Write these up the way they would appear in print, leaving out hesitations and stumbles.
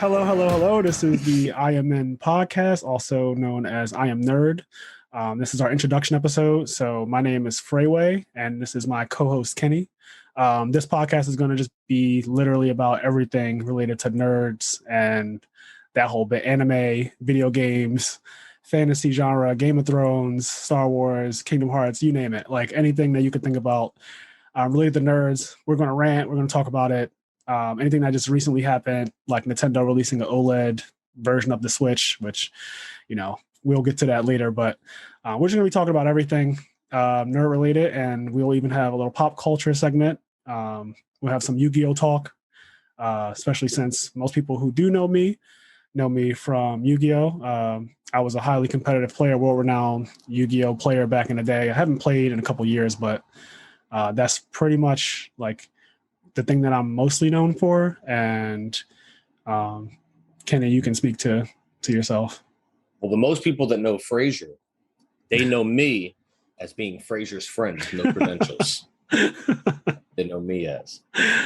Hello, hello, hello. This is the IMNerd Podcast, also known as IMNerd. This is our introduction episode. So my name is Frazier, and this is my co-host, Kenny. This podcast is going to just be literally about everything related to nerds and that whole bit: anime, video games, fantasy genre, Game of Thrones, Star Wars, Kingdom Hearts, you name it. Like anything that you could think about related to nerds. We're going to rant. We're going to talk about it. Anything that just recently happened, like Nintendo releasing an OLED version of the Switch, which, we'll get to that later. But we're just going to be talking about everything nerd related, and we'll even have a little pop culture segment. We'll have some Yugioh talk, especially since most people who do know me from Yugioh. I was a highly competitive player, world-renowned Yugioh player back in the day. I haven't played in a couple years, but that's pretty much like the thing that I'm mostly known for. And Kenny, you can speak to yourself. Well, the most people that know Frazier, they know me as being Frazier's friend with no credentials. They know me as.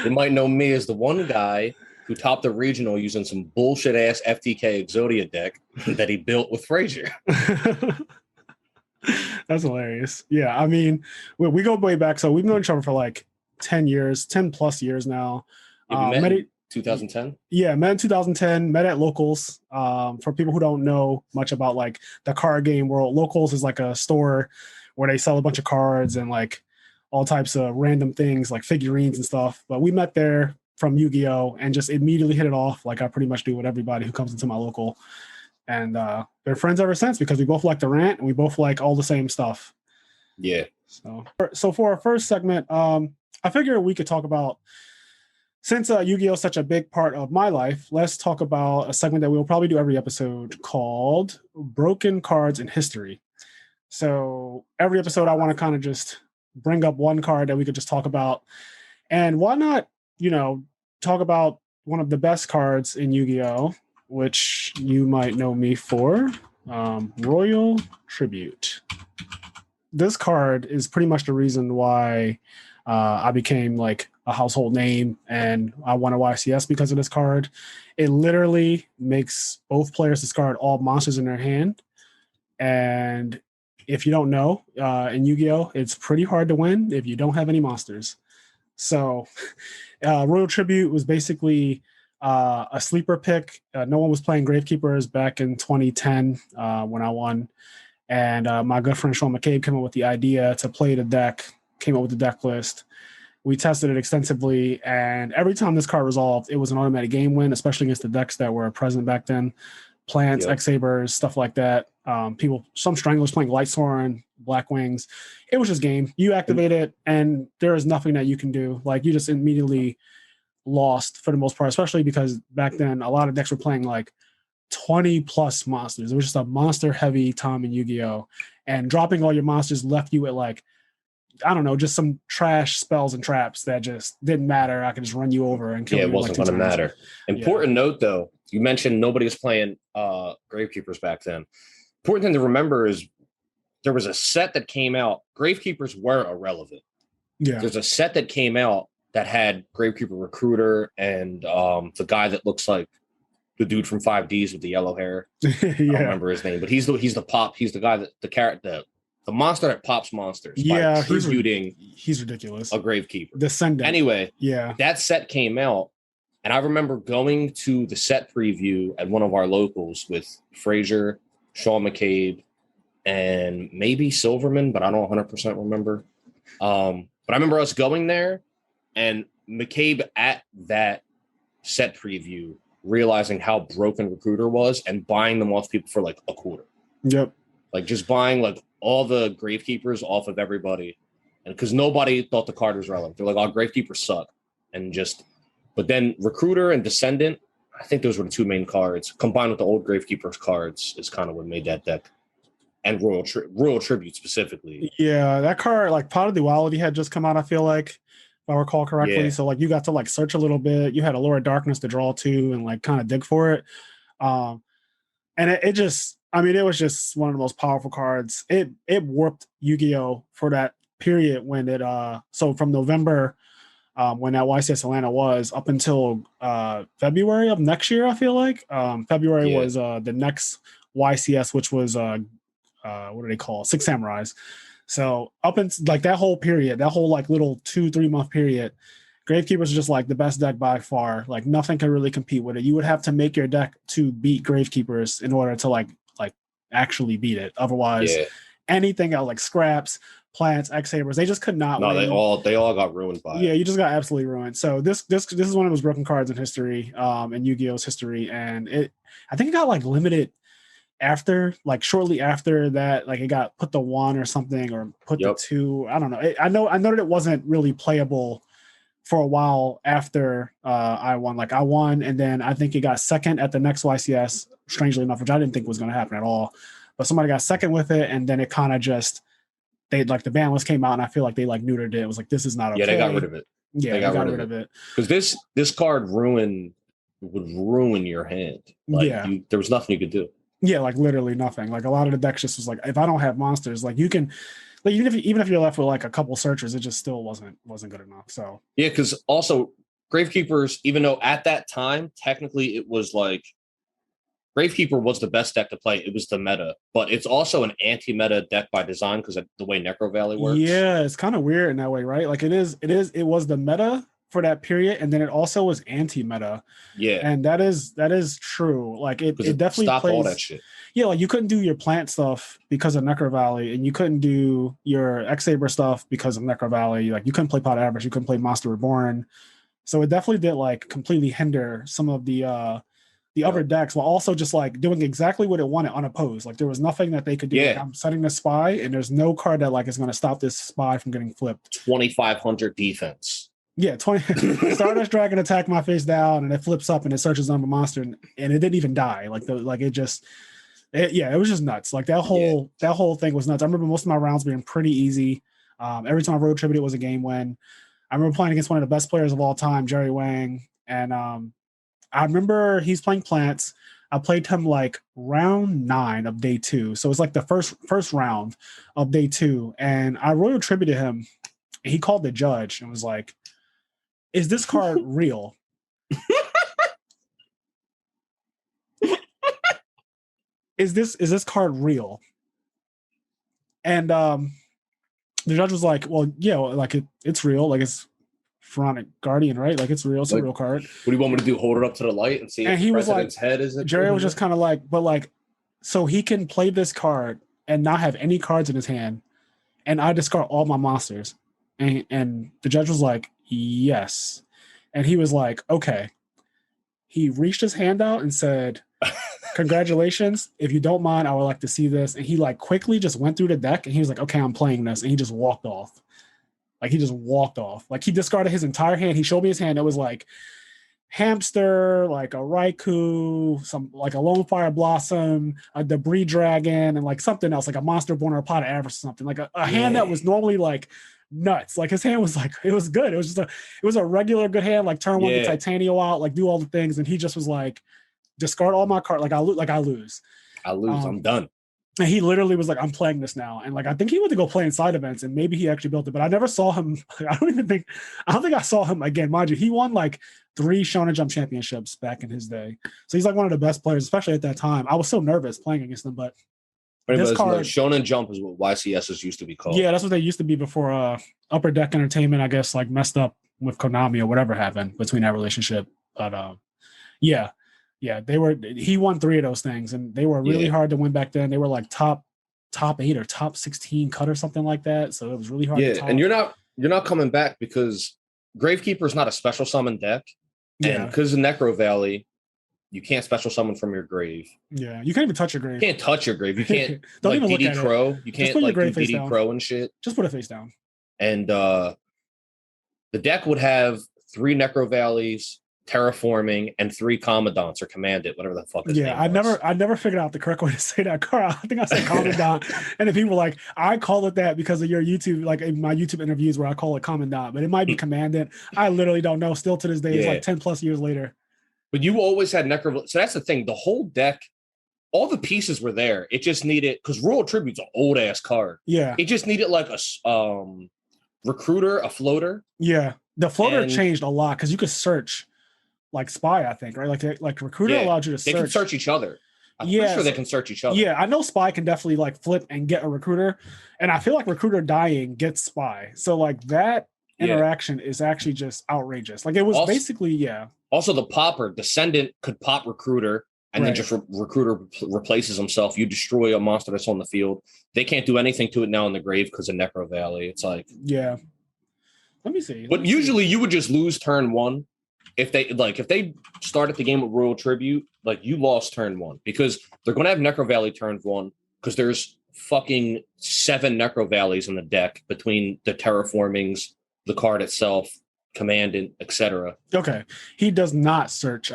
They might know me as the one guy who topped the regional using some bullshit ass FTK Exodia deck that he built with Frazier. That's hilarious. Yeah, I mean, we go way back. So we've known each other for like 10 plus years now. Yeah, we met in 2010? Yeah, met in 2010, met at Locals. For people who don't know much about like the card game world, Locals is like a store where they sell a bunch of cards and like all types of random things like figurines and stuff. But we met there from Yugioh and just immediately hit it off. Like I pretty much do with everybody who comes into my local. And they're friends ever since because we both like to rant and we both like all the same stuff. Yeah. So for our first segment, I figure we could talk about, since Yu-Gi-Oh is such a big part of my life, let's talk about a segment that we'll probably do every episode called Broken Cards in History. So every episode I want to kind of just bring up one card that we could just talk about. And why not, talk about one of the best cards in Yu-Gi-Oh, which you might know me for, Royal Tribute. This card is pretty much the reason why I became like a household name and I won a YCS because of this card. It literally makes both players discard all monsters in their hand. And if you don't know, in Yu-Gi-Oh, it's pretty hard to win if you don't have any monsters. So Royal Tribute was basically a sleeper pick. No one was playing Gravekeepers back in 2010 when I won. And my good friend Sean McCabe came up with the idea to play the deck, came up with the deck list. We tested it extensively, and every time this card resolved, it was an automatic game win, especially against the decks that were present back then. Plants, yep. X-Sabers, stuff like that. Some Stranglers playing Lightsworn, Black Wings. It was just game. You activate it, and there is nothing that you can do. Like, you just immediately lost for the most part, especially because back then, a lot of decks were playing like 20 plus monsters. It was just a monster heavy time in Yu-Gi-Oh! And dropping all your monsters left you at like, I don't know, just some trash spells and traps that just didn't matter. I could just run you over and kill you. Yeah, it wasn't going to matter. Important note, though, you mentioned nobody was playing Gravekeepers back then. Important thing to remember is there was a set that came out. Gravekeepers were irrelevant. Yeah. There's a set that came out that had Gravekeeper Recruiter and the guy that looks like the dude from 5Ds with the yellow hair. Yeah. I don't remember his name, but he's the guy that the monster that pops monsters. Yeah, by tributing he's ridiculous. A Gravekeeper. Descendant. Anyway, yeah, that set came out, and I remember going to the set preview at one of our locals with Frazier, Sean McCabe, and maybe Silverman, but I don't 100% remember. But I remember us going there, and McCabe at that set preview realizing how broken Recruiter was and buying them off people for like a quarter. Yep. Like just buying like all the Gravekeepers off of everybody. And because nobody thought the card was relevant. They're like, oh, Gravekeepers suck. But then Recruiter and Descendant, I think those were the two main cards, combined with the old Gravekeepers cards is kind of what made that deck. And Royal Tribute specifically. Yeah, that card, like Pot of Duality had just come out, I feel like, if I recall correctly. Yeah. So like you got to like search a little bit. You had a Lure of Darkness to draw to and like kind of dig for it. And it just, I mean, it was just one of the most powerful cards. It warped Yu-Gi-Oh! For that period when it so from November when that YCS Atlanta was up until February of next year. I feel like February was the next YCS, which was what do they call it? Six Samurais. So up in like that whole period, that whole like little 2-3 month period, Gravekeepers is just like the best deck by far. Like nothing can really compete with it. You would have to make your deck to beat Gravekeepers in order to like actually beat it. Otherwise, anything else like scraps, plants, X-Sabers, they just could not win. They all got ruined by it. You just got absolutely ruined. So this is one of those broken cards in history, in Yu-Gi-Oh's history, and I think it got like limited after, like shortly after that, like it got put to 1 or something, or put to 2. I don't know. I know that it wasn't really playable for a while after I won. Like I won, and then I think it got second at the next YCS, strangely enough, which I didn't think was going to happen at all. But somebody got second with it, and then it kind of just the ban list came out, and I feel like they like neutered it. It was like, this is not okay. Yeah, they got rid of it. Yeah, they got rid of it because this card would ruin your hand. Like, there was nothing you could do. Yeah, like literally nothing. Like a lot of the decks just was like, if I don't have monsters, like you can. Like even if you're left with like a couple searchers, it just still wasn't good enough. So yeah, because also Gravekeepers, even though at that time technically it was like Gravekeeper was the best deck to play, it was the meta, but it's also an anti-meta deck by design because of the way Necro Valley works. Yeah, it's kind of weird in that way, right? Like it was the meta for that period, and then it also was anti-meta. Yeah, and that is true. Like it definitely stopped plays all that shit. Yeah, like you couldn't do your plant stuff because of Necro Valley, and you couldn't do your X-Saber stuff because of Necro Valley. Like you couldn't play Pot Average, you couldn't play Monster Reborn. So it definitely did like completely hinder some of the other decks, while also just like doing exactly what it wanted unopposed. Like there was nothing that they could do. Yeah. Like, I'm setting the spy, and there's no card that like is going to stop this spy from getting flipped. 2,500 defense. Yeah, 20 Stardust Dragon attack my face down, and it flips up and it searches on a monster, and it didn't even die. It was just nuts. Like that whole thing was nuts. I remember most of my rounds being pretty easy. Every time I road tribute, it was a game win. I remember playing against one of the best players of all time, Jerry Wang, and I remember he's playing plants. I played him like round 9 of day 2, so it's like the first round of day 2, and I royal tributed him. He called the judge and was like, "Is this card real?" Is this card real? And the judge was like, well, yeah, like it's real. Like it's Pharaonic Guardian, right? Like it's real. It's a real card. What do you want me to do? Hold it up to the light and see if the president's head is it? Jerry was just kind of like, but like, so he can play this card and not have any cards in his hand, and I discard all my monsters. And the judge was like, yes. And he was like, okay. He reached his hand out and said, congratulations. If you don't mind, I would like to see this. And he like quickly just went through the deck, and he was like, okay, I'm playing this. And he just walked off. Like he just walked off. Like he discarded his entire hand. He showed me his hand. It was like hamster, like a Raikou, some like a Lone Fire Blossom, a Debris Dragon, and like something else, like a Monster Born or a Pot of Average or something. Like a hand that was normally like nuts. Like his hand was like, it was good. It was just a regular good hand, like turn 1 the Titanio out, like do all the things. And he just was like, discard all my cards. I lose. I'm done. And he literally was like, I'm playing this now. And like, I think he went to go play in side events, and maybe he actually built it, but I never saw him. I don't think I saw him again. Mind you, he won like 3 Shonen Jump championships back in his day. So he's like one of the best players, especially at that time. I was so nervous playing against him, but this card, Shonen Jump is what YCSs used to be called. Yeah, that's what they used to be before Upper Deck Entertainment, I guess, like messed up with Konami or whatever happened between that relationship. But yeah, he won 3 of those things, and they were really hard to win back then. They were like top 8 or top 16 cut or something like that. So it was really hard. Yeah, and you're not coming back because Gravekeeper is not a special summon deck. And because of Necro Valley, you can't special summon from your grave. Yeah, you can't even touch your grave. You can't touch your grave. You can't Don't like even look DD at Crow. it. You can't like do DD Crow and shit. Just put a face down. And the deck would have 3 Necro Valleys, Terraforming, and 3 Commandants or Commandant, whatever the fuck his name was. I never figured out the correct way to say that card. I think I said Commandant, and then people were like, I call it that because of your YouTube, like in my YouTube interviews where I call it Commandant, but it might be Commandant. I literally don't know. Still to this day, it's like 10 plus years later. But you always had Necro. So that's the thing. The whole deck, all the pieces were there. It just needed, because Royal Tribute's an old ass card. Yeah. It just needed like a recruiter, a floater. Yeah. The floater And changed a lot because you could search like spy, I think, right? Like recruiter allowed you to search. They can search each other. I'm pretty sure they can search each other. Yeah, I know spy can definitely like flip and get a recruiter, and I feel like recruiter dying gets spy. So like that interaction is actually just outrageous. Like it was also, basically Also, the popper descendant could pop recruiter, and then just recruiter replaces himself. You destroy a monster that's on the field. They can't do anything to it now in the grave because of Necro Valley. It's like Let me see. But usually you would just lose turn one. If they started the game with Royal Tribute, like you lost turn one because they're going to have Necro Valley turn one because there's fucking 7 Necro Valleys in the deck between the terraformings, the card itself, commandant, etc. Okay, he does not search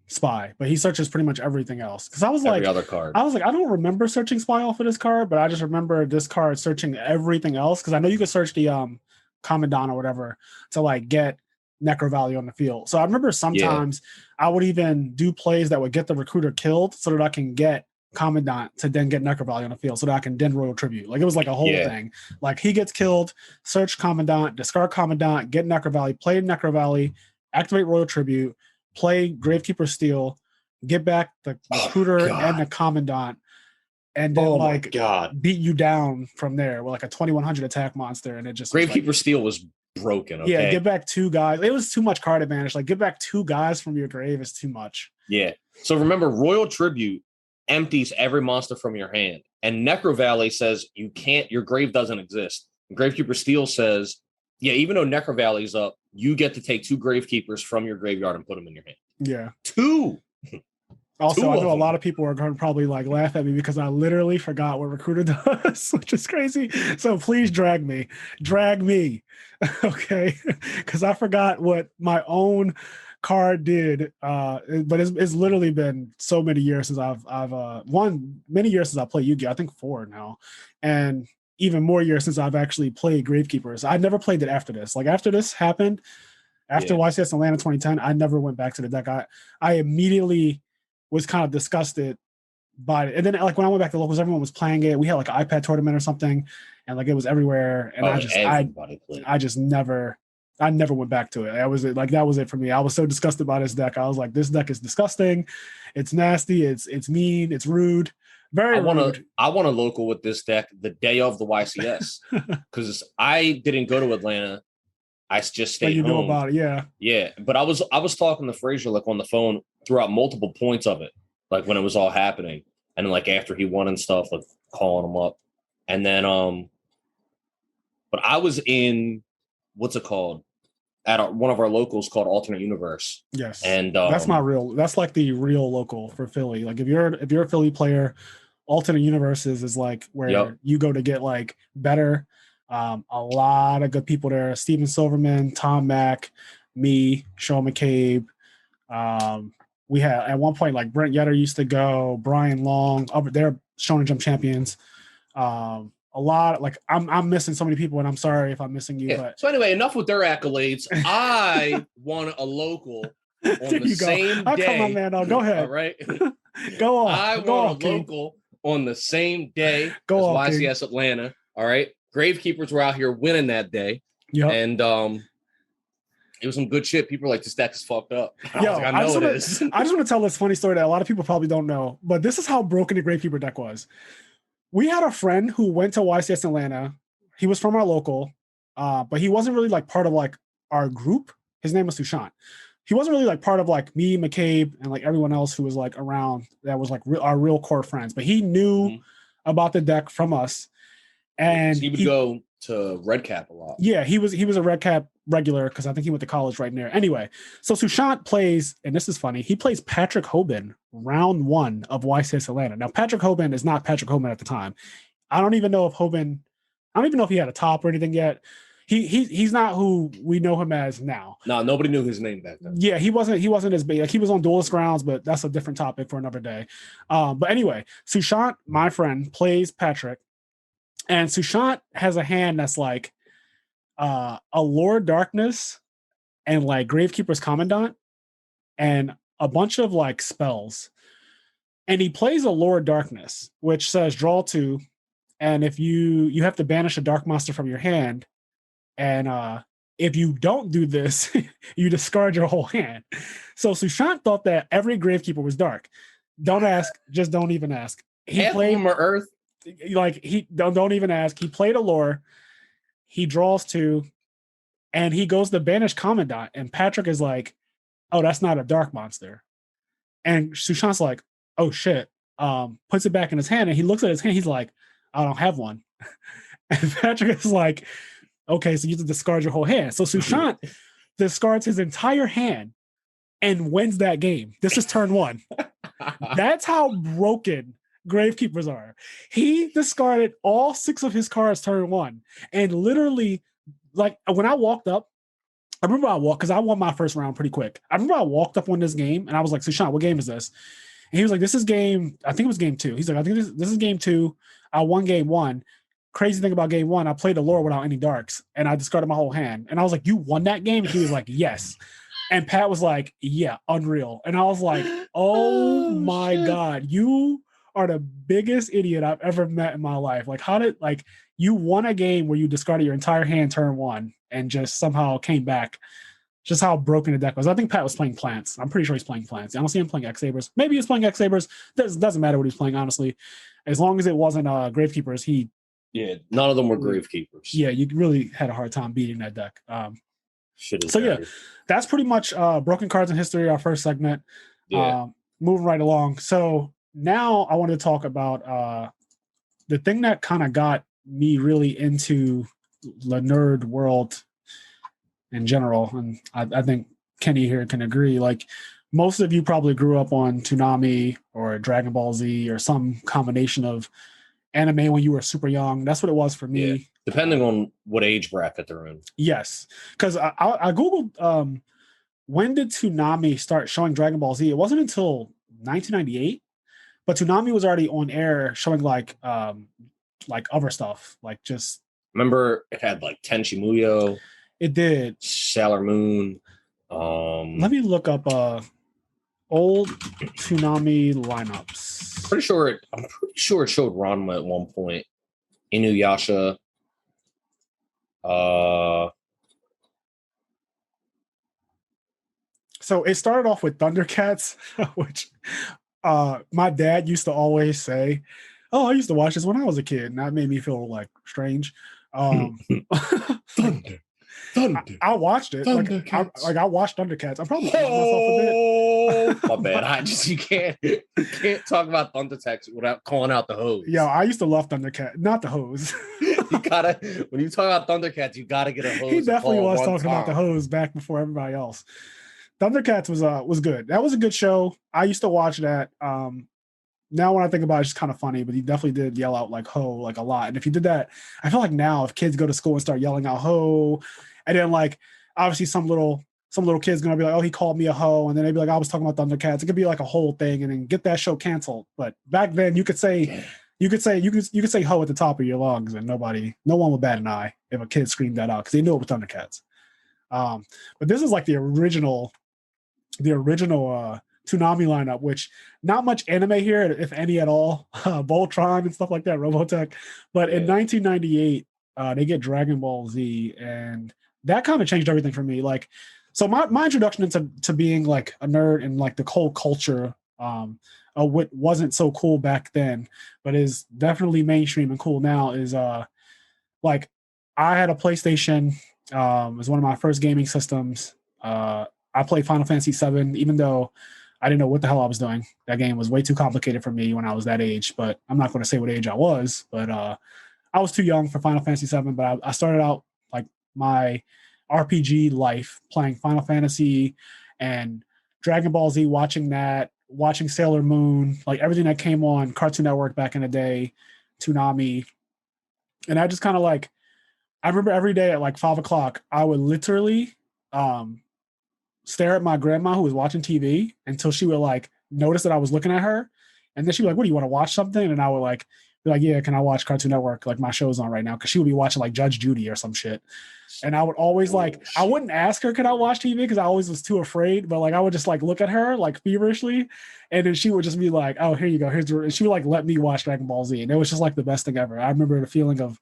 spy, but he searches pretty much everything else. Because I was every other card. I was like, I don't remember searching spy off of this card, but I just remember this card searching everything else because I know you could search the commandant or whatever to like get Necro Valley on the field. So I remember sometimes I would even do plays that would get the recruiter killed so that I can get commandant to then get Necro Valley on the field so that I can then Royal Tribute. Like it was like a whole thing. Like he gets killed, search commandant, discard commandant, get Necro Valley, play Necro Valley, activate Royal Tribute, play Gravekeeper Steel, get back the recruiter and the commandant, and then beat you down from there with like a 2100 attack monster. And it just Gravekeeper Steel was broken. Okay? Yeah, get back 2 guys. It was too much card advantage. Like get back 2 guys from your grave is too much. Yeah. So remember, Royal Tribute empties every monster from your hand, and Necro Valley says you can't. Your grave doesn't exist. And Gravekeeper Steel says, even though Necro Valley's up, you get to take 2 Gravekeepers from your graveyard and put them in your hand. Yeah, 2. Also, I know a lot of people are going to probably like laugh at me because I literally forgot what recruiter does, which is crazy. So please drag me, okay? Because I forgot what my own card did. But it's literally been so many years since I've many years since I played Yu-Gi-Oh! I think 4 now, and even more years since I've actually played Gravekeepers. I never played it after this. Like after this happened, after YCS Atlanta 2010, I never went back to the deck. I immediately was kind of disgusted by it. And then like when I went back to locals, everyone was playing it. We had like an iPad tournament or something, and like it was everywhere. And I never went back to it. That was it for me. I was so disgusted by this deck. I was like, this deck is disgusting. It's nasty. It's mean. It's rude. Very rude. I want a local with this deck the day of the YCS because I didn't go to Atlanta. I just stayed home. You know about it, yeah. But I was talking to Frazier like on the phone throughout multiple points of it, like when it was all happening, and like after he won and stuff, like calling him up, and then but I was in what's it called at one of our locals called Alternate Universe. Yes, and that's like the real local for Philly. Like if you're a Philly player, Alternate Universes is like where you go to get like better. A lot of good people there. Steven Silverman, Tom Mack, me, Sean McCabe. We had at one point like Brent Yetter used to go, Brian Long. They're Shonen Jump champions. A lot like I'm missing so many people, and I'm sorry if I'm missing you. But so anyway, enough with their accolades. I won a local on the same day. Come on, man. Go ahead. All right. Go on. I won a local on the same day as YCS Atlanta. All right. Gravekeepers were out here winning that day. Yeah. And it was some good shit. People were like, this deck is fucked up. I just want to tell this funny story that a lot of people probably don't know, but this is how broken the Gravekeeper deck was. We had a friend who went to YCS Atlanta. He was from our local, but he wasn't really like part of like our group. His name was Sushant. He wasn't really like part of like me, McCabe, and like everyone else who was like around that was like our real core friends. But he knew about the deck from us. And he would go to Red Cap a lot. Yeah, he was a Red Cap regular because I think he went to college right near. Anyway, so Sushant plays, and this is funny, he plays Patrick Hoban round 1 of YCS Atlanta. Now, Patrick Hoban is not Patrick Hoban at the time. I don't even know if he had a top or anything yet. He's not who we know him as now. No, nobody knew his name back then. Yeah, he wasn't as big. Like he was on Duelist Grounds, but that's a different topic for another day. But anyway, Sushant, my friend, plays Patrick. And Sushant has a hand that's like a Lord Darkness and like Gravekeeper's Commandant and a bunch of like spells. And he plays a Lord Darkness, which says draw 2. And if you have to banish a dark monster from your hand, and If you don't do this, you discard your whole hand. So Sushant thought that every Gravekeeper was dark. Don't ask, just don't even ask. Half of them are Earth. Like he don't even ask. He played Allure. He draws 2, and he goes to banish Commandant. And Patrick is like, "Oh, that's not a dark monster." And Sushant's like, "Oh shit." Puts it back in his hand, and he looks at his hand. He's like, "I don't have one." And Patrick is like, "Okay, so you have to discard your whole hand." So Sushant discards his entire hand and wins that game. This is turn 1. That's how broken Gravekeepers are. He discarded all 6 of his cards turn 1, and literally, like when I walked up, I remember I walked because I won my first round pretty quick. I remember I walked up on this game and I was like, Sushant, what game is this? And he was like, this is game, I think it was game 2. He's like, I think this is game 2. I won game 1. Crazy thing about game 1, I played Allure without any darks and I discarded my whole hand. And I was like, you won that game? And he was like, yes. And Pat was like, yeah, unreal. And I was like, oh my shit. God, you are the biggest idiot I've ever met in my life. Like, how did, like, you won a game where you discarded your entire hand turn 1 and just somehow came back. Just how broken the deck was. I think Pat was playing Plants. I'm pretty sure he's playing Plants. I don't see him playing X-Sabers. Maybe he's playing X-Sabers. Doesn't matter what he's playing, honestly. As long as it wasn't Gravekeepers, yeah, none of them were Gravekeepers. Yeah, you really had a hard time beating that deck. So yeah, that's pretty much Broken Cards in History, our first segment. Yeah. Moving right along. So now I want to talk about the thing that kind of got me really into the nerd world in general. And I think Kenny here can agree. Like, most of you probably grew up on Toonami or Dragon Ball Z or some combination of anime when you were super young. That's what it was for me. Yeah. Depending on what age bracket they're in. Yes. Because I Googled when did Toonami start showing Dragon Ball Z? It wasn't until 1998, but Toonami was already on air showing like other stuff. Like, just remember it had like Tenchi Muyo. It did. Sailor Moon. Let me look up old Toonami lineups. I'm pretty sure it showed Ranma at one point. Inuyasha. So it started off with Thundercats, which my dad used to always say, "Oh, I used to watch this when I was a kid," and that made me feel like strange. Thunder. I watched it. I watched Thundercats. I'm probably myself a bit. My bad. You can't talk about Thundercats without calling out the hose. Yo, I used to love Thundercats, not the hose. You gotta, when you talk about Thundercats, you gotta get a hose. He definitely was talking about the hose back before everybody else. Thundercats was good. That was a good show. I used to watch that. Now when I think about it, it's just kind of funny, but he definitely did yell out like ho like a lot. And if you did that, I feel like now if kids go to school and start yelling out ho, and then like obviously some little kid's gonna be like, oh, he called me a hoe, and then they'd be like, I was talking about Thundercats. It could be like a whole thing, and then get that show canceled. But back then you could say ho at the top of your lungs, and no one would bat an eye if a kid screamed that out because they knew it was Thundercats. But this is like the original Toonami lineup, which not much anime here, if any at all. Voltron and stuff like that, Robotech. But in 1998, they get Dragon Ball Z, and that kind of changed everything for me. Like, so my introduction to being like a nerd and like the whole culture of what wasn't so cool back then, but is definitely mainstream and cool now is like I had a PlayStation. It was one of my first gaming systems. I played Final Fantasy VII, even though I didn't know what the hell I was doing. That game was way too complicated for me when I was that age, but I'm not going to say what age I was, but I was too young for Final Fantasy VII, but I started out like my RPG life playing Final Fantasy and Dragon Ball Z, watching Sailor Moon, like everything that came on Cartoon Network back in the day, Toonami. And I just kind of like, I remember every day at like 5 o'clock, I would literally stare at my grandma who was watching TV until she would like notice that I was looking at her. And then she'd be like, what, do you want to watch something? And I would like, be like, yeah, can I watch Cartoon Network? Like my show's on right now. Cause she would be watching like Judge Judy or some shit. And I would always I wouldn't ask her, could I watch TV? Cause I always was too afraid, but like, I would just like look at her like feverishly. And then she would just be like, oh, here you go. And she would like, let me watch Dragon Ball Z. And it was just like the best thing ever. I remember the feeling of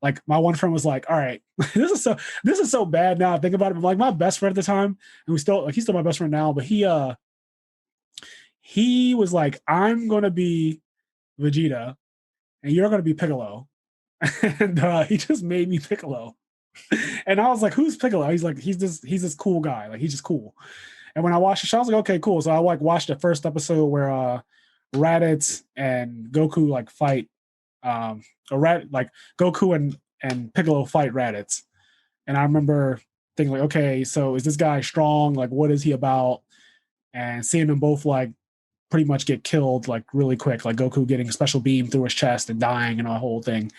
Like my one friend was like, all right, this is so bad now I think about it. But like my best friend at the time, and he's still my best friend now, but he was like, I'm gonna be Vegeta and you're gonna be Piccolo. And he just made me Piccolo. And I was like, who's Piccolo? He's like, he's this cool guy. Like he's just cool. And when I watched the show, I was like, okay, cool. So I like watched the first episode where Raditz and Goku like fight like Goku and Piccolo fight Raditz. And I remember thinking like, okay, so is this guy strong? Like what is he about? And seeing them both like pretty much get killed like really quick, like Goku getting a special beam through his chest and dying and a whole thing.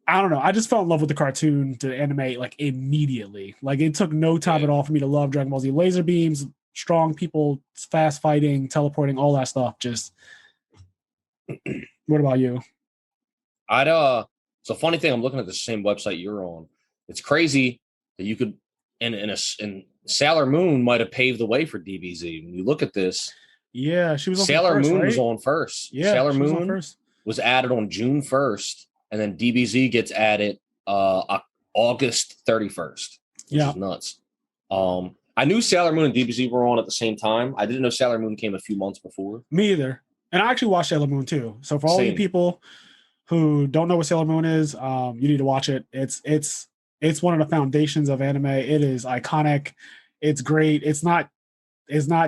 I don't know. I just fell in love with the cartoon to animate like immediately. Like it took no time at all for me to love Dragon Ball Z. Laser beams, strong people, fast fighting, teleporting, all that stuff. Just what about you? It's a funny thing. I'm looking at the same website you're on. It's crazy that you could, and Sailor Moon might have paved the way for DBZ. When you look at this, yeah, she was on Sailor first, Moon right? was on first. Yeah, Sailor Moon was added on June 1st, and then DBZ gets added August 31st. Which is nuts. I knew Sailor Moon and DBZ were on at the same time. I didn't know Sailor Moon came a few months before. Me either. And I actually watched Sailor Moon too. So for all you people who don't know what Sailor Moon is, you need to watch it. It's one of the foundations of anime. It is iconic. It's great. It's not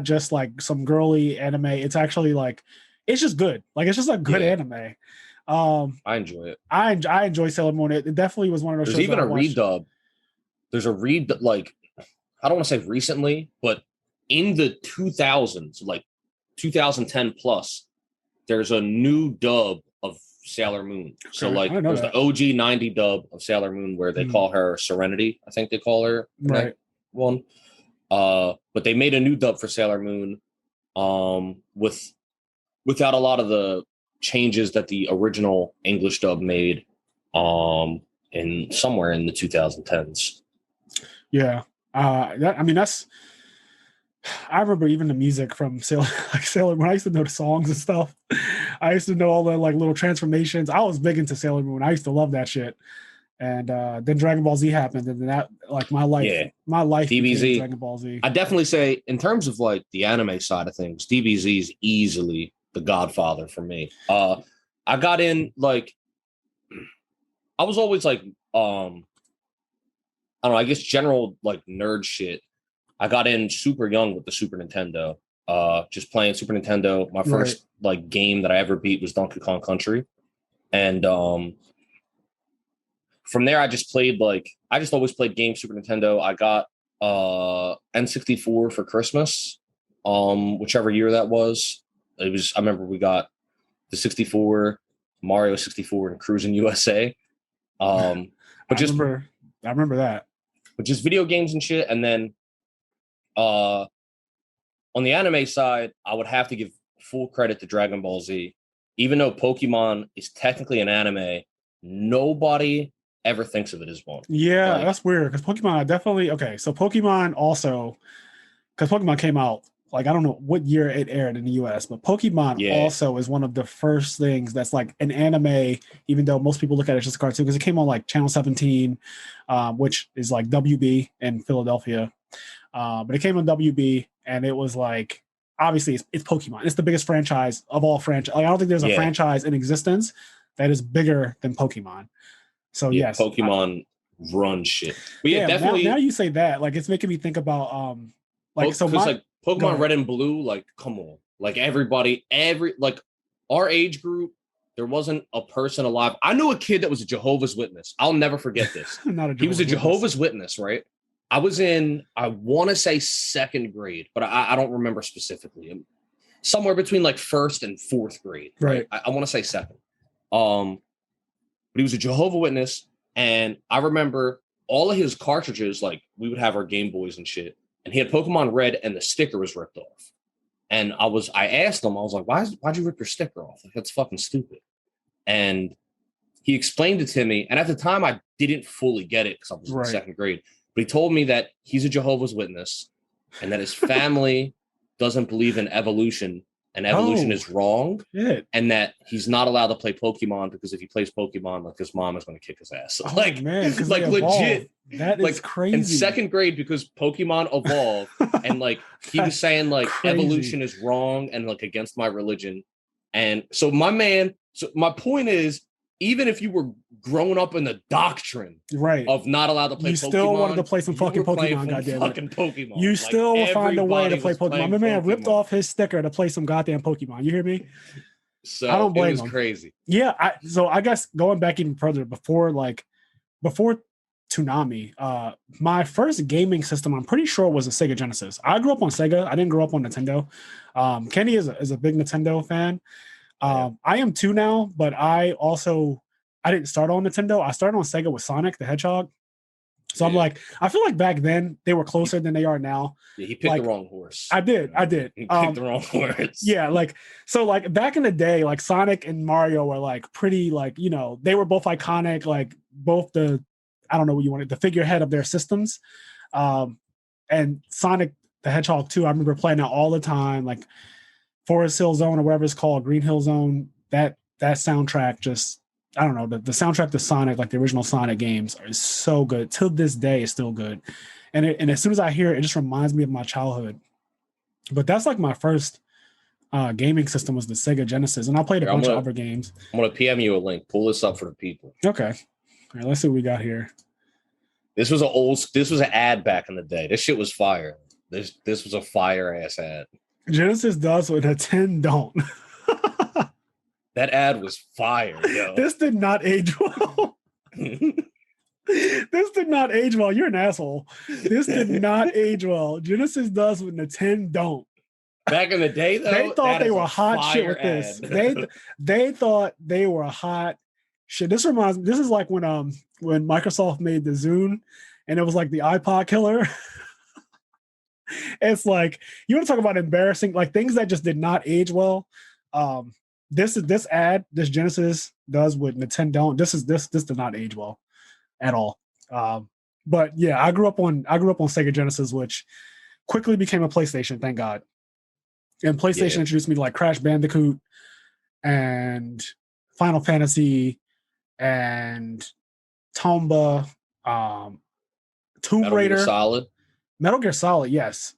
just like some girly anime. It's actually like it's just good. Like it's just a good anime. I enjoy it. I enjoy Sailor Moon. It definitely was one of those There's shows. even a redub. There's a like I don't want to say recently, but in the 2000s, like 2010 plus, there's a new dub of Sailor Moon. Okay, so like there's the OG 90 dub of Sailor Moon where they call her Serenity. I think they call her right one. But they made a new dub for Sailor Moon without a lot of the changes that the original English dub made in somewhere in the 2010s. Yeah. I remember even the music from Sailor Moon. I used to know the songs and stuff. I used to know all the like little transformations. I was big into Sailor Moon. I used to love that shit. And then Dragon Ball Z happened, and that like my life DBZ, Dragon Ball Z. I definitely say in terms of like the anime side of things, DBZ is easily the godfather for me. I got in like I was always like I don't know, I guess general like nerd shit. I got in super young with the Super Nintendo. Just playing Super Nintendo. My first like game that I ever beat was Donkey Kong Country. And from there I just always played games Super Nintendo. I got N64 for Christmas. Whichever year that was. I remember we got the 64, Mario 64, and Cruising USA. I remember that. But just video games and shit. And then on the anime side, I would have to give full credit to Dragon Ball Z. Even though Pokemon is technically an anime, nobody ever thinks of it as one. Yeah, that's weird. Because Pokemon so Pokemon also, because Pokemon came out, like I don't know what year it aired in the US, but Pokemon also is one of the first things that's like an anime, even though most people look at it as just a cartoon, because it came on like Channel 17, which is like WB in Philadelphia. But it came on WB, and it was like, obviously it's Pokemon. It's the biggest franchise of all franchise. Like, I don't think there's a franchise in existence that is bigger than Pokemon. So yes, Pokemon run shit. But definitely. Now you say that, like it's making me think about Pokemon Red and Blue, like, come on. Like, like, our age group, there wasn't a person alive. I knew a kid that was a Jehovah's Witness. I'll never forget this. He was a Jehovah's Witness, right? I was in, I want to say second grade, but I don't remember specifically. Somewhere between, like, first and fourth grade. Right. I want to say second. But he was a Jehovah's Witness, and I remember all of his cartridges, like, we would have our Game Boys and shit. And he had Pokemon Red, and the sticker was ripped off. And I asked him, I was like, why'd you rip your sticker off? Like, that's fucking stupid. And he explained it to me. And at the time, I didn't fully get it because I was in second grade. But he told me that he's a Jehovah's Witness and that his family doesn't believe in evolution. and evolution is wrong, and that he's not allowed to play Pokemon because if he plays Pokemon, like his mom is going to kick his ass. Like legit. That is crazy. In second grade, because Pokemon evolved, and like he was saying like evolution is wrong and like against my religion. And so my point is, even if you were growing up in the doctrine of not allowed to play Pokemon, you still wanted to play some fucking Pokemon, goddamn. You still will find a way to play Pokemon. My man ripped off his sticker to play some goddamn Pokemon. You hear me? So I don't blame him. Crazy. Yeah. So I guess going back even further, before Toonami, my first gaming system, I'm pretty sure, was a Sega Genesis. I grew up on Sega. I didn't grow up on Nintendo. Kenny is a big Nintendo fan. I am too now, but I didn't start on Nintendo. I started on Sega with Sonic the Hedgehog. So I'm like, I feel like back then they were closer than they are now. Yeah, he picked the wrong horse. I did. He picked the wrong horse. Yeah, like back in the day, like Sonic and Mario were like pretty, like, you know, they were both iconic, like both I don't know what you wanted, the figurehead of their systems. And Sonic the Hedgehog 2, I remember playing that all the time, like Forest Hill Zone or whatever it's called, Green Hill Zone. That soundtrack just, I don't know, the soundtrack to Sonic, like the original Sonic games, is so good. Till this day, it's still good. And as soon as I hear it, it just reminds me of my childhood. But that's like my first gaming system was the Sega Genesis, and I played a bunch of other games. I'm gonna PM you a link. Pull this up for the people. Okay. All right, let's see what we got here. This was an ad back in the day. This shit was fire. This was a fire ass ad. Genesis does what a 10 don't. That ad was fire, yo. This did not age well. This did not age well. You're an asshole. This did not age well. Genesis does what Nintendo don't. Back in the day, though, they thought they were hot shit with this. They thought they were hot shit. This is like when Microsoft made the Zune, and it was like the iPod killer. It's like, you want to talk about embarrassing, like things that just did not age well. This Genesis does what Nintendo don't. This did not age well at all. But yeah, I grew up on Sega Genesis, which quickly became a PlayStation, thank God. And PlayStation introduced me to like Crash Bandicoot and Final Fantasy and Tomba, Tomb Raider. Metal Gear Solid, yes.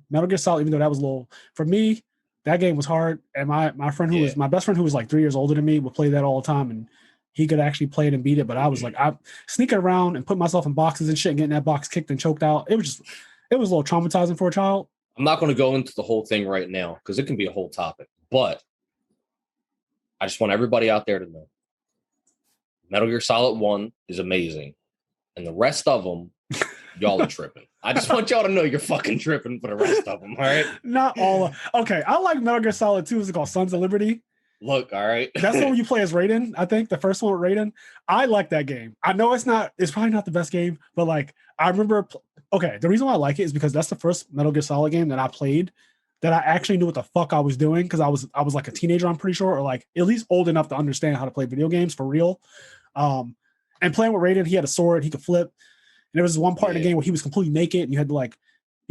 Metal Gear Solid, even though that was a little, for me, that game was hard. And my friend who was my best friend, who was like 3 years older than me, would play that all the time, and he could actually play it and beat it. But I was like, I'm sneaking around and put myself in boxes and shit and getting that box kicked and choked out. It was a little traumatizing for a child. I'm not going to go into the whole thing right now because it can be a whole topic, but I just want everybody out there to know Metal Gear Solid 1 is amazing. And the rest of them, y'all are tripping. I just want y'all to know you're fucking tripping for the rest of them, all right? Not all. Okay, I like Metal Gear Solid 2. Is it called Sons of Liberty? Look, all right. That's the one you play as Raiden, I think. The first one with Raiden. I like that game. I know it's probably not the best game, but like, I remember, okay, the reason why I like it is because that's the first Metal Gear Solid game that I played that I actually knew what the fuck I was doing, because I was like a teenager, I'm pretty sure, or like at least old enough to understand how to play video games for real. And playing with Raiden, he had a sword, he could flip. And there was one part in the game where he was completely naked, and you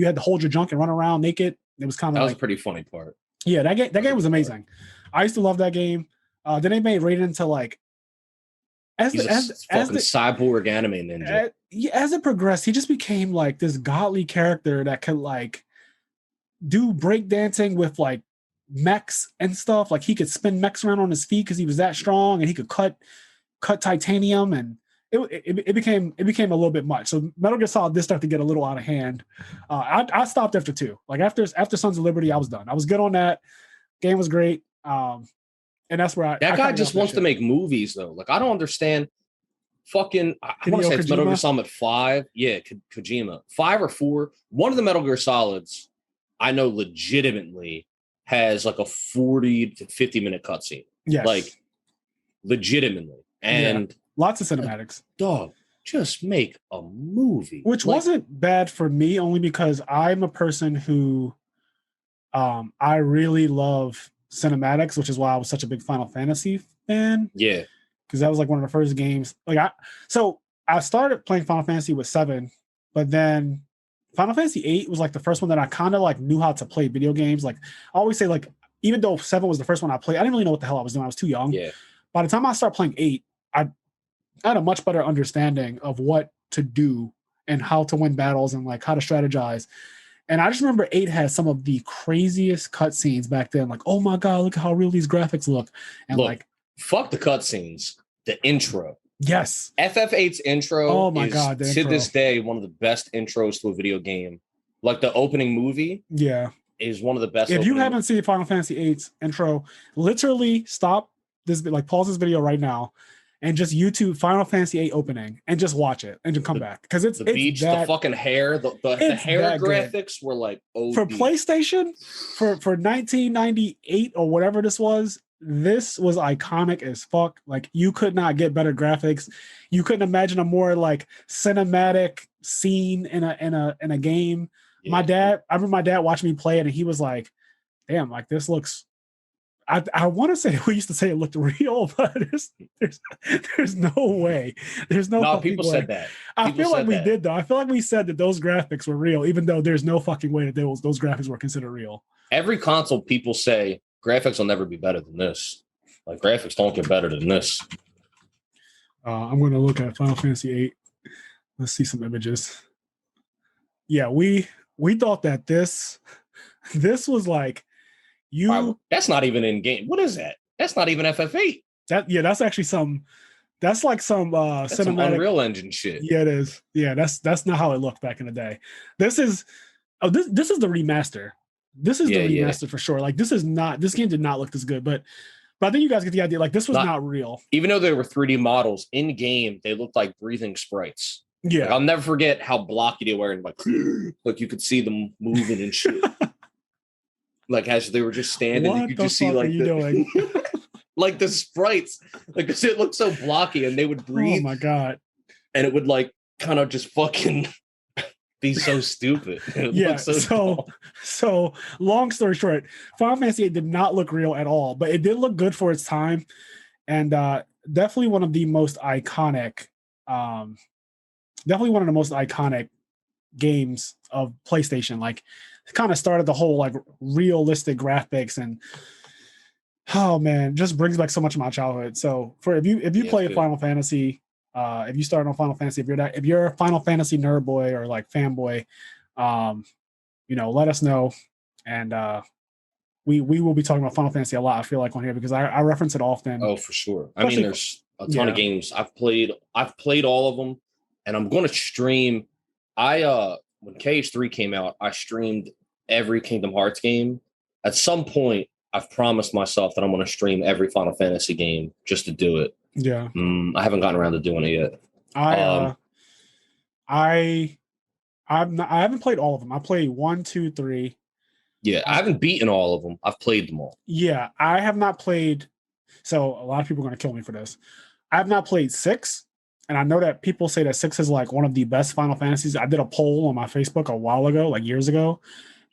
had to hold your junk and run around naked. It was kind of was a pretty funny part. Yeah, that game was amazing. I used to love that game. Then they made Raiden into like as the cyborg anime ninja. As it progressed, he just became like this godly character that could like do breakdancing with like mechs and stuff. Like he could spin mechs around on his feet because he was that strong, and he could cut titanium, and it became a little bit much. So Metal Gear Solid did start to get a little out of hand. I stopped after 2. Like after Sons of Liberty, I was done. I was good on that. Game was great. And that's where that guy just wants to make movies though. Like I don't understand. Fucking, I want to say it's Metal Gear Solid 5. Yeah, Kojima. 5 or 4. One of the Metal Gear Solids, I know legitimately has like a 40 to 50 minute cutscene. Yes. Like legitimately. And lots of cinematics. Dog, just make a movie. Which wasn't bad for me, only because I'm a person who I really love cinematics, which is why I was such a big Final Fantasy fan. Yeah. Because that was like one of the first games. I started playing Final Fantasy with 7, but then Final Fantasy 8 was like the first one that I kind of like knew how to play video games. Like I always say, like even though 7 was the first one I played, I didn't really know what the hell I was doing. I was too young. Yeah. By the time I started playing 8, I had a much better understanding of what to do and how to win battles and like how to strategize. And I just remember 8 had some of the craziest cutscenes back then. Like, oh my God, look at how real these graphics look. And look, like, fuck the cutscenes, the intro. Yes. FF8's intro oh my is God, the to intro. this day one of the best intros to a video game. Like the opening movie is one of the best. If you haven't seen Final Fantasy VIII's intro, literally stop this, like pause this video right now and just YouTube Final Fantasy VIII opening and just watch it and just come back. Because it's the beach, the fucking hair, the hair graphics were like OD. For PlayStation, for 1998 or whatever this was iconic as fuck. Like you could not get better graphics. You couldn't imagine a more like cinematic scene in a game. Yeah. I remember my dad watching me play it and he was like, damn, like this looks, I want to say we used to say it looked real, but there's no way. There's no people way. said that. I feel like we did though. I feel like we said that those graphics were real, even though there's no fucking way that those graphics were considered real. Every console people say graphics will never be better than this. Like graphics don't get better than this. I'm going to look at Final Fantasy VIII. Let's see some images. Yeah, we thought that this was like that's not even in game. What is that? That's not even FF8. That's actually some. That's like some that's cinematic some Unreal Engine shit. Yeah, it is. Yeah, that's not how it looked back in the day. This is this is the remaster. This is the remaster for sure. Like this game did not look this good, but I think you guys get the idea. Like this was not real. Even though they were 3D models in game, they looked like breathing sprites. Yeah, like, I'll never forget how blocky they were, and like you could see them moving and shit. Like as they were just standing, you could just see like like the sprites, like because it looked so blocky, and they would breathe. Oh my God! And it would like kind of just fucking be so stupid. Yeah. So long story short, Final Fantasy VIII did not look real at all, but it did look good for its time, and definitely one of the most iconic. Definitely one of the most iconic games of PlayStation. Like it kind of started the whole like realistic graphics, and oh man, just brings back so much of my childhood. So for if you play Final Fantasy, if you start on Final Fantasy, if you're a Final Fantasy nerd boy or like fanboy, let us know, and we will be talking about Final Fantasy a lot. I feel like on here because I reference it often. Oh, for sure. I mean, there's a ton of games I've played all of them. And I'm going to stream. When KH3 came out, I streamed every Kingdom Hearts game. At some point, I've promised myself that I'm going to stream every Final Fantasy game just to do it. Yeah. I haven't gotten around to doing it yet. I haven't played all of them. I played 1, 2, 3. Yeah, I haven't beaten all of them. I've played them all. Yeah, I have not played. So a lot of people are going to kill me for this. I have not played 6. And I know that people say that 6 is like one of the best Final Fantasies. I did a poll on my Facebook a while ago, like years ago.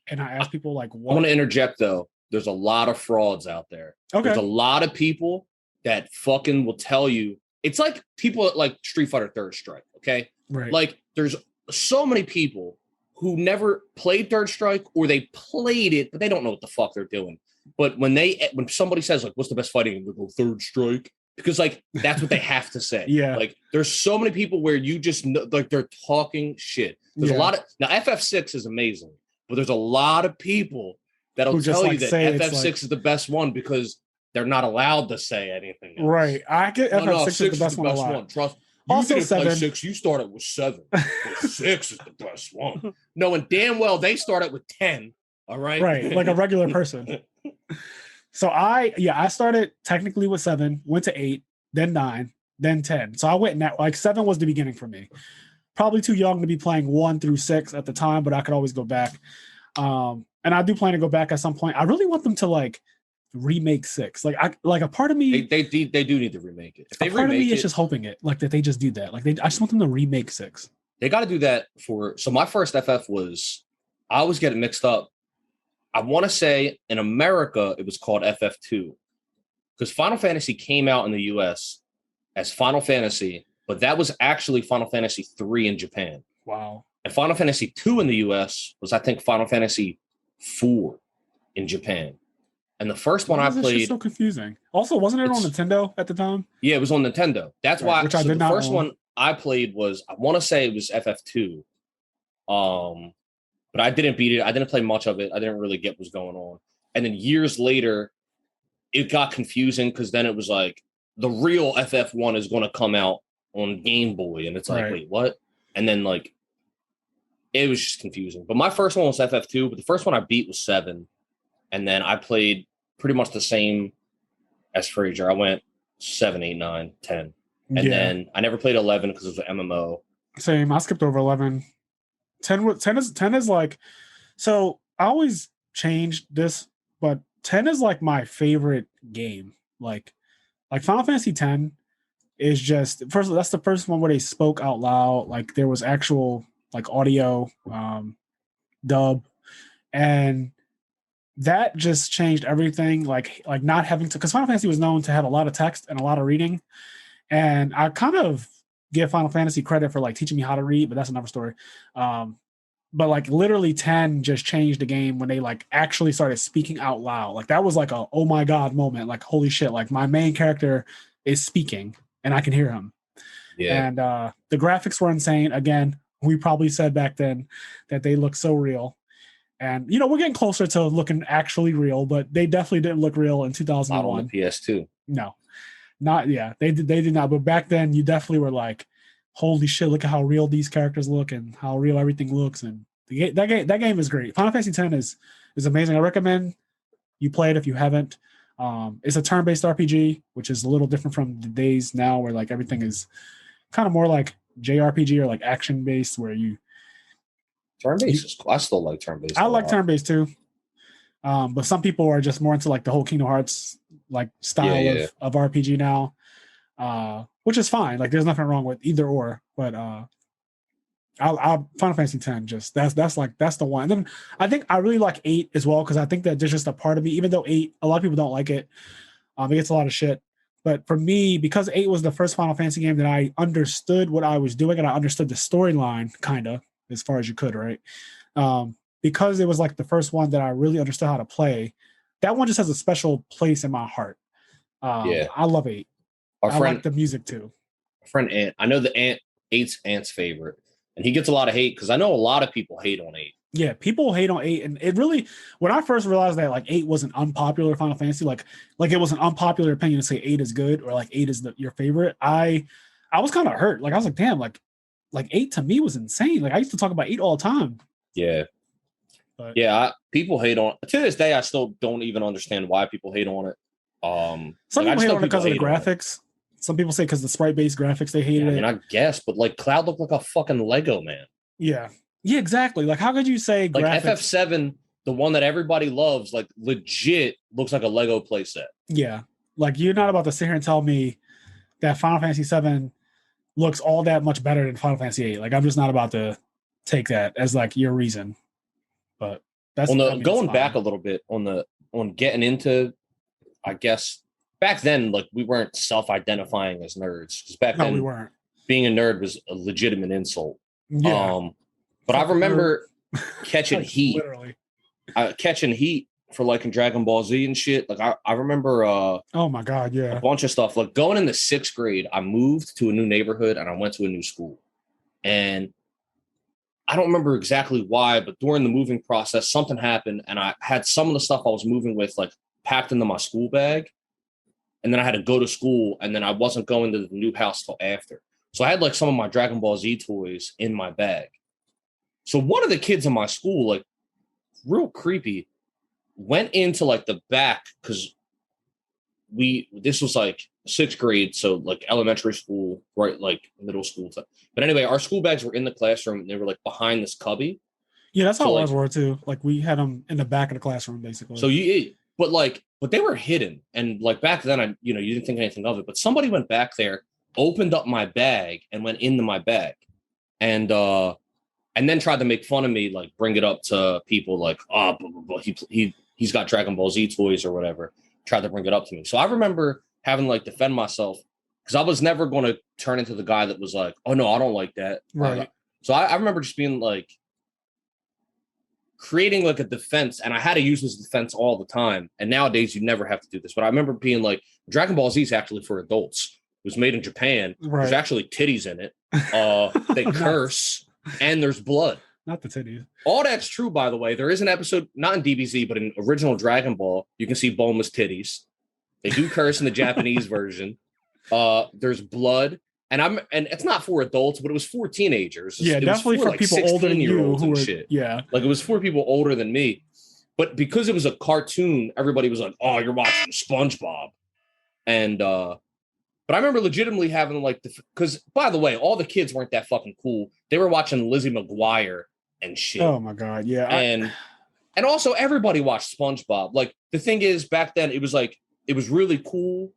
And I asked people like, what? I want to interject though. There's a lot of frauds out there. Okay. There's a lot of people that fucking will tell you. It's like people like Street Fighter Third Strike. Okay. Right. Like there's so many people who never played Third Strike or they played it, but they don't know what the fuck they're doing. But when somebody says like, what's the best fighting game? They go Third Strike. Because like that's what they have to say. Yeah. Like there's so many people where you just know, like they're talking shit. There's a lot of now FF6 is amazing, but there's a lot of people that'll tell you that FF6 is the best one because they're not allowed to say anything else. Right. I get FF6 is the best one. Trust. Also, you didn't 7. play 6. You started with 7. 6 is the best one. Knowing damn well they started with 10. All right. Right. Like a regular person. So I started technically with 7, went to 8, then 9, then 10. So I went like 7 was the beginning for me. Probably too young to be playing 1 through 6 at the time, but I could always go back. And I do plan to go back at some point. I really want them to like remake 6. Like a part of me they do need to remake it. If they a part remake of me is just hoping it like that they just do that. Like I just want them to remake 6. They got to do that so my first FF was I always get it mixed up. I want to say in America, it was called FF2 because Final Fantasy came out in the US as Final Fantasy, but that was actually Final Fantasy 3 in Japan. Wow. And Final Fantasy 2 in the US was, I think, Final Fantasy 4 in Japan. And the first one Why I is this shit played, so confusing? Also, wasn't it on Nintendo at the time? yeah, it was on Nintendo. That's Right, why. which I So did the not first own. one I played was, I want to say it was FF2. Um, but I didn't beat it. I didn't play much of it. I didn't really get what was going on. And then years later, it got confusing because then it was like the real FF1 is going to come out on Game Boy, and it's like, Right. wait, what? And then like it was just confusing. But my first one was FF2, but the first one I beat was 7, and then I played pretty much the same as Frazier. I went 7, 8, 9, 10, and then I never played 11 because it was an MMO. Same. I skipped over 11. 10 is like, so I always changed this, but 10 is like my favorite game. Like Final Fantasy 10 is just first. That's the first one where they spoke out loud. Like there was actual like audio dub, and that just changed everything. Like not having to, because Final Fantasy was known to have a lot of text and a lot of reading, and I kind of give Final Fantasy credit for like teaching me how to read, but that's another story. But like literally 10 just changed the game when they like actually started speaking out loud. Like that was like a oh my god moment. Like holy shit! Like my main character is speaking and I can hear him. Yeah. And the graphics were insane. Again, we probably said back then that they look so real. And you know we're getting closer to looking actually real, but they definitely didn't look real in 2001. Not on the PS2. No, not yeah. They did not. But back then, you definitely were like, "Holy shit! Look at how real these characters look and how real everything looks." And that game is great. Final Fantasy X is amazing. I recommend you play it if you haven't. It's a turn-based RPG, which is a little different from the days now where like everything is kind of more like JRPG or like action-based, where you turn-based is cool. I still like turn-based. I like turn-based too. But some people are just more into like the whole Kingdom Hearts like style of RPG now, which is fine. Like there's nothing wrong with either or. But Final Fantasy X just that's the one. And then I think I really like 8 as well because I think that there's just a part of me, even though 8 a lot of people don't like it, it gets a lot of shit. But for me, because 8 was the first Final Fantasy game that I understood what I was doing and I understood the storyline kind of as far as you could, right? Because it was like the first one that I really understood how to play, that one just has a special place in my heart. I love 8. I like the music too. My friend Ant, I know the Ant, 8's Ant's favorite, and he gets a lot of hate because I know a lot of people hate on 8. Yeah, people hate on 8, and it really, when I first realized that like 8 was an unpopular Final Fantasy, like it was an unpopular opinion to say 8 is good or like 8 is your favorite. I was kind of hurt. Like I was like, damn, like 8 to me was insane. Like I used to talk about 8 all the time. Yeah. But, people hate on to this day. I still don't even understand why people hate on it. Some people hate on it because of the graphics. Some people say because the sprite-based graphics they hated it. I mean, I guess, but like Cloud looked like a fucking Lego man. Yeah, exactly. Like, how could you say like graphics? FF7, the one that everybody loves, like legit looks like a Lego playset? Yeah, like you're not about to sit here and tell me that Final Fantasy 7 looks all that much better than Final Fantasy 8. Like, I'm just not about to take that as like your reason. But that's going back a little bit on getting into, I guess back then, like we weren't self-identifying as nerds because back then we weren't. Being a nerd was a legitimate insult. Yeah. But I remember catching heat. Literally. Catching heat for liking Dragon Ball Z and shit. Like I remember oh my God, yeah. a bunch of stuff. Like going into 6th grade, I moved to a new neighborhood and I went to a new school. And I don't remember exactly why, but during the moving process, something happened and I had some of the stuff I was moving with like packed into my school bag. And then I had to go to school and then I wasn't going to the new house till after. So I had like some of my Dragon Ball Z toys in my bag. So one of the kids in my school, like real creepy, went into like the back because this was like 6th grade. So like elementary school, right? Like middle school stuff. But anyway, our school bags were in the classroom and they were like behind this cubby. Yeah, that's how ours were too. Like we had them in the back of the classroom, basically. So but they were hidden. And like back then, you didn't think anything of it. But somebody went back there, opened up my bag and went into my bag. And then tried to make fun of me, like bring it up to people like, oh, blah, blah, blah. He's got Dragon Ball Z toys or whatever. Tried to bring it up to me. So I remember having to like defend myself because I was never going to turn into the guy that was like, oh no, I don't like that. Right. So I remember just being like, creating like a defense, and I had to use this defense all the time. And nowadays you never have to do this. But I remember being like, Dragon Ball Z is actually for adults. It was made in Japan. Right. There's actually titties in it. They curse, and there's blood. Not the titties. All that's true, by the way. There is an episode, not in DBZ, but in original Dragon Ball, you can see Bulma's titties. They do curse in the Japanese version. There's blood. And it's not for adults, but it was for teenagers. Yeah, definitely for like people older than you who were, shit. Yeah. Like it was for people older than me. But because it was a cartoon, everybody was like, "Oh, you're watching SpongeBob." And but I remember legitimately having like because by the way, all the kids weren't that fucking cool. They were watching Lizzie McGuire and shit. Oh my god, yeah. And also everybody watched SpongeBob. Like the thing is, back then it was really cool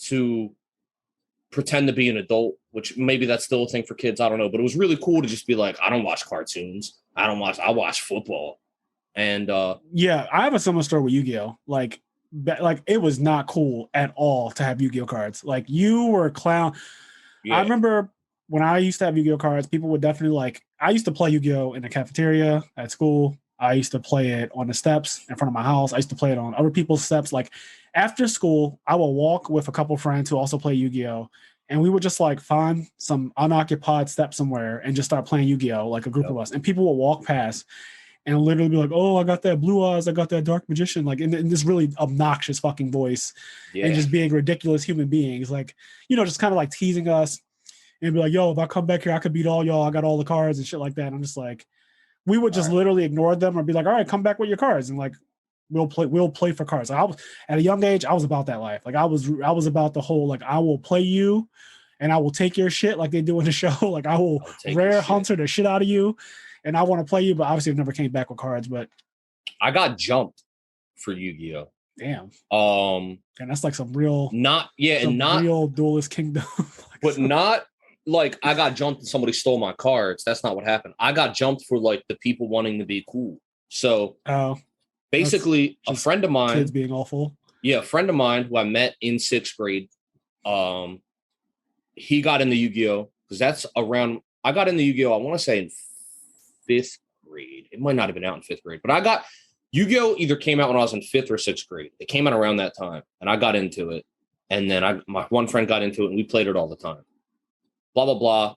to pretend to be an adult, which maybe that's still a thing for kids. I don't know, but it was really cool to just be like, I don't watch cartoons. I watch football. And yeah, I have a similar story with Yu-Gi-Oh. Like it was not cool at all to have Yu-Gi-Oh cards. Like you were a clown. Yeah. I remember when I used to have Yu-Gi-Oh cards, people would definitely like, I used to play Yu-Gi-Oh in the cafeteria at school. I used to play it on the steps in front of my house. I used to play it on other people's steps. Like after school, I would walk with a couple friends who also play Yu-Gi-Oh, and we would just like find some unoccupied step somewhere and just start playing Yu-Gi-Oh, like a group of us. And people would walk past and literally be like, "Oh, I got that blue eyes. I got that dark magician." Like in this really obnoxious fucking voice, and just being ridiculous human beings. Like, just kind of like teasing us and be like, "Yo, if I come back here, I could beat all y'all. I got all the cards and shit like that." And I'm just like, we would just literally ignore them or be like, "All right, come back with your cards." And like, we'll play for cards. Like at a young age, I was about that life. Like I was about the whole, like, I will play you and I will take your shit like they do in the show. Like I will rare hunter the shit out of you. And I want to play you, but obviously I never came back with cards. But I got jumped for Yu-Gi-Oh. Damn. And that's like some real real Duelist Kingdom. But not like I got jumped and somebody stole my cards. That's not what happened. I got jumped for like the people wanting to be cool. So basically a friend of mine, kids being awful. Yeah, a friend of mine who I met in 6th grade. He got into Yu-Gi-Oh because that's around. I got into Yu-Gi-Oh, I want to say in 5th grade. It might not have been out in 5th grade, but I got Yu-Gi-Oh either came out when I was in 5th or 6th grade. It came out around that time, and I got into it. And then my one friend got into it, and we played it all the time. Blah blah blah.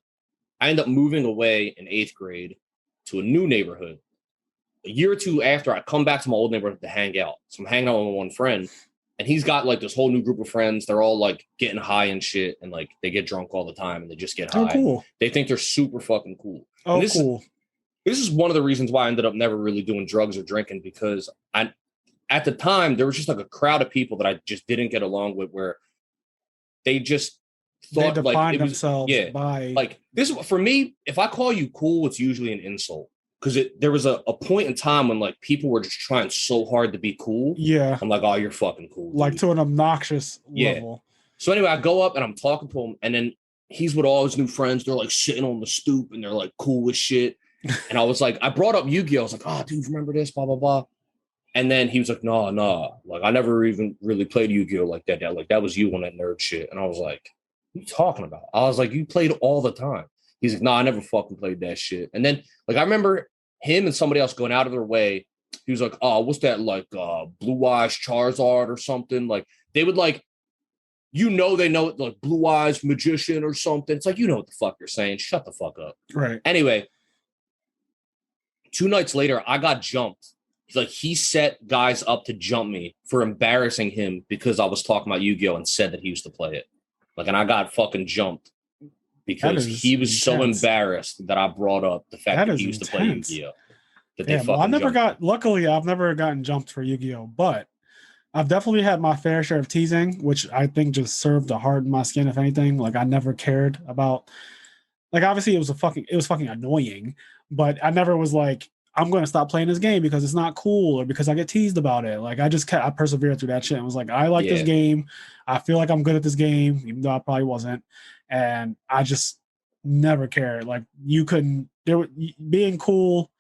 I ended up moving away in 8th grade to a new neighborhood. A year or two after, I come back to my old neighborhood to hang out. So I'm hanging out with one friend, and he's got like this whole new group of friends. They're all like getting high and shit, and like they get drunk all the time, and they just get high. Oh, cool. They think they're super fucking cool. Oh, cool. This is one of the reasons why I ended up never really doing drugs or drinking, because at the time there was just like a crowd of people that I just didn't get along with, where they just thought they like it was themselves by like this. For me, if I call you cool, it's usually an insult, because there was a point in time when like people were just trying so hard to be cool. Yeah, I'm like, oh, you're fucking cool, dude. Like to an obnoxious level. So anyway, I go up and I'm talking to him, and then he's with all his new friends. They're like sitting on the stoop and they're like cool as shit. And I was like, I brought up Yu-Gi-Oh. I was like, oh, dude, remember this? Blah, blah, blah. And then he was like, nah. Like, I never even really played Yu-Gi-Oh like that. Like, that was you on that nerd shit. And I was like, what are you talking about? I was like, you played all the time. He's like, nah, I never fucking played that shit. And then, like, I remember him and somebody else going out of their way. He was like, oh, what's that? Like, Blue Eyes Charizard or something. Like, they would like, they know it, like Blue Eyes Magician or something. It's like, you know what the fuck you're saying. Shut the fuck up. Right. Anyway, 2 nights later, I got jumped. He set guys up to jump me for embarrassing him because I was talking about Yu-Gi-Oh and said that he used to play it. Like, and I got fucking jumped because he was intense. So embarrassed that I brought up the fact that he used to play Yu-Gi-Oh. Luckily, I've never gotten jumped for Yu-Gi-Oh, but I've definitely had my fair share of teasing, which I think just served to harden my skin, if anything. Like, I never cared about, like, obviously it was fucking annoying, but I never was like, I'm going to stop playing this game because it's not cool or because I get teased about it. Like, I persevered through that shit and was like, I like this game. I feel like I'm good at this game, even though I probably wasn't. And I just never cared. Like, being cool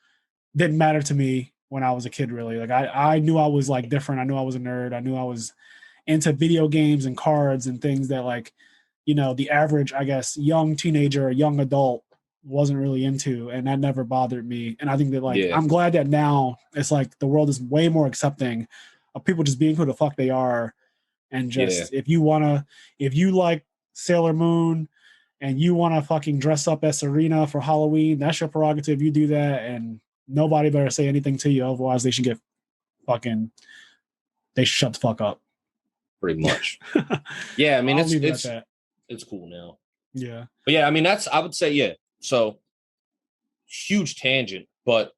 didn't matter to me when I was a kid, really. Like, I knew I was like different. I knew I was a nerd. I knew I was into video games and cards and things that, like, the average, I guess, young teenager or young adult wasn't really into, and that never bothered me. And I think that like Yeah. I'm glad that now it's like the world is way more accepting of people just being who the fuck they are, and just if you like Sailor Moon and you want to fucking dress up as Serena for Halloween, that's your prerogative. You do that, and nobody better say anything to you, otherwise they should shut the fuck up. Pretty much. Yeah, I mean it's cool now. Yeah. But yeah, I mean I would say, yeah. So huge tangent, but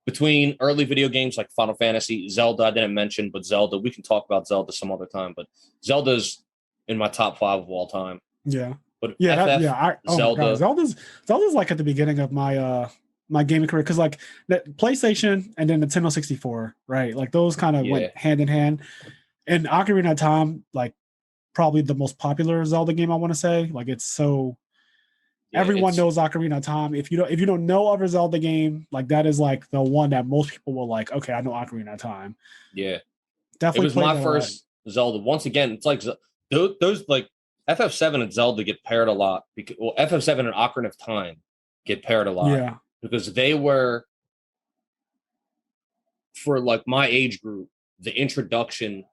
between early video games like Final Fantasy, Zelda, I didn't mention, but Zelda, we can talk about Zelda some other time, but Zelda's in my top 5 of all time. Yeah. But Zelda. Zelda's like at the beginning of my my gaming career, because like the PlayStation and then Nintendo 64, right? Like those kind of went hand in hand. And Ocarina of Time, like probably the most popular Zelda game, I want to say. Like it's so everyone knows Ocarina of Time. If you don't know other Zelda game, like that is like the one that most people will like, okay, I know Ocarina of Time. Yeah. Definitely. It was my first Zelda. Once again, it's like those like FF7 and Zelda get paired a lot because FF7 and Ocarina of Time get paired a lot. Yeah. Because they were, for like my age group, the introduction,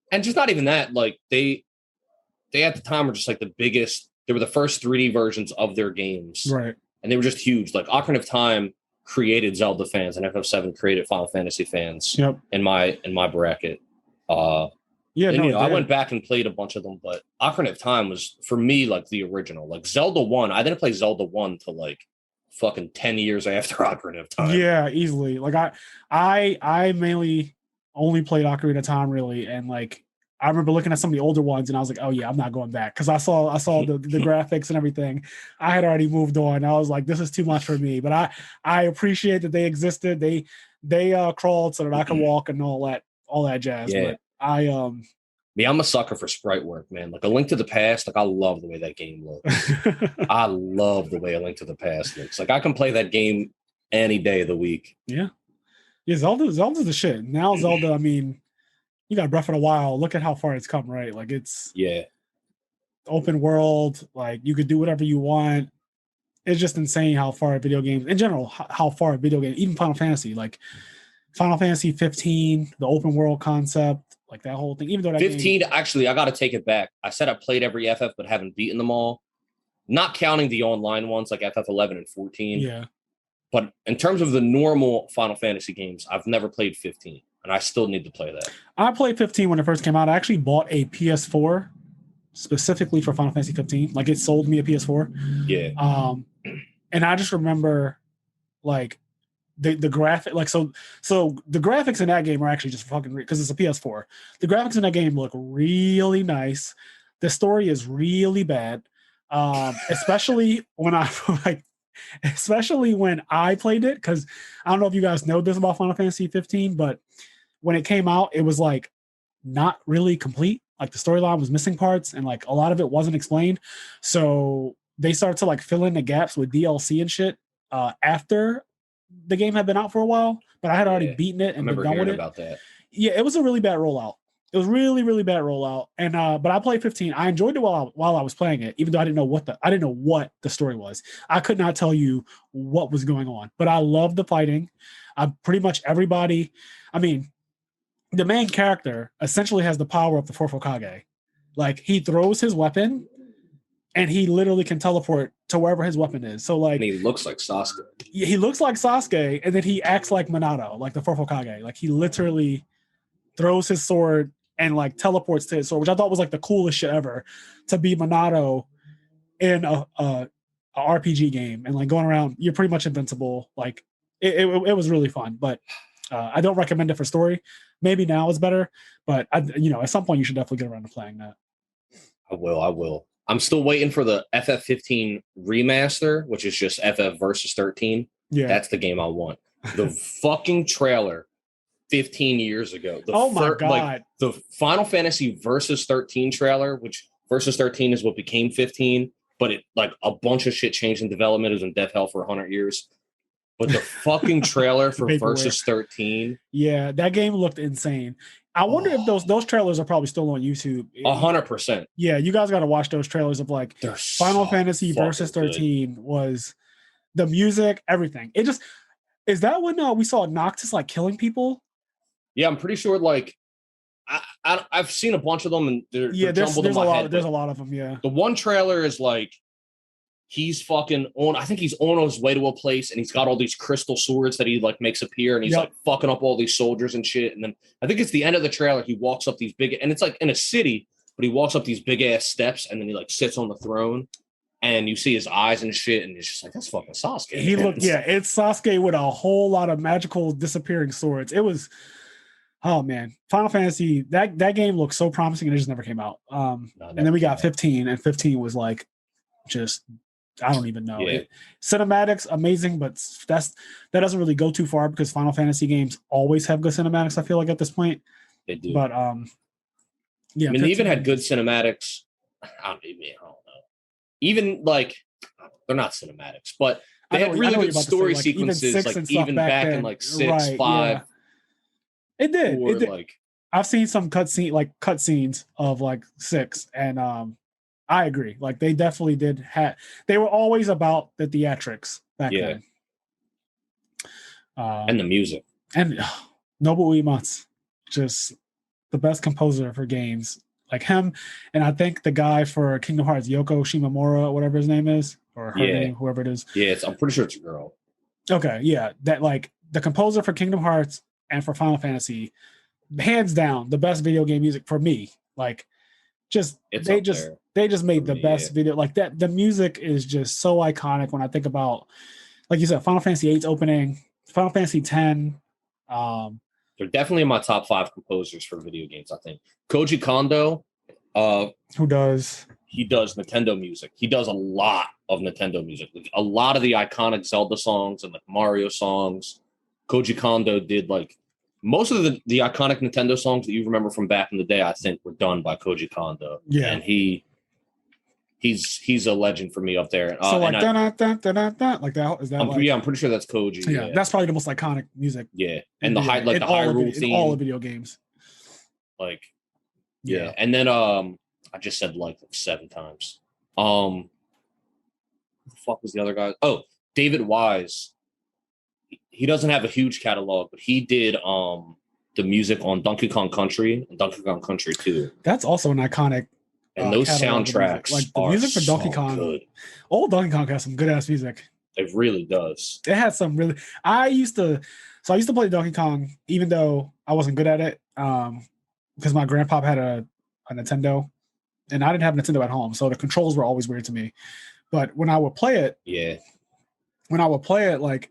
and just not even that, like they at the time were just like the biggest. They were the first 3D versions of their games, right? And they were just huge. Like Ocarina of Time created Zelda fans, and FF7 created Final Fantasy fans. Yep. In my bracket. I went back and played a bunch of them, but Ocarina of Time was for me like the original. Like Zelda 1, I didn't play Zelda 1 till like fucking 10 years after Ocarina of Time. Yeah, easily. Like I mainly only played Ocarina of Time really, and like I remember looking at some of the older ones and I was like, oh yeah, I'm not going back, because I saw the graphics and everything. I had already moved on. I was like, this is too much for me. But I appreciate that they existed. They crawled so that I could walk and all that jazz. Yeah. But I'm a sucker for sprite work, man. Like A Link to the Past, like I love the way that game looks. I love the way A Link to the Past looks. Like I can play that game any day of the week. Yeah. Yeah, Zelda's the shit. Now Zelda, I mean, you got Breath of the Wild. Look at how far it's come, right? Like it's open world. Like you could do whatever you want. It's just insane how far video games, in general, how far video games, even Final Fantasy, like Final Fantasy 15, the open world concept, like that whole thing. Even though that 15, actually, I got to take it back. I said I played every FF, but haven't beaten them all. Not counting the online ones like FF 11 and 14. Yeah. But in terms of the normal Final Fantasy games, I've never played 15. And I still need to play that. I played 15 when it first came out. I actually bought a PS4 specifically for Final Fantasy 15. Like it sold me a PS4. Yeah. And I just remember like the graphic, like so the graphics in that game are actually just fucking because it's a PS4. The graphics in that game look really nice. The story is really bad. Especially when I played it, because I don't know if you guys know this about Final Fantasy 15, but when it came out, it was like not really complete. Like the storyline was missing parts, and like a lot of it wasn't explained. So they started to like fill in the gaps with DLC and shit after the game had been out for a while. But I had already beaten it and been done with it. About that. Yeah, it was a really bad rollout. It was really, really bad rollout. And but I played 15. I enjoyed it while I was playing it, even though I didn't know what the story was. I could not tell you what was going on. But I love the fighting. Pretty much everybody. I mean, the main character essentially has the power of the fourth Hokage. Like he throws his weapon, and he literally can teleport to wherever his weapon is. So like, and he looks like Sasuke. He looks like Sasuke, and then he acts like Minato, like the fourth Hokage. Like he literally throws his sword and like teleports to his sword, which I thought was like the coolest shit ever, to be Minato in a RPG game and like going around. You're pretty much invincible. Like it was really fun, but I don't recommend it for story. Maybe now it's better, but at some point you should definitely get around to playing that. I will. I'm still waiting for the FF15 remaster, which is just FF versus 13. Yeah, that's the game I want. The fucking trailer 15 years ago. My God. Like the Final Fantasy versus 13 trailer, which versus 13 is what became 15, but it like a bunch of shit changed in development. It was in death hell for 100 years. But the fucking trailer for Vaporware. Versus 13. Yeah, that game looked insane. I wonder if those trailers are probably still on YouTube. 100%. Yeah, you guys got to watch those trailers of like They're Final so Fantasy Versus 13 was the music, everything. It just is that when we saw Noctis like killing people? Yeah, I'm pretty sure. Like, I've seen a bunch of them, and they're jumbled in my head. There's a lot of them. Yeah, the one trailer is like he's fucking on. I think he's on his way to a place, and he's got all these crystal swords that he like makes appear, and he's like fucking up all these soldiers and shit. And then I think it's the end of the trailer. He walks up these big, and it's like in a city, but he walks up these big ass steps, and then he like sits on the throne, and you see his eyes and shit, and it's just like that's fucking Sasuke. He looked, it's Sasuke with a whole lot of magical disappearing swords. It was, oh man, Final Fantasy. That game looked so promising, and it just never came out. And then we got 15, and 15 was like just. I don't even know. Yeah. Cinematics amazing, but that doesn't really go too far because Final Fantasy games always have good cinematics. I feel like at this point, they do. But yeah, I mean, they even had good cinematics. I don't know. Even like they're not cinematics, but they had really good story sequences, like even back in like 6, 5. Yeah. It did. Or, it did. Like I've seen some cutscenes of like 6, and I agree. Like they definitely did they were always about the theatrics back then. And the music. And Nobuo Uematsu, just the best composer for games. Like him, and I think the guy for Kingdom Hearts, Yoko Shimomura, whatever his name is, or her name, whoever it is. Yeah, I'm pretty sure it's a girl. Okay, yeah. That like the composer for Kingdom Hearts and for Final Fantasy, hands down, the best video game music for me. Like they just made the best video like that. The music is just so iconic when I think about, like you said, Final Fantasy VIII's opening, Final Fantasy X. They're definitely in my top 5 composers for video games. I think Koji Kondo, who does Nintendo music. He does a lot of Nintendo music, like a lot of the iconic Zelda songs and like Mario songs. Koji Kondo did like most of the iconic Nintendo songs that you remember from back in the day, I think, were done by Koji Kondo. Yeah, and he's a legend for me up there. So like like that is that? I'm pretty sure that's Koji. Yeah, that's probably the most iconic music. Yeah, and the Hyrule theme, all the video games. Like, yeah, and then I just said like 7 times. Who the fuck was the other guy? Oh, David Wise. He doesn't have a huge catalog, but he did the music on Donkey Kong Country and Donkey Kong Country 2. That's also an iconic. And those soundtracks, like the music for Donkey Kong, good. Old Donkey Kong has some good ass music. It really does. It had some really. I used to play Donkey Kong, even though I wasn't good at it, because my grandpa had a Nintendo, and I didn't have a Nintendo at home, so the controls were always weird to me. But when I would play it, like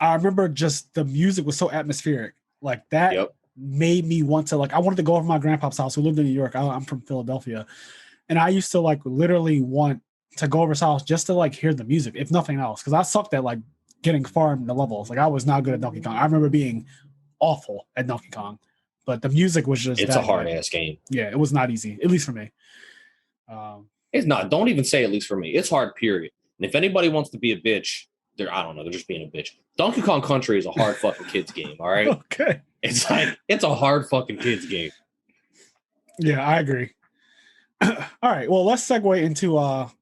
I remember just the music was so atmospheric, like that. Yep. Made me want to, like, I wanted to go over to my grandpa's house who lived in New York. I'm from Philadelphia, and I used to like literally want to go over his house just to like hear the music, if nothing else, because I sucked at like getting far in the levels. Like I was not good at Donkey Kong. I remember being awful at Donkey Kong, but the music was just it's a hard ass game. Yeah, it was not easy, at least for me. It's not. Don't even say at least for me. It's hard, period. And if anybody wants to be a bitch, they're just being a bitch. Donkey Kong Country is a hard fucking kids game. All right. Okay. It's a hard fucking kids game. Yeah, I agree. All right. Well, let's segue into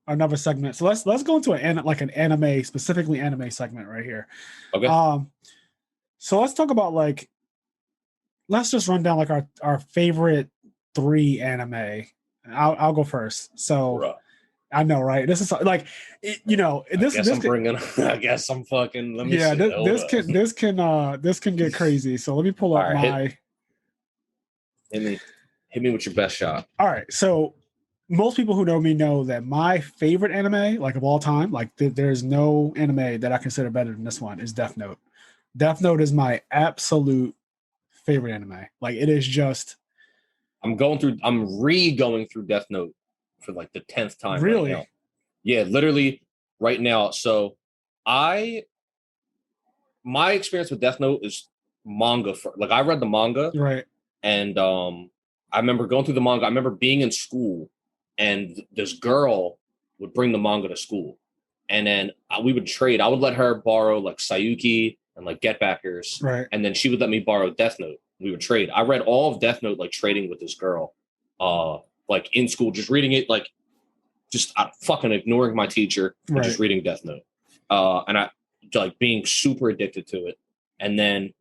another segment. So let's go into an anime, specifically anime segment right here. Okay. So let's talk about let's just run down like our favorite 3 anime. I'll go first. So. Bruh. I know, right? This is like, I guess I'm fucking. Let me. Yeah, this can get crazy. So let me pull up my. Hit me with your best shot. All right, so most people who know me know that my favorite anime, like of all time, like there's no anime that I consider better than this one, is Death Note. Death Note is my absolute favorite anime. Like it is just. I'm going through Death Note for like the 10th time. Really? Right now. Yeah, literally right now. So my experience with Death Note is manga. I read the manga. Right. And I remember going through the manga. I remember being in school and this girl would bring the manga to school. and then we would trade. I would let her borrow like Sayuki and like Get Backers, Right. and then she would let me borrow Death Note. We would trade. I read all of Death Note like trading with this girl, like in school, just reading it, like just fucking ignoring my teacher and just reading Death Note, and I like being super addicted to it. And then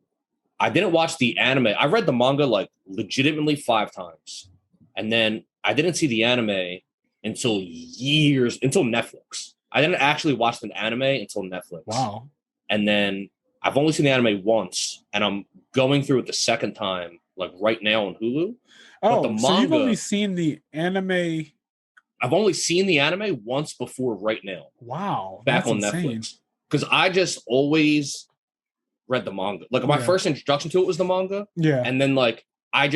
I didn't watch the anime. I read the manga like legitimately 5 times, and then I didn't see the anime until Netflix. I didn't actually watch an anime until Netflix. Wow. And then I've only seen the anime once, and I'm going through it the second time, like right now on Hulu. Oh, but the manga, so you've only seen the anime? I've only seen the anime once before right now. Wow. Back on Netflix. Because I just always read the manga. Like my first introduction to it was the manga. Yeah. And then like I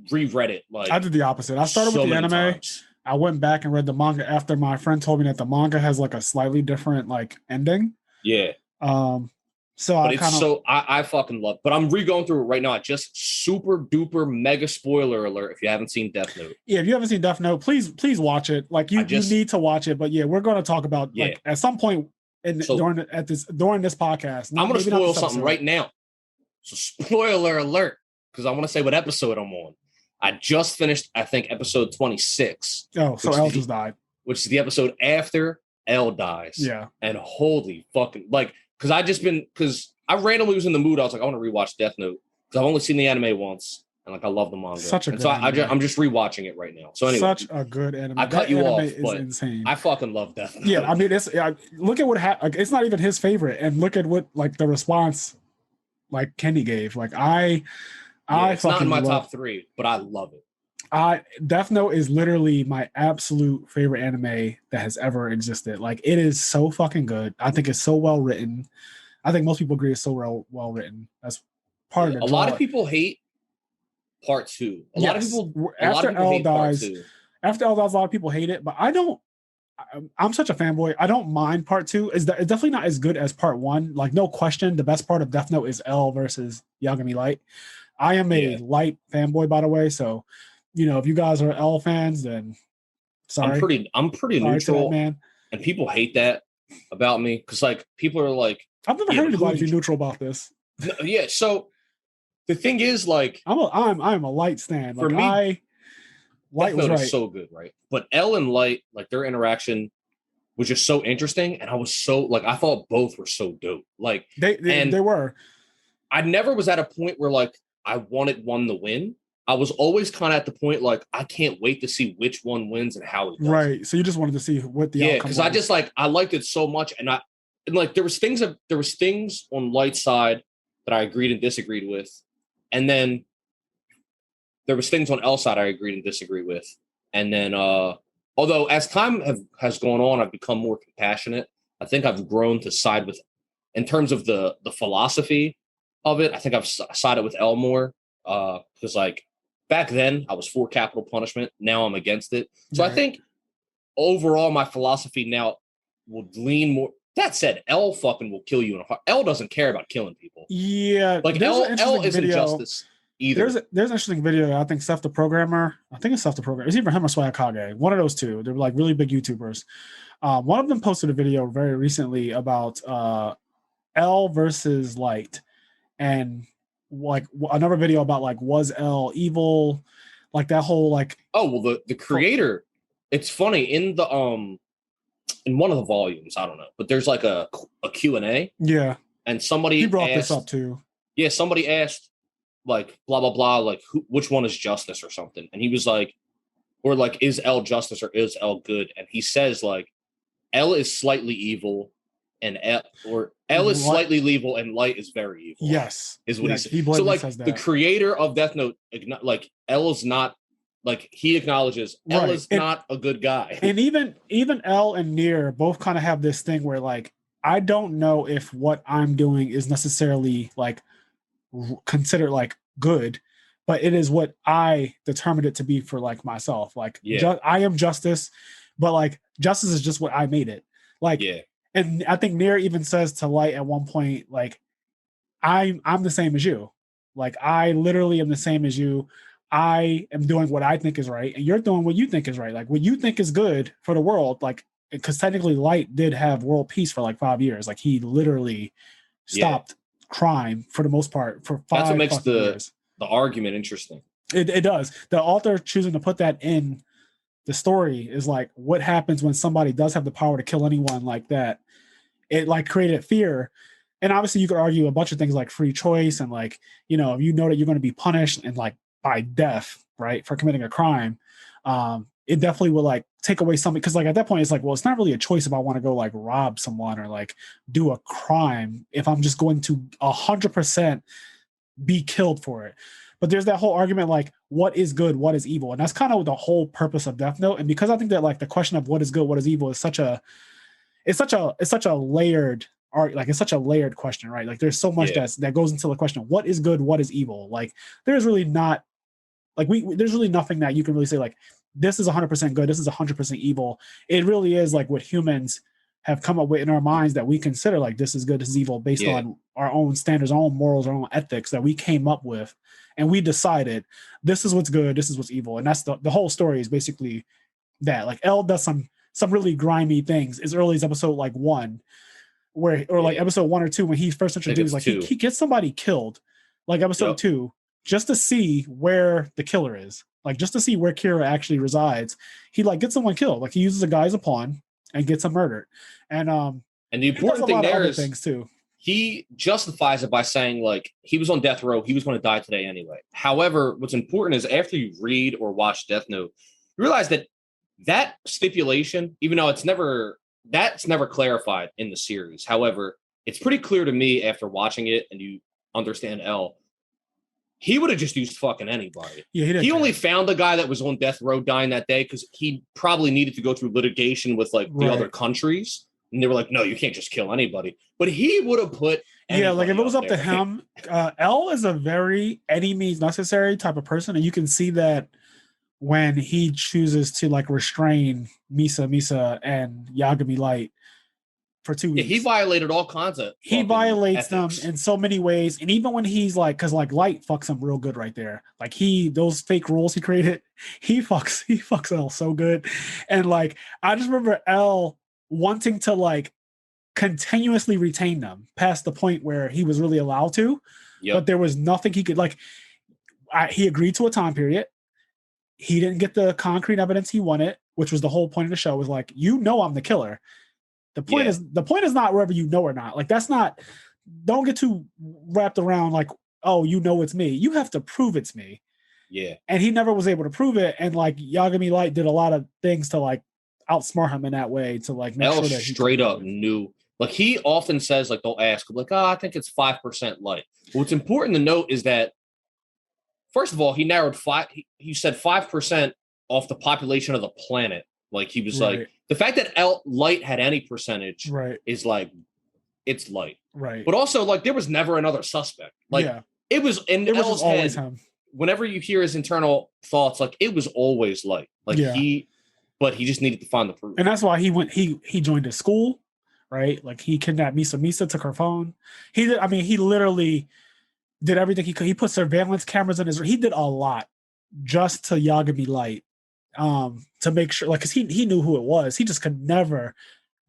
reread it. Like I did the opposite. I started with the anime. Times. I went back and read the manga after my friend told me that the manga has like a slightly different like ending. Yeah. So I fucking love it. But I'm re-going through it right now. I just super duper mega spoiler alert if you haven't seen Death Note. Yeah, if you haven't seen Death Note, please watch it. Like you need to watch it. But yeah, we're going to talk about like at some point during this podcast. I'm going to spoil something right now. So spoiler alert, because I want to say what episode I'm on. I just finished, I think, episode 26. Oh, so L just died. Which is the episode after L dies. Yeah. And holy fucking, like, because I randomly was in the mood. I was like, I want to rewatch Death Note. Because I've only seen the anime once. And, like, I love the manga. I'm just rewatching it right now. So, anyway. Such a good anime. I cut you off, but insane. I fucking love Death Note. Yeah, I mean, look at what happened. Like, it's not even his favorite. And look at what, like, the response, like, Kenny gave. Like, it's not in my top 3, but I love it. Death Note is literally my absolute favorite anime that has ever existed. Like, it is so fucking good. I think it's so well written. I think most people agree it's so well written. That's part of it. A lot of people hate part 2. A lot of people hate part 2. After L dies, a lot of people hate it, but I don't. I'm such a fanboy. I don't mind part 2. It's definitely not as good as part 1. Like, no question, the best part of Death Note is L versus Yagami Light. I am a Light fanboy, by the way, so you know, if you guys are L fans, then sorry. I'm pretty neutral, man. And people hate that about me because, like, people are like, I've never heard anybody be neutral about this. Yeah. So the thing is, like, I'm a Light stan. For me, Light was right. Is so good, right? But L and Light, like, their interaction was just so interesting, and I was so like, I thought both were so dope. Like, they were. I never was at a point where like I wanted one to win. I was always kind of at the point like I can't wait to see which one wins and how it does. Right. So you just wanted to see what the outcome was. Because I just like I liked it so much, and like there was things on Light's side that I agreed and disagreed with, and then there was things on L's side I agreed and disagreed with, and then although as time has gone on, I've become more compassionate. I think I've grown to side with, in terms of the philosophy of it. I think I've sided with L more because like. Back then, I was for capital punishment. Now I'm against it. So I think overall, my philosophy now will lean more. That said, L fucking will kill you in a heart. L doesn't care about killing people. Yeah. Like L isn't justice either. There's an interesting video. I think Seth the Programmer. I think it's Seth the Programmer. It's either him or Swag Kage. One of those two. They're like really big YouTubers. One of them posted a video very recently about L versus Light. And like another video about like was L evil, like that whole like the creator. It's funny in the in one of the volumes, I don't know, but there's like a Q&A. Yeah, and somebody brought this up too. Yeah, somebody asked like blah blah blah, like which one is justice or something, and he was like, or like is L justice or is L good? And he says like L is slightly evil. And L is slightly evil, and Light is very evil. Yes, is what he said. So, like the creator of Death Note, like L is not, like he acknowledges L is not a good guy. And even L and Nier both kind of have this thing where like I don't know if what I'm doing is necessarily like considered like good, but it is what I determined it to be for like myself. Like I am justice, but like justice is just what I made it. Like And I think Nier even says to Light at one point, like, I'm the same as you. Like, I literally am the same as you. I am doing what I think is right, and you're doing what you think is right. Like, what you think is good for the world, like, because technically Light did have world peace for like 5 years. Like he literally stopped crime for the most part for 5 That's what makes years. The argument interesting. It does. The author choosing to put that in the story is like, what happens when somebody does have the power to kill anyone like that? It like created fear. And obviously you could argue a bunch of things like free choice and like, you know that you're going to be punished and like by death, right, for committing a crime. It definitely will like take away something, because like at that point it's like, well, it's not really a choice if I want to go like rob someone or like do a crime if I'm just going to 100% be killed for it. But there's that whole argument like, what is good, what is evil, and that's kind of the whole purpose of Death Note. And because I think that like the question of what is good, what is evil is such a layered art, like it's such a layered question, right? Like there's so much that goes into the question, what is good, what is evil? Like there's really not like there's really nothing that you can really say like this is 100% good, this is 100% evil. It really is like what humans have come up with in our minds that we consider like this is good, this is evil, based on our own standards, our own morals, our own ethics that we came up with, and we decided this is what's good, this is what's evil. And that's the whole story is basically that. Like L does some really grimy things as early as episode like 1, like episode 1 or 2 when he's first introduced, like he gets somebody killed, like episode 2, just to see where the killer is, like just to see where Kira actually resides. He like gets someone killed, like he uses a guy as a pawn and gets him murdered. And the important thing there is things too. He justifies it by saying like he was on death row, he was going to die today anyway. However, what's important is after you read or watch Death Note, you realize that stipulation, even though that's never clarified in the series. However, it's pretty clear to me after watching it and you understand L, he would have just used fucking anybody. Yeah, he only found the guy that was on death row dying that day because he probably needed to go through litigation with like the other countries. And they were like, no, you can't just kill anybody. But he would have put like if it was up to him, L is a very any means necessary type of person. And you can see that when he chooses to like restrain Misa and Yagami Light for 2 weeks. He violated all kinds of he violates ethics. Them in so many ways. And even when he's like, because like Light fucks him real good right there. Like those fake rules he created, he fucks L so good. And like I just remember L wanting to like continuously retain them past the point where he was really allowed to, but there was nothing he could like. He agreed to a time period. He didn't get the concrete evidence he wanted, which was the whole point of the show. Was like, I'm the killer. The point is not whether you know or not. Like that's not. Don't get too wrapped around like, oh, it's me. You have to prove it's me. Yeah. And he never was able to prove it. And like Yagami Light did a lot of things to like outsmart him in that way to like make sure that he straight up knew. Like he often says, like they'll ask, like, I think it's 5% Light. What's important to note is that first of all, he narrowed he said 5% off the population of the planet. Like he was like the fact that Light had any percentage is like it's Light. Right. But also like there was never another suspect. Like it was in L's head. Him. Whenever you hear his internal thoughts, like it was always Light. Like but he just needed to find the proof. And that's why he joined a school, right? Like he kidnapped Misa, took her phone. He literally did everything he could. He put surveillance cameras in he did a lot just to Yagami Light, to make sure, like, because he knew who it was. He just could never,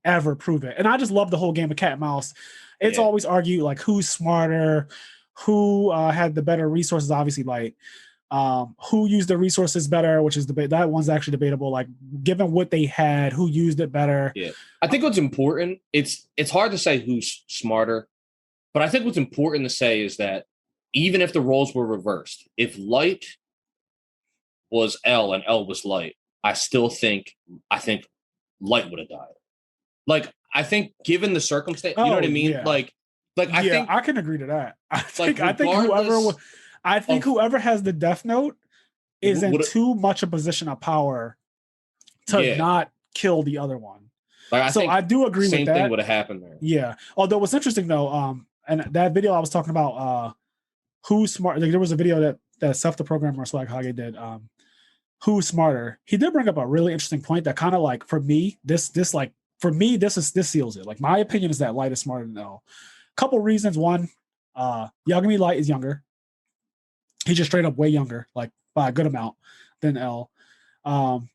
ever prove it. And I just love the whole game of cat and mouse. It's always argued, like, who's smarter, who had the better resources, obviously, Light. Who used the resources better, which is that one's actually debatable. Like, given what they had, who used it better? Yeah, I think what's important. It's hard to say who's smarter, but I think what's important to say is that even if the roles were reversed, if Light was L and L was Light, I think Light would have died. Like, I think given the circumstance, you know what I mean? Yeah. Like I think I can agree to that. I think whoever has the Death Note is in too much a position of power to not kill the other one. Like, I do agree with that. Same thing would have happened there. Yeah. Although what's interesting though, and that video I was talking about, who's smart. Like there was a video that Seth the programmer Swag Hage did. Who's smarter? He did bring up a really interesting point that kind of like for me, this seals it. Like my opinion is that Light is smarter than L. Couple reasons. One, Yagami Light is younger. He's just straight up way younger, like by a good amount than L.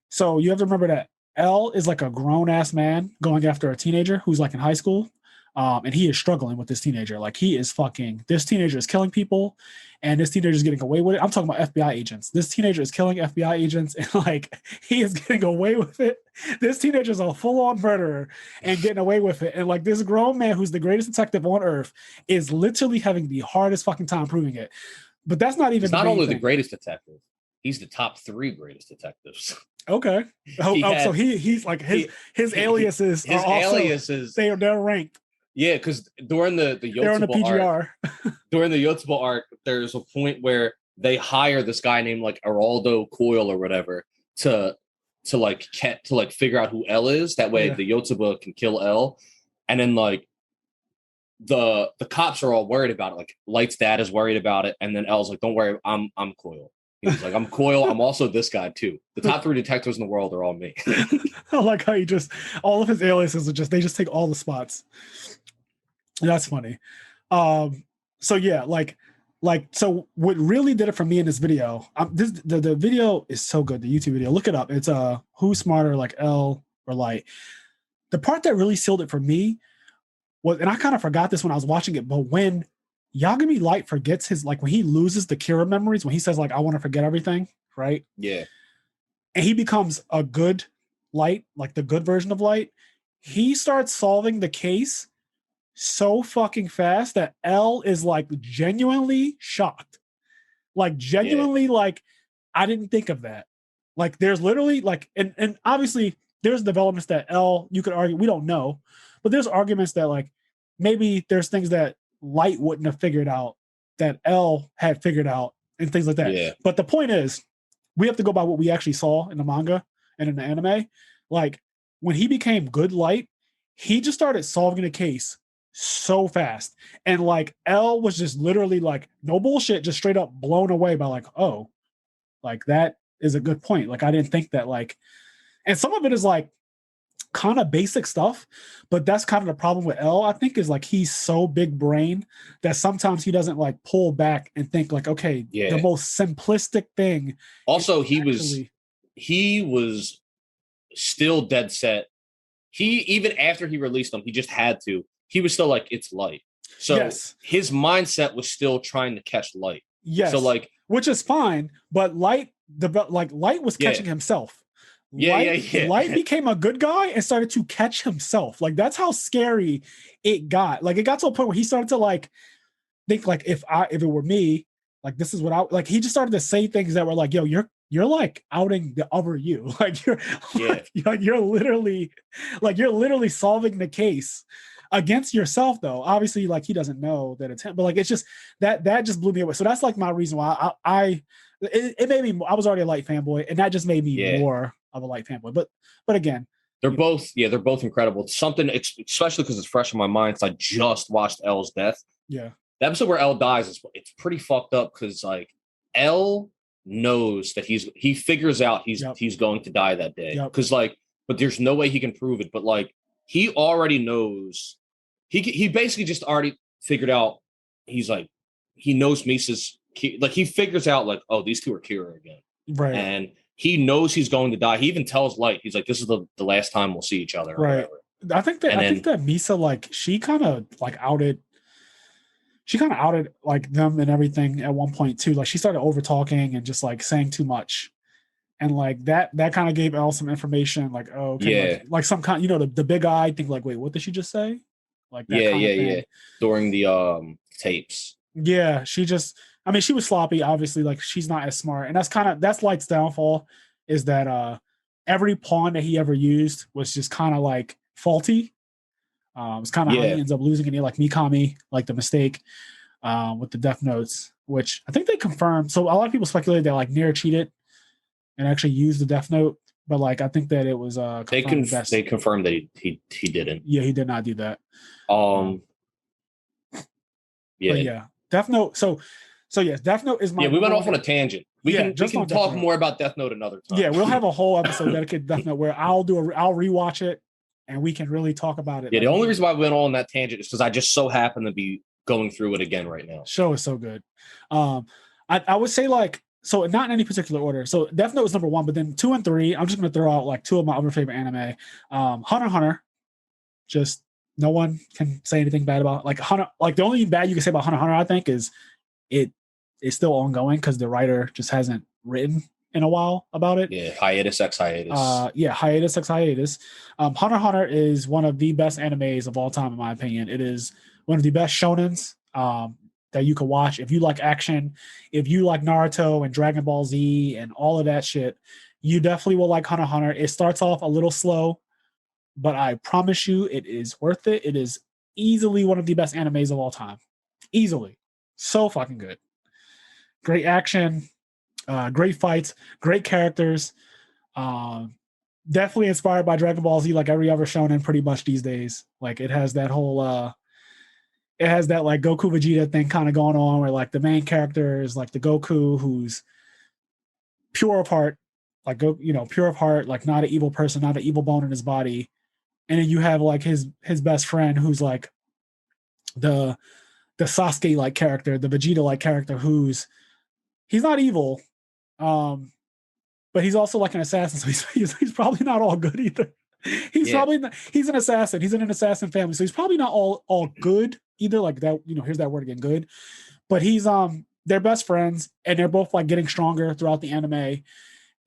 So you have to remember that L is like a grown ass man going after a teenager who's like in high school. And he is struggling with this teenager. Like this teenager is killing people and this teenager is getting away with it. I'm talking about FBI agents. This teenager is killing FBI agents and like he is getting away with it. This teenager is a full-on murderer and getting away with it. And like this grown man who's the greatest detective on earth is literally having the hardest fucking time proving it. But that's not even He's not only the greatest detective, he's the top 3 greatest detectives. Okay. So he's like his aliases his are also, aliases they're ranked. Yeah, because during the Yotsuba arc, there's a point where they hire this guy named like Araldo Coyle or whatever to figure out who L is. That way the Yotsuba can kill L. And then like the cops are all worried about it. Like Light's dad is worried about it, and then L's like, "Don't worry, I'm Coyle." He's like, "I'm Coyle. I'm also this guy too. The top 3 detectives in the world are all me." I like how all of his aliases they just take all the spots. That's funny. So yeah, so what really did it for me in this video, the video is so good. The YouTube video, look it up. It's who's smarter, like L or Light. The part that really sealed it for me was, and I kind of forgot this when I was watching it, but when Yagami Light forgets when he loses the Kira memories, when he says like, I want to forget everything, right? Yeah. And he becomes a good Light, like the good version of Light, he starts solving the case so fucking fast that L is like genuinely shocked. Like genuinely like, I didn't think of that. Like there's literally like, and obviously there's developments that L, you could argue, we don't know, but there's arguments that like, maybe there's things that Light wouldn't have figured out that L had figured out and things like that. Yeah. But the point is, we have to go by what we actually saw in the manga and in the anime. Like when he became good Light, he just started solving the case so fast. And like L was just literally like, no bullshit, just straight up blown away by like, oh, like that is a good point. Like I didn't think that like, and some of it is like kind of basic stuff, but that's kind of the problem with L, I think, is like he's so big brain that sometimes he doesn't like pull back and think like, okay, the most simplistic thing. Also, he was still dead set. He, even after he released them, he just had to. He was still like, it's Light. So his mindset was still trying to catch Light. Yes. So like, which is fine, but Light was catching himself. Light became a good guy and started to catch himself. Like that's how scary it got. Like it got to a point where he started to like think like if it were me, like this is what I like. He just started to say things that were like, yo, you're like outing the other you. Like you're literally solving the case against yourself though. Obviously, like he doesn't know that it's him, but like it's just that just blew me away. So that's like my reason why it made me. I was already a Light fanboy, and that just made me more of a Light fanboy. But again, they're both incredible. It's something, especially because it's fresh in my mind. Because I just watched L's death. Yeah, the episode where L dies it's pretty fucked up because like L knows that he figures out he's going to die that day because but there's no way he can prove it. But like he already knows. He basically just already figured out. He's like he knows Misa's. Like he figures out like, oh, these two are Kira again, right? And he knows he's going to die. He even tells Light, he's like, this is the last time we'll see each other, right? I think that Misa like she kind of outed like them and everything at one point too. Like she started over talking and just like saying too much, and like that kind of gave Elle some information. Like, oh, okay, like some kind, the big eye think like, wait, what did she just say? Like that yeah. During the tapes, she just. I mean, she was sloppy, obviously, like she's not as smart. And that's Light's downfall, is that every pawn that he ever used was just kind of like faulty. It's kind of how he ends up losing it, like Mikami, like the mistake with the Death Notes, which I think they confirmed. So a lot of people speculated that like Nier cheated and actually used the Death Note, but like I think that it was they confirmed that he didn't. Yeah, he did not do that. Death Note. So yes, Death Note is my. Yeah, we went off on a tangent. We can talk more about Death Note another time. Yeah, we'll have a whole episode dedicated to Death Note where I'll rewatch it and we can really talk about it. Yeah, the only reason why we went on that tangent is because I just so happen to be going through it again right now. Show is so good. I would say like so not in any particular order. So Death Note was number 1, but then 2 and 3, I'm just gonna throw out like 2 of my other favorite anime. Hunter x Hunter, just no one can say anything bad about like Hunter. Like the only bad you can say about Hunter x Hunter, I think, is it is still ongoing because the writer just hasn't written in a while about it. Yeah, hiatus x hiatus. Hiatus x hiatus. Hunter x Hunter is one of the best animes of all time, in my opinion. It is one of the best shonens that you can watch. If you like action, if you like Naruto and Dragon Ball Z and all of that shit, you definitely will like Hunter x Hunter. It starts off a little slow, but I promise you it is worth it. It is easily one of the best animes of all time. Easily. So fucking good. Great action, great fights, great characters. Definitely inspired by Dragon Ball Z, like every other shonen pretty much these days. Like it has that whole it has that like Goku Vegeta thing kind of going on where like the main character is like the Goku who's pure of heart, like pure of heart, like not an evil person, not an evil bone in his body. And then you have like his best friend who's like the Sasuke like character, the Vegeta like character he's not evil, but he's also like an assassin, so he's probably not all good either. He's an assassin. He's in an assassin family, so he's probably not all good either. Like that, here's that word again, good. But he's they're best friends, and they're both like getting stronger throughout the anime,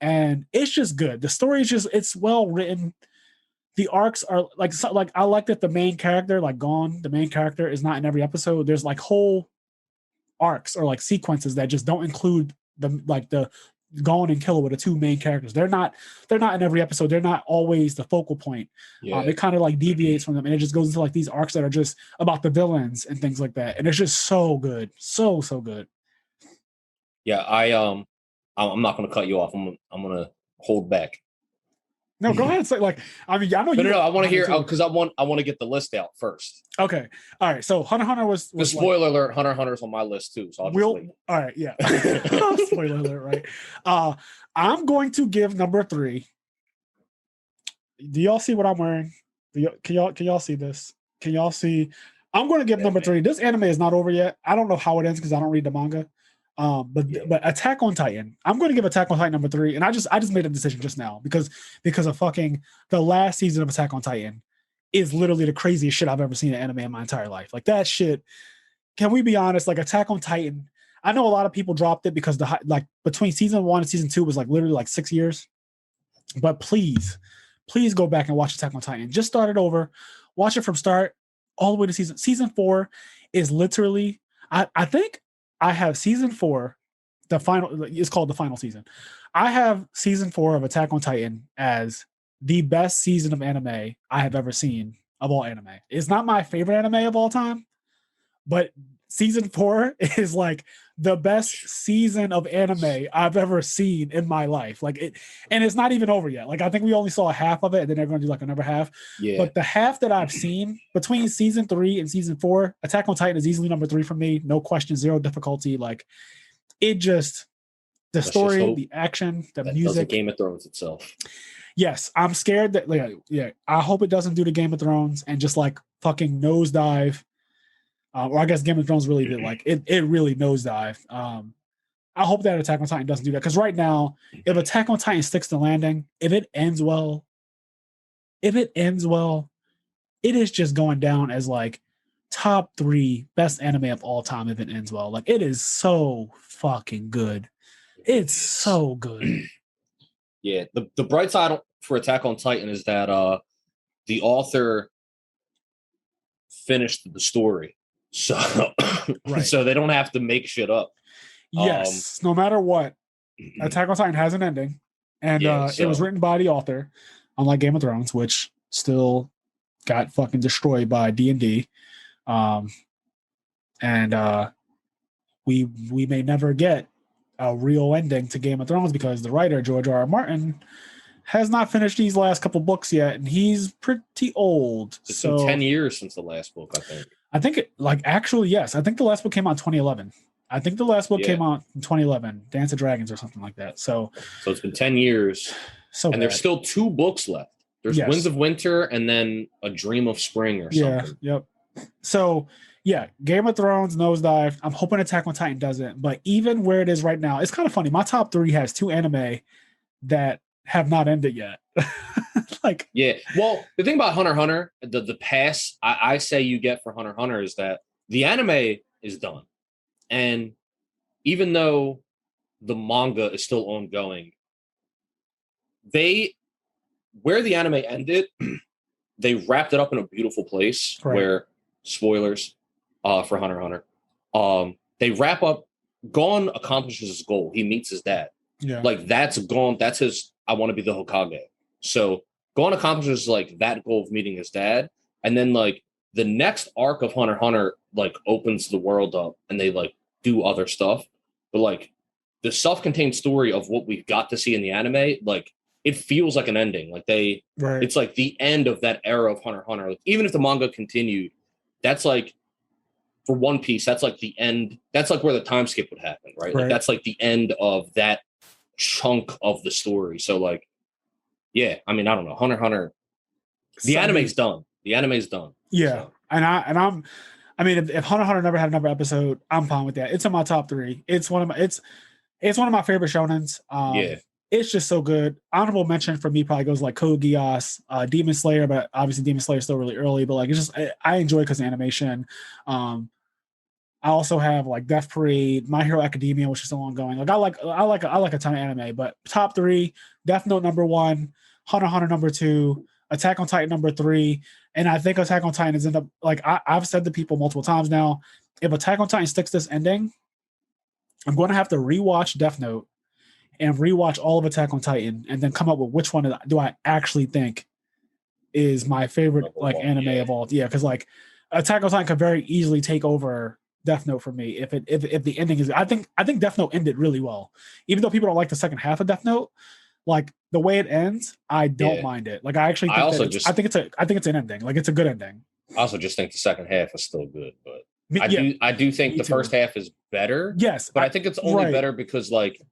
and it's just good. The story is it's well written. The arcs are like I like that the main character, like Gon, the main character is not in every episode. There's like whole arcs or like sequences that just don't include the Gon and Killua, the 2 main characters. They're not in every episode. They're not always the focal point. It kind of like deviates from them, and it just goes into like these arcs that are just about the villains and things like that. And it's just so good, so good. Yeah, I'm not going to cut you off. I'm going to hold back. No, go ahead. Say I know. No. I want to hear because I want to get the list out first. Okay. All right. So Hunter x Hunter was the spoiler alert. Hunter x Hunter's on my list too. So all right. Yeah. Spoiler alert. Right. I'm going to give number 3. Do y'all see what I'm wearing? Can y'all see this? Can y'all see? I'm going to give number 3. This anime is not over yet. I don't know how it ends because I don't read the manga. But Attack on Titan, I'm going to give Attack on Titan number 3, and I just made a decision just now because of fucking the last season of Attack on Titan is literally the craziest shit I've ever seen in anime in my entire life. Like that shit. Can we be honest? Like Attack on Titan, I know a lot of people dropped it because between season 1 and season 2 was like literally like 6 years. But please go back and watch Attack on Titan. Just start it over, watch it from start all the way to season 4 is literally I think. I have season 4, the final. It's called the final season. I have season 4 of Attack on Titan as the best season of anime I have ever seen of all anime. It's not my favorite anime of all time, but season 4 is like the best season of anime I've ever seen in my life. Like it, and it's not even over yet. Like I think we only saw a half of it, and then they're going to do like another half. Yeah. But the half that I've seen between season 3 and season 4, Attack on Titan is easily number 3 for me. No question, 0 difficulty. Like it just the story, the action, the music. Game of Thrones itself. Yes, I'm scared that. I hope it doesn't do the Game of Thrones and just like fucking nosedive. Or I guess Game of Thrones really did it really nosedived. I hope that Attack on Titan doesn't do that because right now, if Attack on Titan sticks to landing, if it ends well, it is just going down as like top 3 best anime of all time if it ends well. Like it is so fucking good. It's so good. Yeah, the bright side for Attack on Titan is that the author finished the story. So, so they don't have to make shit up. Yes, no matter what, Attack on Titan has an ending, and it was written by the author, unlike Game of Thrones, which still got fucking destroyed by D&D. We may never get a real ending to Game of Thrones because the writer George R.R. Martin has not finished these last couple books yet, and he's pretty old. It's been 10 years since the last book, I think. I think yes. I think the last book came out in 2011. I think the last book came out in 2011, Dance of Dragons or something like that. So it's been 10 years. And there's still 2 books left. There's Winds of Winter and then A Dream of Spring or something. Yeah, yep. So Yeah, Game of Thrones nosedive. I'm hoping Attack on Titan doesn't, but even where it is right now, it's kind of funny. My top 3 has 2 anime that have not ended yet. Like, Yeah. Well, the thing about Hunter x Hunter, the pass I say you get for Hunter x Hunter is that the anime is done. And even though the manga is still ongoing, where the anime ended, they wrapped it up in a beautiful place where, spoilers for Hunter x Hunter, they wrap up, Gon accomplishes his goal. He meets his dad. Yeah. Like, that's Gon, that's his, I want to be the Hokage. So Gon accomplishes like that goal of meeting his dad. And then like the next arc of Hunter x Hunter like opens the world up and they like do other stuff. But like the self-contained story of what we've got to see in the anime, like it feels like an ending. Like it's like the end of that era of Hunter x Hunter. Like, even if the manga continued, that's like, for One Piece, that's like the end. That's like where the time skip would happen, right? Like that's like the end of that chunk of the story. So like, yeah, I mean, I don't know. Hunter x Hunter, the anime's done. The anime's done. Yeah. So. I mean, if Hunter x Hunter never had another episode, I'm fine with that. It's in my top 3. It's one of my favorite shonens. Yeah. It's just so good. Honorable mention for me probably goes like Code Geass, Demon Slayer, but obviously Demon Slayer is still really early. But like, it's just I enjoy it because of animation. I also have like Death Parade, My Hero Academia, which is still ongoing. Like I like a ton of anime, but top 3: Death Note number 1, Hunter x Hunter number 2, Attack on Titan number 3, and I think Attack on Titan is end up like I've said to people multiple times now. If Attack on Titan sticks this ending, I'm going to have to rewatch Death Note and rewatch all of Attack on Titan, and then come up with which one do I actually think is my favorite like anime of all. Yeah, because like Attack on Titan could very easily take over Death Note for me if the ending is. I think Death Note ended really well, even though people don't like the second half of Death Note. Like the way it ends, I don't mind it. Like I actually, I think it's an ending. Like it's a good ending. I also just think the second half is still good, but I do think the first half is better. Yes, but I think it's only better because like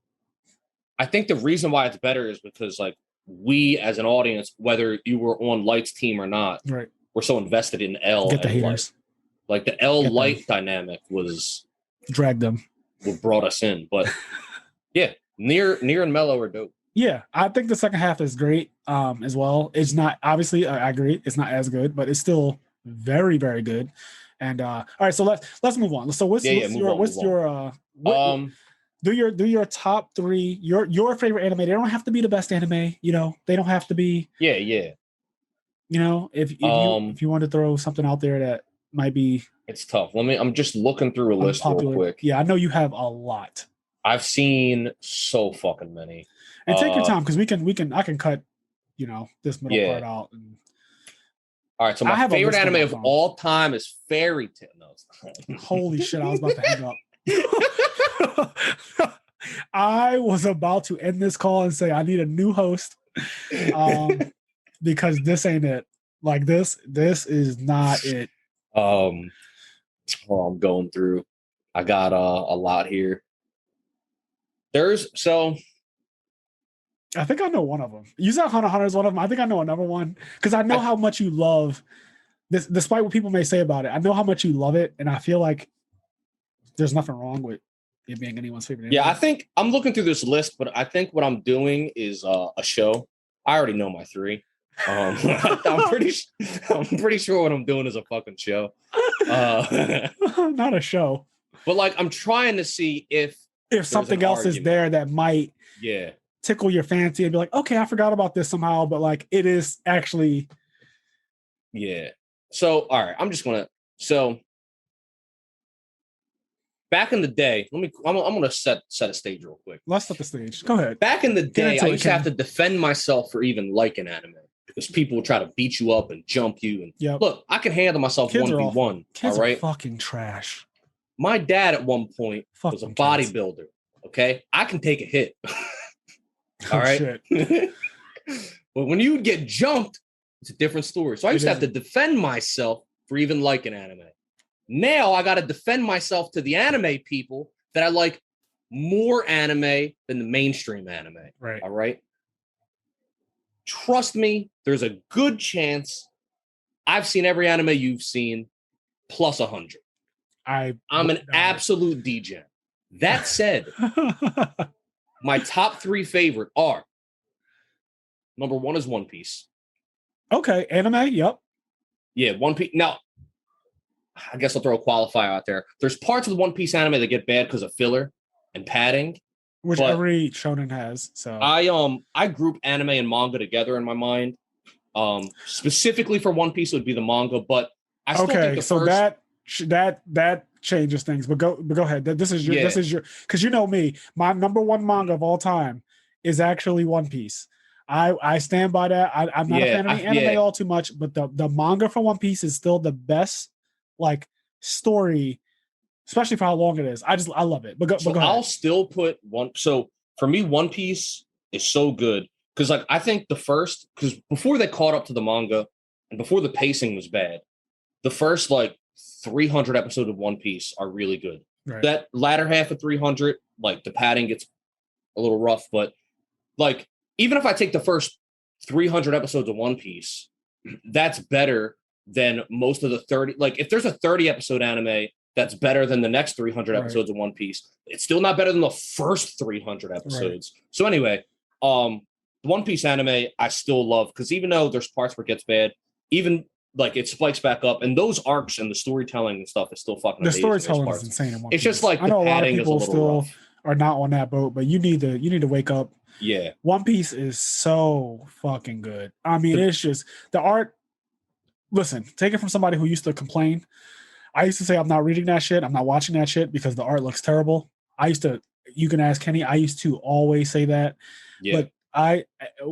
I think the reason why it's better is because like we as an audience, whether you were on Light's team or not, we're so invested in L. Get the haters. Like the L Light dynamic was drag them. What brought us in, but yeah, Near and Mellow are dope. Yeah, I think the second half is great as well. It's not, obviously, I agree, it's not as good, but it's still very, very good. And all right, so let's move on. So what's your do your top 3, your favorite anime. They don't have to be the best anime, you know. They don't have to be. Yeah. You know, if you want to throw something out there that might be. It's tough. I'm just looking through a list real quick. Yeah, I know you have a lot. I've seen so fucking many. And take your time because I can cut, you know, this middle part out. And... All right, so my favorite anime of all time is Fairy Tail. No, holy shit! I was about to hang up. I was about to end this call and say I need a new host, because this ain't it. Like this is not it. I'm going through. I got a lot here. I think I know one of them. You said Hunter x Hunter is one of them. I think I know another one because I know how much you love this, despite what people may say about it. I know how much you love it, and I feel like there's nothing wrong with it being anyone's favorite. Yeah, I think I'm looking through this list, but I think what I'm doing is a show. I already know my 3. I'm pretty sure what I'm doing is a fucking show. Not a show. But like I'm trying to see if something else is there that might tickle your fancy and be like, okay, I forgot about this somehow, but like it is actually. Yeah. So all right, I'm so back in the day, I'm gonna set a stage real quick. Let's set the stage. Go ahead. Back in the day, I used to have to defend myself for even liking anime because people would try to beat you up and jump you. And look, I can handle myself 1v1. Kids all right, are fucking trash. My dad at one point was a bodybuilder. Okay, I can take a hit. All right. But when you get jumped, it's a different story. So I used to have to defend myself for even liking anime. Now I got to defend myself to the anime people that I like more anime than the mainstream anime. Right. All right. Trust me, there's a good chance I've seen every anime you've seen plus 100. I'm an absolute degen. That said, my top 3 favorite are, number 1 is One Piece. Okay, anime, yep. Yeah, One Piece. Now, I guess I'll throw a qualifier out there. There's parts of the One Piece anime that get bad because of filler and padding. Which every shonen has. So I group anime and manga together in my mind. Specifically for One Piece, it would be the manga, but I still think the first... that changes things. But go ahead. This is your because you know me. My number 1 manga of all time is actually One Piece. I stand by that. I'm not a fan of the anime all too much, but the manga for One Piece is still the best like story, especially for how long it is. I love it. But go ahead. I'll still put one. So for me, One Piece is so good because like I think because before they caught up to the manga and before the pacing was bad, the first like 300 episodes of One Piece are really good. Right. That latter half of 300, like the padding gets a little rough, but like even if I take the first 300 episodes of One Piece, that's better than most of the 30. Like if there's a 30 episode anime that's better than the next 300 episodes of One Piece, it's still not better than the first 300 episodes. Right. So anyway, One Piece anime I still love because even though there's parts where it gets bad, even like it spikes back up, and those arcs and the storytelling and stuff is still fucking amazing. The storytelling is insane in One Piece. It's just like I know a lot of people still are not on that boat, but you need to wake up. Yeah, One Piece is so fucking good. I mean, it's just the art. Listen, take it from somebody who used to complain. I used to say I'm not reading that shit. I'm not watching that shit because the art looks terrible. You can ask Kenny. I used to always say that. Yeah. But I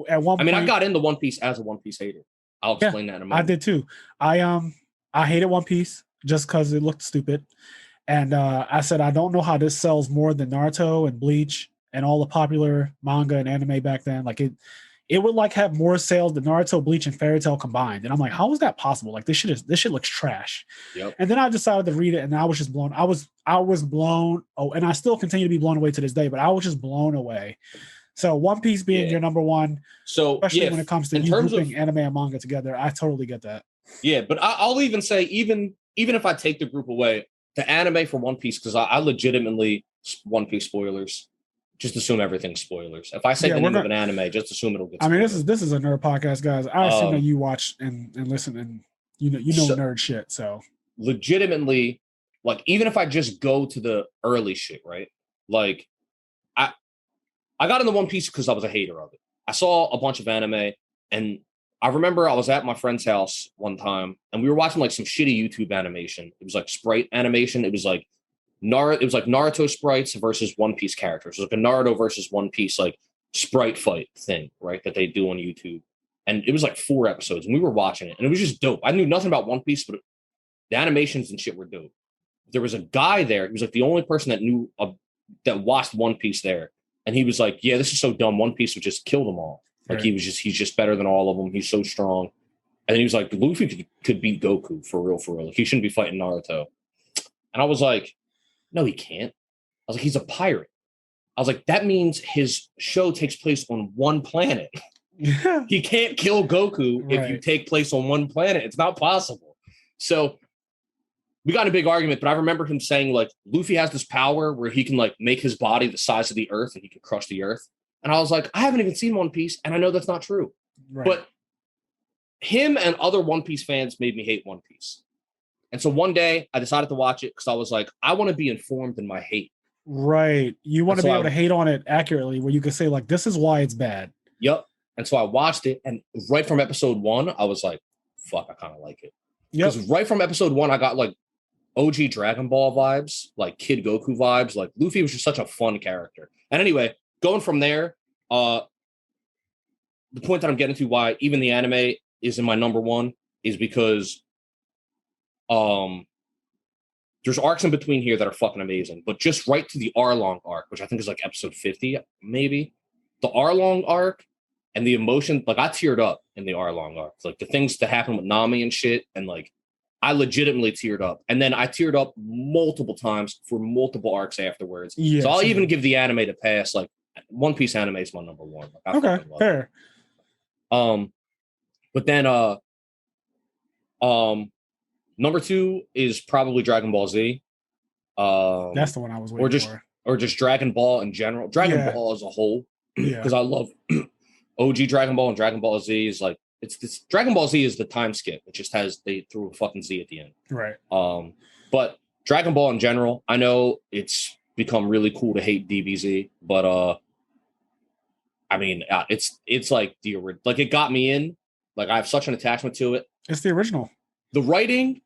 got into One Piece as a One Piece hater. I'll explain that in a moment. I did too. I hated One Piece just because it looked stupid. And I said, I don't know how this sells more than Naruto and Bleach and all the popular manga and anime back then. Like it would like have more sales than Naruto, Bleach, and Fairy Tail combined. And I'm like, how is that possible? Like this shit looks trash. Yep. And then I decided to read it, and I was just blown. I was blown. Oh, and I still continue to be blown away to this day. But I was just blown away. So One Piece being your number 1, so especially when it comes to grouping anime and manga together, I totally get that. Yeah, but I'll even say even if I take the group away, the anime for One Piece, because I legitimately One Piece spoilers. Just assume everything's spoilers. If I say the name of an anime, just assume it'll get spoiled. I mean, this is a nerd podcast, guys. I assume that you watch and listen and you know nerd shit. So legitimately, like even if I just go to the early shit, right? Like I got into One Piece because I was a hater of it. I saw a bunch of anime, and I remember I was at my friend's house one time, and we were watching like some shitty YouTube animation. It was like sprite animation. It was like Naruto sprites versus One Piece characters. It was like a Naruto versus One Piece like sprite fight thing, right? That they do on YouTube. And it was like 4 episodes, and we were watching it, and it was just dope. I knew nothing about One Piece, but the animations and shit were dope. There was a guy there. He was like the only person that knew that watched One Piece there. And he was like, yeah, this is so dumb. One Piece would just kill them all. Like he's just better than all of them. He's so strong. And then he was like, Luffy could beat Goku for real. Like he shouldn't be fighting Naruto. And I was like, no, he can't. I was like, he's a pirate. I was like, that means his show takes place on one planet. He can't kill Goku if you take place on one planet. It's not possible. So we got in a big argument, but I remember him saying like Luffy has this power where he can like make his body the size of the earth and he can crush the earth. And I was like, I haven't even seen One Piece, and I know that's not true. Right. But him and other One Piece fans made me hate One Piece. And so one day I decided to watch it because I was like, I want to be informed in my hate. Right. You want to be able to hate on it accurately where you can say like, this is why it's bad. Yep. And so I watched it, and right from episode 1, I was like, fuck, I kind of like it. Because right from episode 1, I got like OG Dragon Ball vibes, like Kid Goku vibes. Like Luffy was just such a fun character. And anyway, going from there, the point that I'm getting to why even the anime is in my number 1 is because there's arcs in between here that are fucking amazing. But just right to the Arlong arc, which I think is like episode 50, maybe. The Arlong arc and the emotion, like I teared up in the Arlong arc. Like the things that happen with Nami and shit, and like I legitimately teared up. And then I teared up multiple times for multiple arcs afterwards. Yeah, so I'll even give the anime to pass. Like One Piece anime is my number 1. Like, okay, fair. But then number 2 is probably Dragon Ball Z. That's the one I was or waiting just for. or just Dragon Ball in general. Dragon Ball as a whole, because I love OG Dragon Ball and Dragon Ball Z is like it's this Dragon Ball Z is the time skip. It just has they threw a fucking Z at the end. Right. But Dragon Ball in general, I know it's become really cool to hate DBZ, but I mean, it's like like it got me in. Like I have such an attachment to it. It's the original. The writing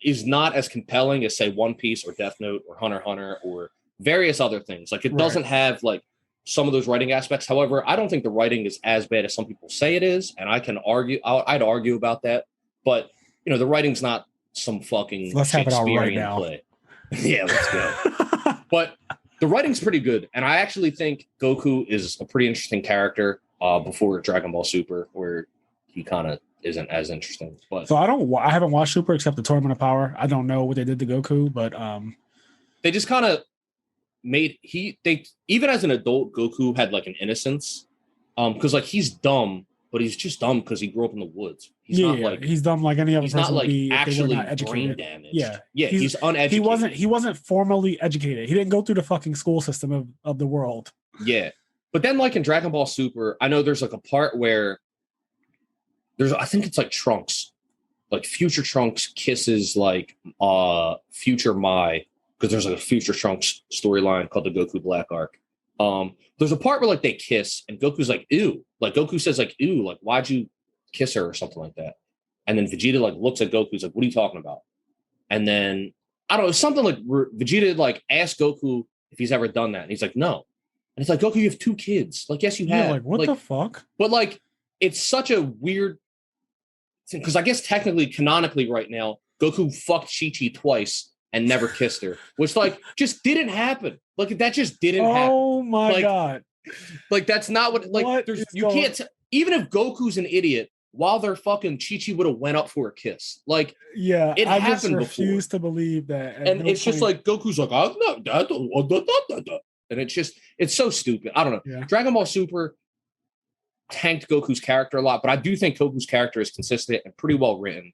is not as compelling as say One Piece or Death Note or Hunter x Hunter or various other things. Like it doesn't have like some of those writing aspects. However, I don't think the writing is as bad as some people say it is, and I can argue. I'd argue about that. But you know, the writing's not some fucking let's have it all right Shakespearean now. play. Yeah, let's go. But the writing's pretty good, and I actually think Goku is a pretty interesting character. Before Dragon Ball Super, where he kind of isn't as interesting. But so I haven't watched Super except the Tournament of Power. I don't know what they did to Goku, but they just kind of made they even as an adult Goku had like an innocence, because like he's dumb, but he's just dumb because he grew up in the woods. He's not like he's dumb like any other he's person not like would be actually if they were not brain educated. damaged. Yeah, he's uneducated. He wasn't formally educated. He didn't go through the fucking school system of the world. Yeah, but then like in Dragon Ball Super, I know there's like a part where I think it's like Trunks, like future Trunks kisses like future Mai, because there's like a future Trunks storyline called the Goku Black Arc. There's a part where like they kiss and Goku's like, ew. Like Goku says like, ew, like why'd you kiss her or something like that? And then Vegeta like looks at Goku's like, what are you talking about? And then I don't know, something like Vegeta like asked Goku if he's ever done that. And he's like, no. And it's like, Goku, you have 2 kids. Like, yes, you have. Like, what the fuck? But like, it's such a weird thing, because I guess technically, canonically right now, Goku fucked Chi-Chi twice and never kissed her, which like just didn't happen. Like that just didn't happen. Oh my God. Like that's not what like what there's you can't even if Goku's an idiot, while they're fucking Chi-Chi would have went up for a kiss. Like it I happened just refuse before. To believe that. And it's just like Goku's like, I'm not that. And it's so stupid. I don't know. Yeah. Dragon Ball Super tanked Goku's character a lot, but I do think Goku's character is consistent and pretty well written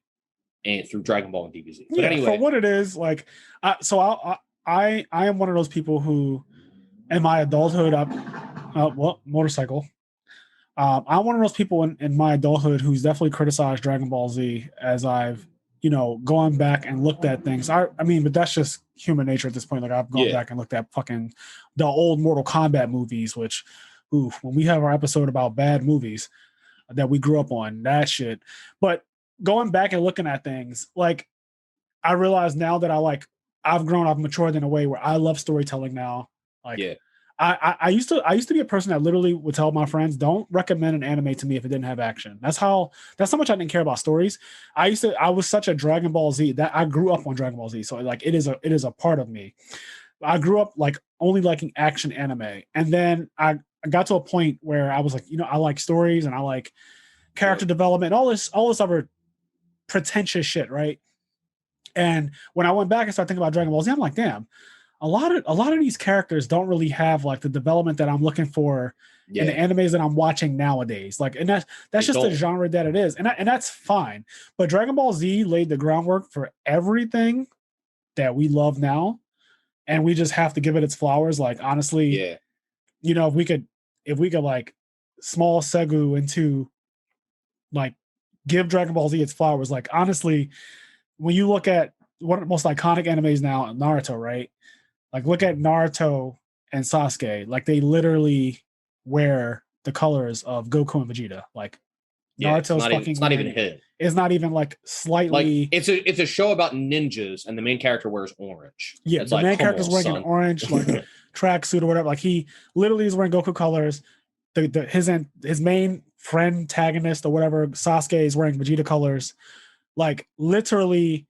and through Dragon Ball and DBZ. But anyway, for what it is, like I am one of those people who in my adulthood motorcycle. I'm one of those people in my adulthood who's definitely criticized Dragon Ball Z as I've, gone back and looked at things. I mean, but that's just human nature at this point. Like I've gone back and looked at fucking the old Mortal Kombat movies, which, when we have our episode about bad movies that we grew up on, that shit. But going back and looking at things, like I realize now that I've grown, I've matured in a way where I love storytelling now. Like I used to be a person that literally would tell my friends, don't recommend an anime to me if it didn't have action. That's how much I didn't care about stories. I was such a Dragon Ball Z that I grew up on Dragon Ball Z. So like it is a part of me. I grew up like only liking action anime. And then I got to a point where I was like, I like stories and I like character development, all this other pretentious shit, right? And when I went back and started thinking about Dragon Ball Z, I'm like, damn, a lot of these characters don't really have like the development that I'm looking for in the animes that I'm watching nowadays. Like, and that's just the genre that it is, and that's fine. But Dragon Ball Z laid the groundwork for everything that we love now, and we just have to give it its flowers. Like, honestly, if we could like small segue into like give Dragon Ball Z its flowers. Like, honestly, when you look at one of the most iconic animes now, Naruto, right? Like, look at Naruto and Sasuke. Like, they literally wear the colors of Goku and Vegeta. Like, Naruto's it's not even hidden. It's not even like slightly. Like, it's a show about ninjas, and the main character wears orange. Yeah, it's the like, main character's wearing an orange like tracksuit or whatever. Like, he literally is wearing Goku colors. His main friend, antagonist or whatever, Sasuke, is wearing Vegeta colors. Like, literally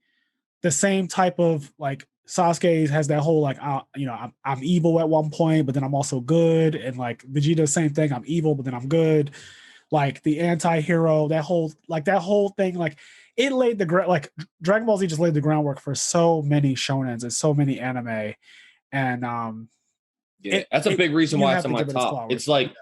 the same type of like. Sasuke has that whole like I'm evil at one point, but then I'm also good, and like Vegeta, same thing. I'm evil, but then I'm good. Like the anti-hero, that whole thing, like it laid like Dragon Ball Z just laid the groundwork for so many shonens and so many anime, and that's a big reason why it's on my top. It's like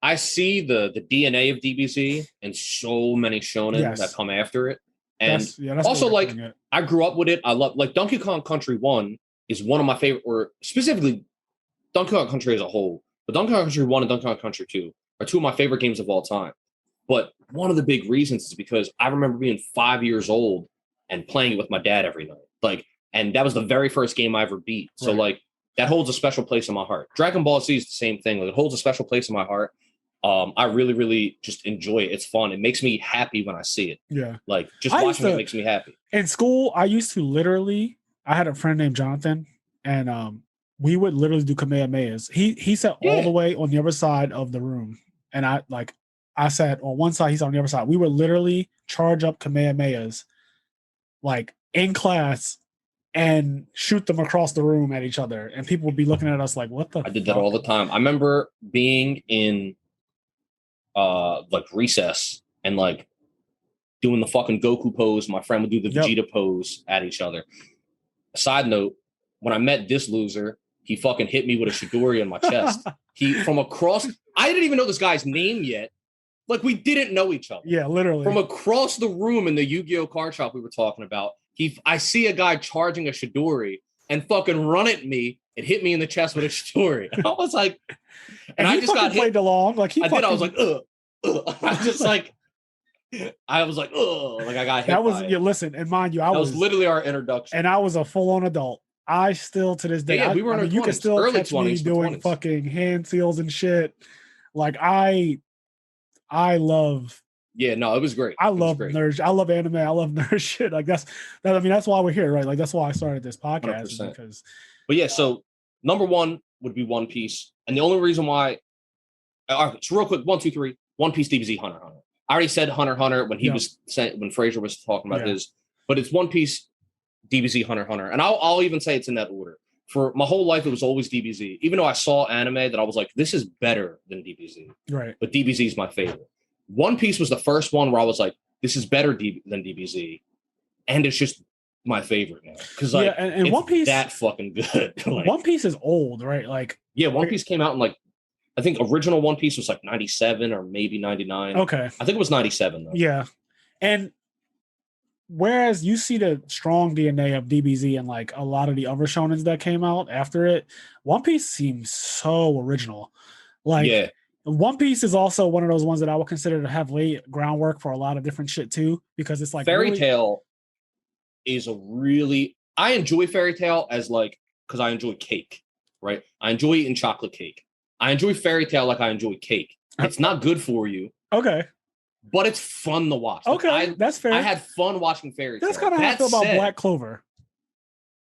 I see the DNA of DBZ and so many shonen that come after it. And that's also, like, I grew up with it. I love, like, Donkey Kong Country 1 is one of my favorite, or specifically Donkey Kong Country as a whole, but Donkey Kong Country 1 and Donkey Kong Country 2 are two of my favorite games of all time. But one of the big reasons is because I remember being 5 years old and playing it with my dad every night. Like, and that was the very first game I ever beat. So Right. like that holds a special place in my heart. Dragon Ball Z is the same thing. Like, it holds a special place in my heart. I really, really just enjoy it. It's fun. It makes me happy when I see it. Yeah. Like, just I watching used it to- makes me happy. In school, I used to literally, I had a friend named Jonathan, and we would literally do Kamehamehas. He sat all the way on the other side of the room, and I sat on one side, he sat on the other side. We would literally charge up Kamehamehas like in class and shoot them across the room at each other, and people would be looking at us like, what the I did that all the time. I remember being in like recess and like doing the fucking Goku pose. My friend would do the Vegeta pose at each other. Side note, when I met this loser, he fucking hit me with a Shidori in my chest. He from across, I didn't even know this guy's name yet. Like, we didn't know each other. Yeah, literally. From across the room in the Yu-Gi-Oh card shop we were talking about, I see a guy charging a Shidori and fucking run at me and hit me in the chest with a Shidori. And I was like, and I just got played along. Like I was like, I just like, I was like, like I got hit. That was listen, and mind you, that was literally our introduction, and I was a full-on adult. I still to this day, we were in our 20s, you can still early catch 20s, me doing 20s. fucking hand seals and shit. Like I love. Yeah, no, it was great. I love nerd. I love anime. I love nerd shit. Like that's why we're here, right? Like that's why I started this podcast. Because, but yeah, so number one would be One Piece, and the only reason why, so real quick, 1, 2, 3, One Piece, DBZ, Hunter x Hunter. I already said Hunter x Hunter when he was saying, when Frazier was talking about his, but it's One Piece, DBZ, Hunter x Hunter, and I'll even say it's in that order. For my whole life, it was always DBZ. Even though I saw anime that I was like, this is better than DBZ, right? But DBZ is my favorite. One Piece was the first one where I was like, this is better than DBZ, and it's just my favorite now because like and One Piece that fucking good. Like, One Piece is old, right? Like One Piece came out in like, I think original One Piece was like 97 or maybe 99. Okay, I think it was 97 though. Yeah, and whereas you see the strong DNA of DBZ and like a lot of the other shonens that came out after it, One Piece seems so original. Like, One Piece is also one of those ones that I would consider to have laid groundwork for a lot of different shit too, because it's like Fairy Tail is I enjoy Fairy Tail as like, because I enjoy cake, right? I enjoy eating chocolate cake. I enjoy Fairy Tail like I enjoy cake. It's not good for you. Okay. But it's fun to watch. Okay, that's fair. I had fun watching Fairy Tail. That's kind of how I feel about Black Clover.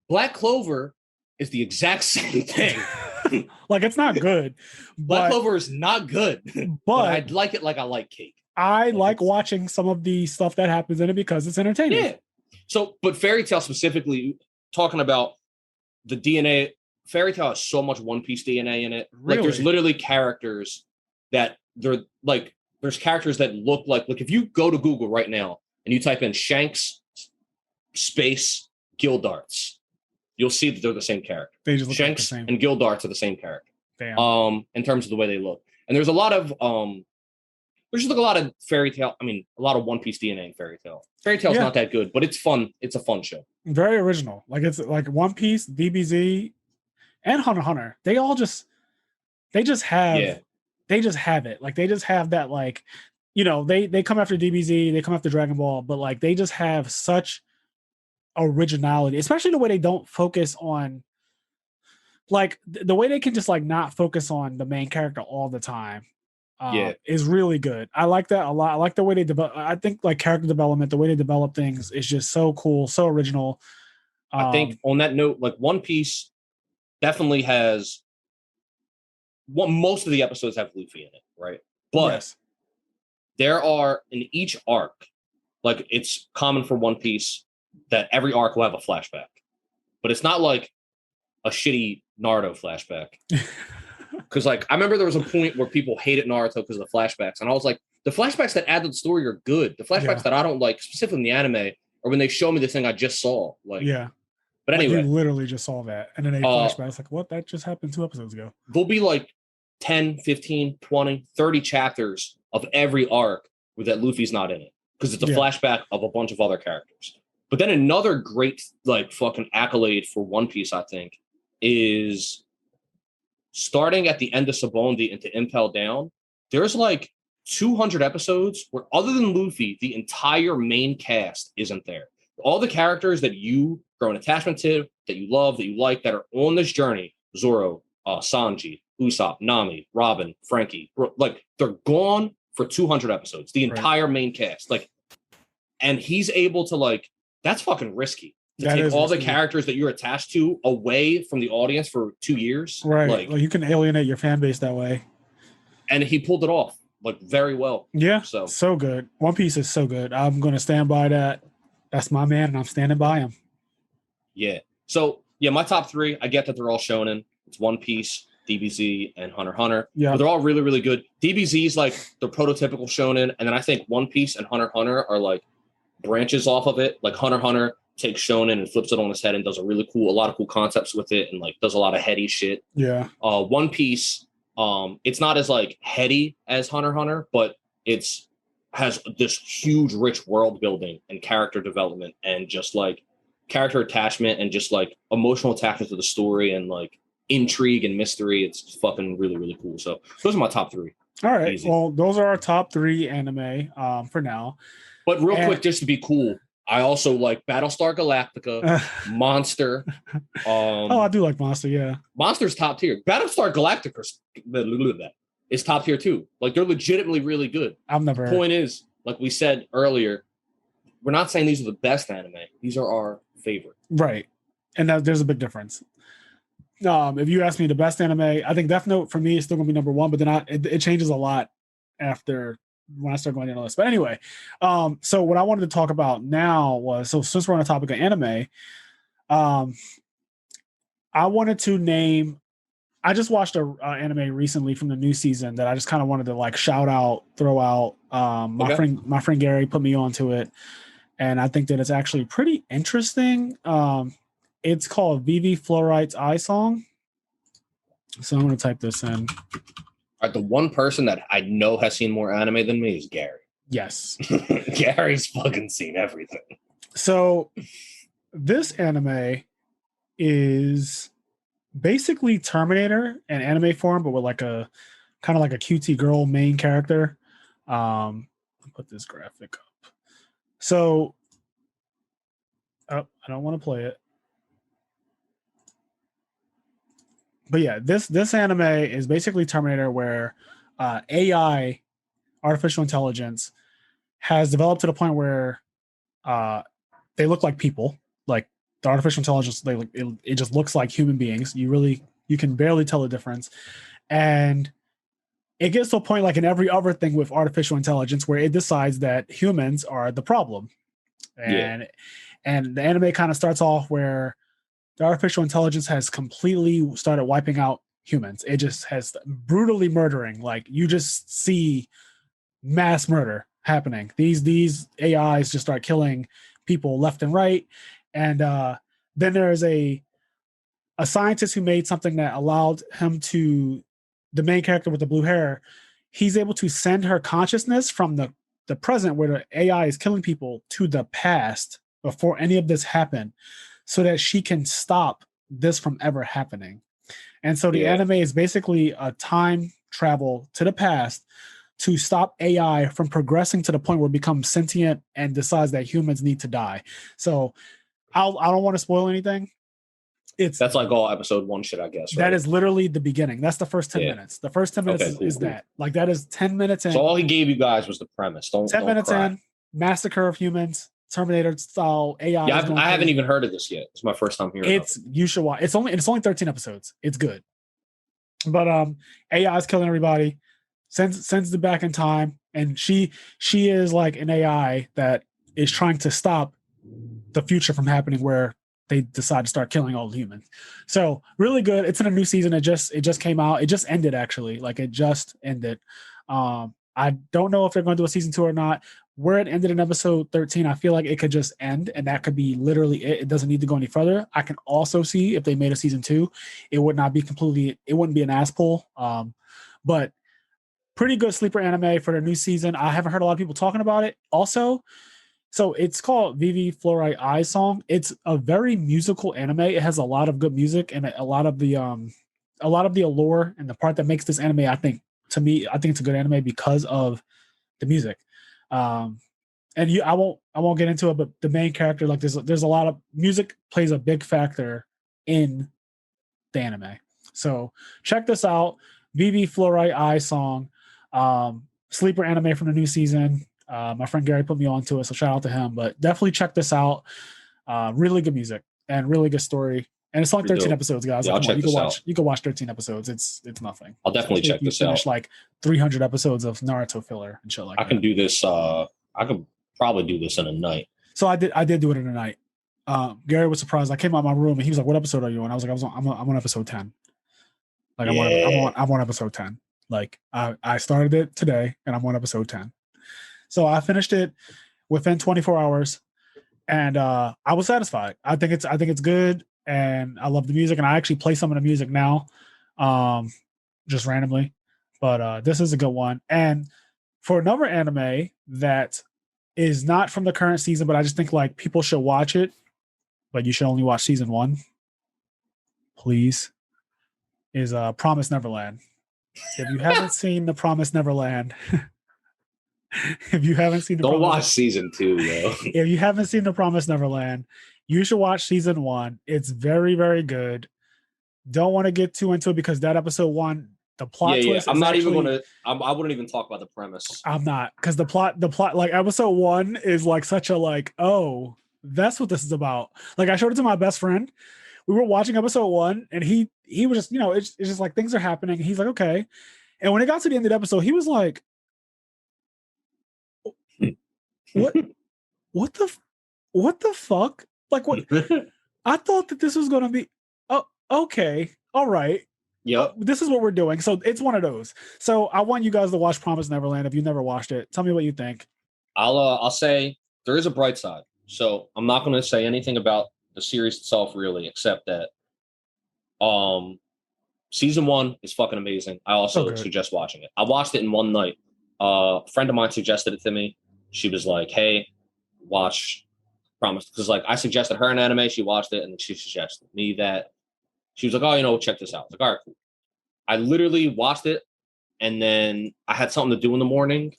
Black Clover is the exact same thing. Like, it's not good. Black Clover is not good. But I like it like I like cake. I like watching some of the stuff that happens in it because it's entertaining. Yeah. So, but Fairy Tail specifically, talking about the DNA, Fairy Tail has so much One Piece DNA in it. Really? Like, there's literally characters that they're like, there's characters that look like if you go to Google right now and you type in Shanks space Gildarts, you'll see that they're the same character. They just look Shanks like the same. and Gildarts are the same character. Damn. In terms of the way they look. And there's a lot of there's just like a lot of Fairy Tail. I mean, a lot of One Piece DNA in Fairy Tail. Fairy Tail's not that good, but it's fun. It's a fun show. Very original. Like, it's like One Piece, DBZ, and Hunter x Hunter. They just have it. Like, they just have that, like, you know, they come after DBZ, they come after Dragon Ball, but like they just have such originality, especially the way they don't focus on, like, the way they can just like not focus on the main character all the time. Is really good. I like that a lot. I like the way they develop. I think like character development, the way they develop things is just so cool, so original. I think on that note, like One Piece definitely has most of the episodes have Luffy in it, right? But there are in each arc, like it's common for One Piece that every arc will have a flashback, but it's not like a shitty Naruto flashback. Because like I remember there was a point where people hated Naruto because of the flashbacks, and I was like, the flashbacks that add to the story are good. The flashbacks that I don't like, specifically in the anime, or when they show me the thing I just saw. Like, but anyway, like you literally just saw that, and then they flashback. It's like, what? That just happened 2 episodes ago. There'll be like 10, 15, 20, 30 chapters of every arc where that Luffy's not in it because it's a flashback of a bunch of other characters. But then another great like fucking accolade for One Piece, I think, is starting at the end of Sabaody into Impel Down. There's like 200 episodes where, other than Luffy, the entire main cast isn't there. All the characters that you grow an attachment to, that you love, that you like, that are on this journey, Zoro, Sanji, Usopp, Nami, Robin, Frankie, like they're gone for 200 episodes. The entire main cast, like, and he's able to like, that's fucking risky. To take all the characters that you're attached to away from the audience for 2 years. Right. Like you can alienate your fan base that way. And he pulled it off like very well. Yeah. So good. One Piece is so good. I'm going to stand by that. That's my man, and I'm standing by him. Yeah. So, yeah, my top three, I get that they're all shonen. It's One Piece, DBZ, and Hunter x Hunter. Yeah. But they're all really, really good. DBZ is like the prototypical shonen, and then I think One Piece and Hunter x Hunter are like branches off of it. Like Hunter x Hunter takes shonen and flips it on its head and does a lot of cool concepts with it, and like does a lot of heady shit. Yeah. One Piece, it's not as like heady as Hunter x Hunter, but has this huge, rich world building and character development and just like character attachment and just like emotional attachment to the story and like intrigue and mystery. It's fucking really, really cool. So those are my top three. All right. Easy. Well, those are our top three anime for now. But real quick, just to be cool, I also like Battlestar Galactica, Monster. I do like Monster, yeah. Monster's top tier. Battlestar Galactica is top tier too. Like they're legitimately really good. The point is, like we said earlier, we're not saying these are the best anime. These are our favorite. Right. And there's a big difference. If you ask me the best anime, I think Death Note for me is still going to be number one, but then it changes a lot after when I start going down the list. But anyway, so what I wanted to talk about now was, so since we're on the topic of anime, I wanted to name, I just watched an anime recently from the new season that I just kind of wanted to like throw out. My friend Gary put me onto it, and I think that it's actually pretty interesting. It's called Vivi Fluorite's Eye Song. So I'm going to type this in. All right, the one person that I know has seen more anime than me is Gary. Yes. Gary's fucking seen everything. So this anime is basically Terminator in anime form, but with like a kind of like a cutesy girl main character. I'll put this graphic up. So I don't want to play it. But yeah, this anime is basically Terminator, where AI, artificial intelligence, has developed to the point where they look like people. Like the artificial intelligence, it just looks like human beings. You can barely tell the difference. And it gets to a point, like in every other thing with artificial intelligence, where it decides that humans are the problem. And the anime kind of starts off where the artificial intelligence has completely started wiping out humans. It just has brutally murdering. Like you just see mass murder happening. These AIs just start killing people left and right. And then there's a scientist who made something that allowed him to, the main character with the blue hair, he's able to send her consciousness from the present where the AI is killing people to the past before any of this happened, so that she can stop this from ever happening. And so the anime is basically a time travel to the past to stop AI from progressing to the point where it becomes sentient and decides that humans need to die. So I don't want to spoil anything. That's like all episode one shit, I guess. Right? That is literally the beginning. That's the first 10 minutes. The first 10 minutes is that. Like that is 10 minutes in. So all he gave you guys was the premise. 10 minutes cry. in, massacre of humans, Terminator style AI. Yeah, I haven't even heard of this yet. It's my first time hearing it. You should watch. It's only 13 episodes. It's good. But AI is killing everybody, sends it back in time, and she is like an AI that is trying to stop the future from happening where they decide to start killing all the humans. So really good. It's in a new season. It just came out. It just ended actually. Like it just ended. I don't know if they're going to do a season 2 or not. Where it ended in episode 13, I feel like it could just end, and that could be literally it. It doesn't need to go any further. I can also see if they made a season 2, it wouldn't be an ass pull. But pretty good sleeper anime for the new season. I haven't heard a lot of people talking about it. Also, So it's called Vivi Fluorite Eye Song. It's a very musical anime. It has a lot of good music and a lot of the allure, and the part that makes this anime, I think it's a good anime because of the music. And I won't get into it, but the main character, like there's a lot of music plays a big factor in the anime. So check this out. Vivi Fluorite Eye Song. Sleeper anime from the new season. My friend Gary put me onto it, so shout out to him. But definitely check this out. Really good music and really good story. And it's only 13 episodes, guys. Yeah, like, you can watch 13 episodes. It's nothing. I'll definitely check this out. Finish like 300 episodes of Naruto filler and shit like that. I can do this. I could probably do this in a night. So I did do it in a night. Gary was surprised. I came out of my room and he was like, "What episode are you on?" I was like, I'm on episode 10. Like I'm on episode 10. Like I started it today and I'm on episode 10. So I finished it within 24 hours, and I was satisfied. I think it's good, and I love the music, and I actually play some of the music now, just randomly. But this is a good one. And for another anime that is not from the current season, but I just think like people should watch it, but you should only watch season 1, please, is Promise Neverland. If you haven't seen the Promise Neverland, don't watch season 2, though. If you haven't seen the Promise Neverland, you should watch season 1. It's very, very good. Don't want to get too into it because that episode 1, the plot twist. I'm not even gonna. I wouldn't even talk about the premise. I'm not, because the plot, like episode 1 is like such a like, oh, that's what this is about. Like I showed it to my best friend. We were watching episode 1, and he was just, it's just like things are happening. He's like, okay, and when it got to the end of the episode, he was like, what the fuck? Like what? I thought that this was gonna be, oh, okay, all right. Yep. This is what we're doing. So it's one of those. So I want you guys to watch Promise Neverland. If you've never watched it, tell me what you think. I'll say there is a bright side. So I'm not going to say anything about the series itself really, except that season 1 is fucking amazing. I also suggest watching it. I watched it in one night. A friend of mine suggested it to me. She was like, "Hey, watch Promise," because like I suggested her an anime, she watched it, and then she suggested me that. She was like, "Oh, check this out." I was like, "All right, cool." I literally watched it, and then I had something to do in the morning,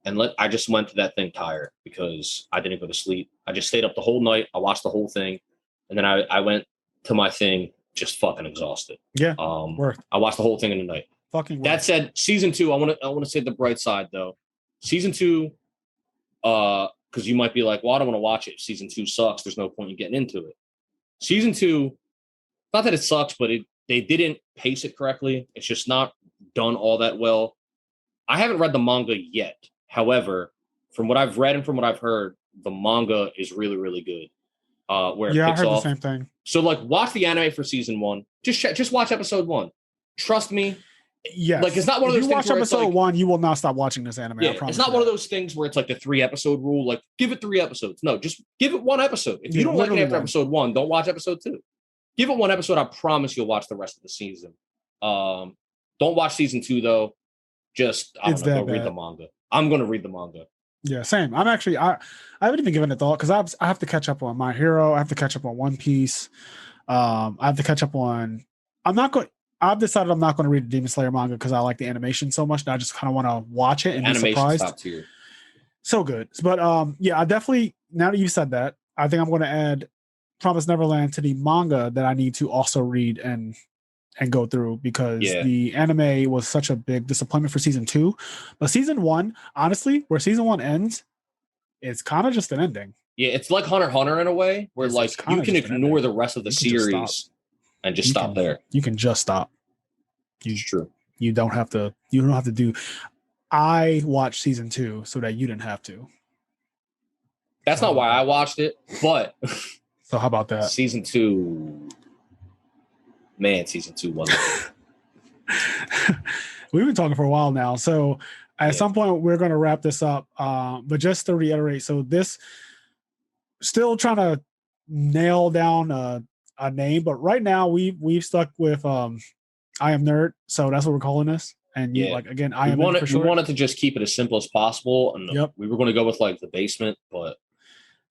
and I just went to that thing tired because I didn't go to sleep. I just stayed up the whole night. I watched the whole thing, and then I went to my thing just fucking exhausted. Yeah, I watched the whole thing in a night. Fucking that said, season 2, I want to say the bright side though. Season 2, because you might be like, "Well, I don't want to watch it. Season 2 sucks. There's no point in getting into it." Season 2, not that it sucks, but they didn't pace it correctly. It's just not done all that well. I haven't read the manga yet. However, from what I've read and from what I've heard, the manga is really, really good. Where it picks I heard off. the same thing. So, like, watch the anime for season 1. Just watch episode 1. Trust me. Yes. Like, it's not one of those things. If you watch episode 1, you will not stop watching this anime. Yeah, it's not one of those things where it's like the 3-episode rule. Like, give it 3 episodes. No, just give it 1 episode. If you don't like it after episode 1, don't watch episode 2. Give it 1 episode. I promise you'll watch the rest of the season. Don't watch season 2 though. Just go read the manga. I'm going to read the manga. Yeah, same. I'm actually I haven't even given it thought because I have to catch up on My Hero. I have to catch up on One Piece. I have to catch up on. I've decided I'm not going to read the Demon Slayer manga because I like the animation so much that I just kind of want to watch it and be surprised. Top tier. So good. But I definitely, now that you said that, I think I'm going to add Promise Neverland to the manga that I need to also read and go through because the anime was such a big disappointment for season 2. But season 1, honestly, where season 1 ends, it's kind of just an ending. Yeah, it's like Hunter x Hunter in a way where like you can ignore the rest of the series and just stop there. You can just stop. It's true. You don't have to do. I watched season 2 so that you didn't have to. That's not why I watched it, but so how about that? Season 2. Man, season 2 wasn't. We've been talking for a while now. So at some point we're going to wrap this up. But just to reiterate, so this still trying to nail down a name, but right now we've stuck with IMNerd. So that's what we're calling this. And like again, we wanted to just keep it as simple as possible. And we were going to go with like the basement, but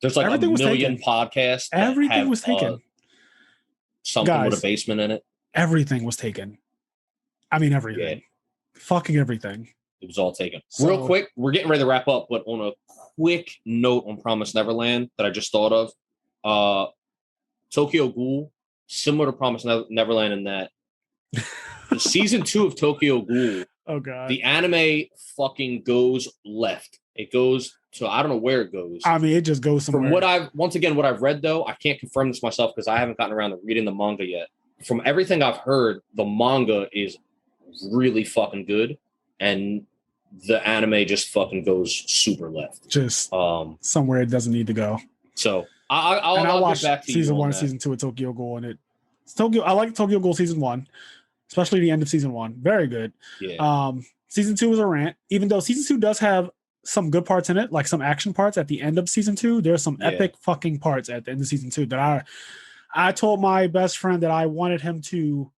There's like Everything a was million taken. podcasts. That Everything have, was taken. Something Guys, with a basement in it. Everything was taken. I mean, everything. Yeah. Fucking everything. It was all taken. So, real quick, we're getting ready to wrap up, but on a quick note on Promised Neverland that I just thought of, Tokyo Ghoul, similar to Promised Neverland in that the season 2 of Tokyo Ghoul, oh god, the anime fucking goes left. It goes to, I don't know where it goes. I mean, it just goes somewhere. From what I've read though, I can't confirm this myself because I haven't gotten around to reading the manga yet. From everything I've heard, the manga is really fucking good, and the anime just fucking goes super left. Just somewhere it doesn't need to go. So I'll watch get back to season you 1 and season 2 of Tokyo Ghoul, and I like Tokyo Ghoul season 1, especially the end of season 1. Very good. Yeah. Season 2 was a rant, even though season 2 does have some good parts in it, like some action parts at the end of season 2. There's some epic fucking parts at the end of season 2 that I told my best friend that I wanted him to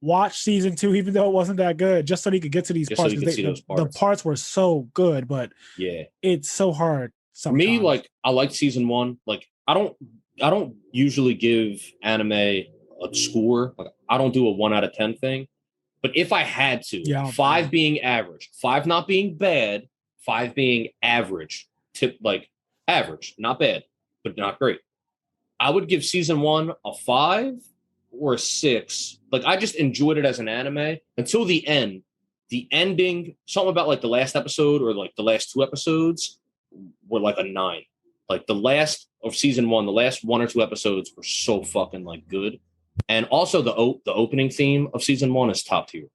watch season 2, even though it wasn't that good, just so he could get to these parts. The parts were so good, but it's so hard. Sometimes. For me, like, I liked season 1. Like, I don't usually give anime a score. Like, I don't do a 1 out of 10 thing. But if I had to, 5 being average, 5 not being bad, 5 being average, like average, not bad, but not great. I would give season 1 a 5 or a 6. Like, I just enjoyed it as an anime until the end. The ending, something about like the last episode or like the last 2 episodes were like a 9. Like the last of season 1, the last 1 or 2 episodes were so fucking like good. And also the opening theme of season 1 is top tier.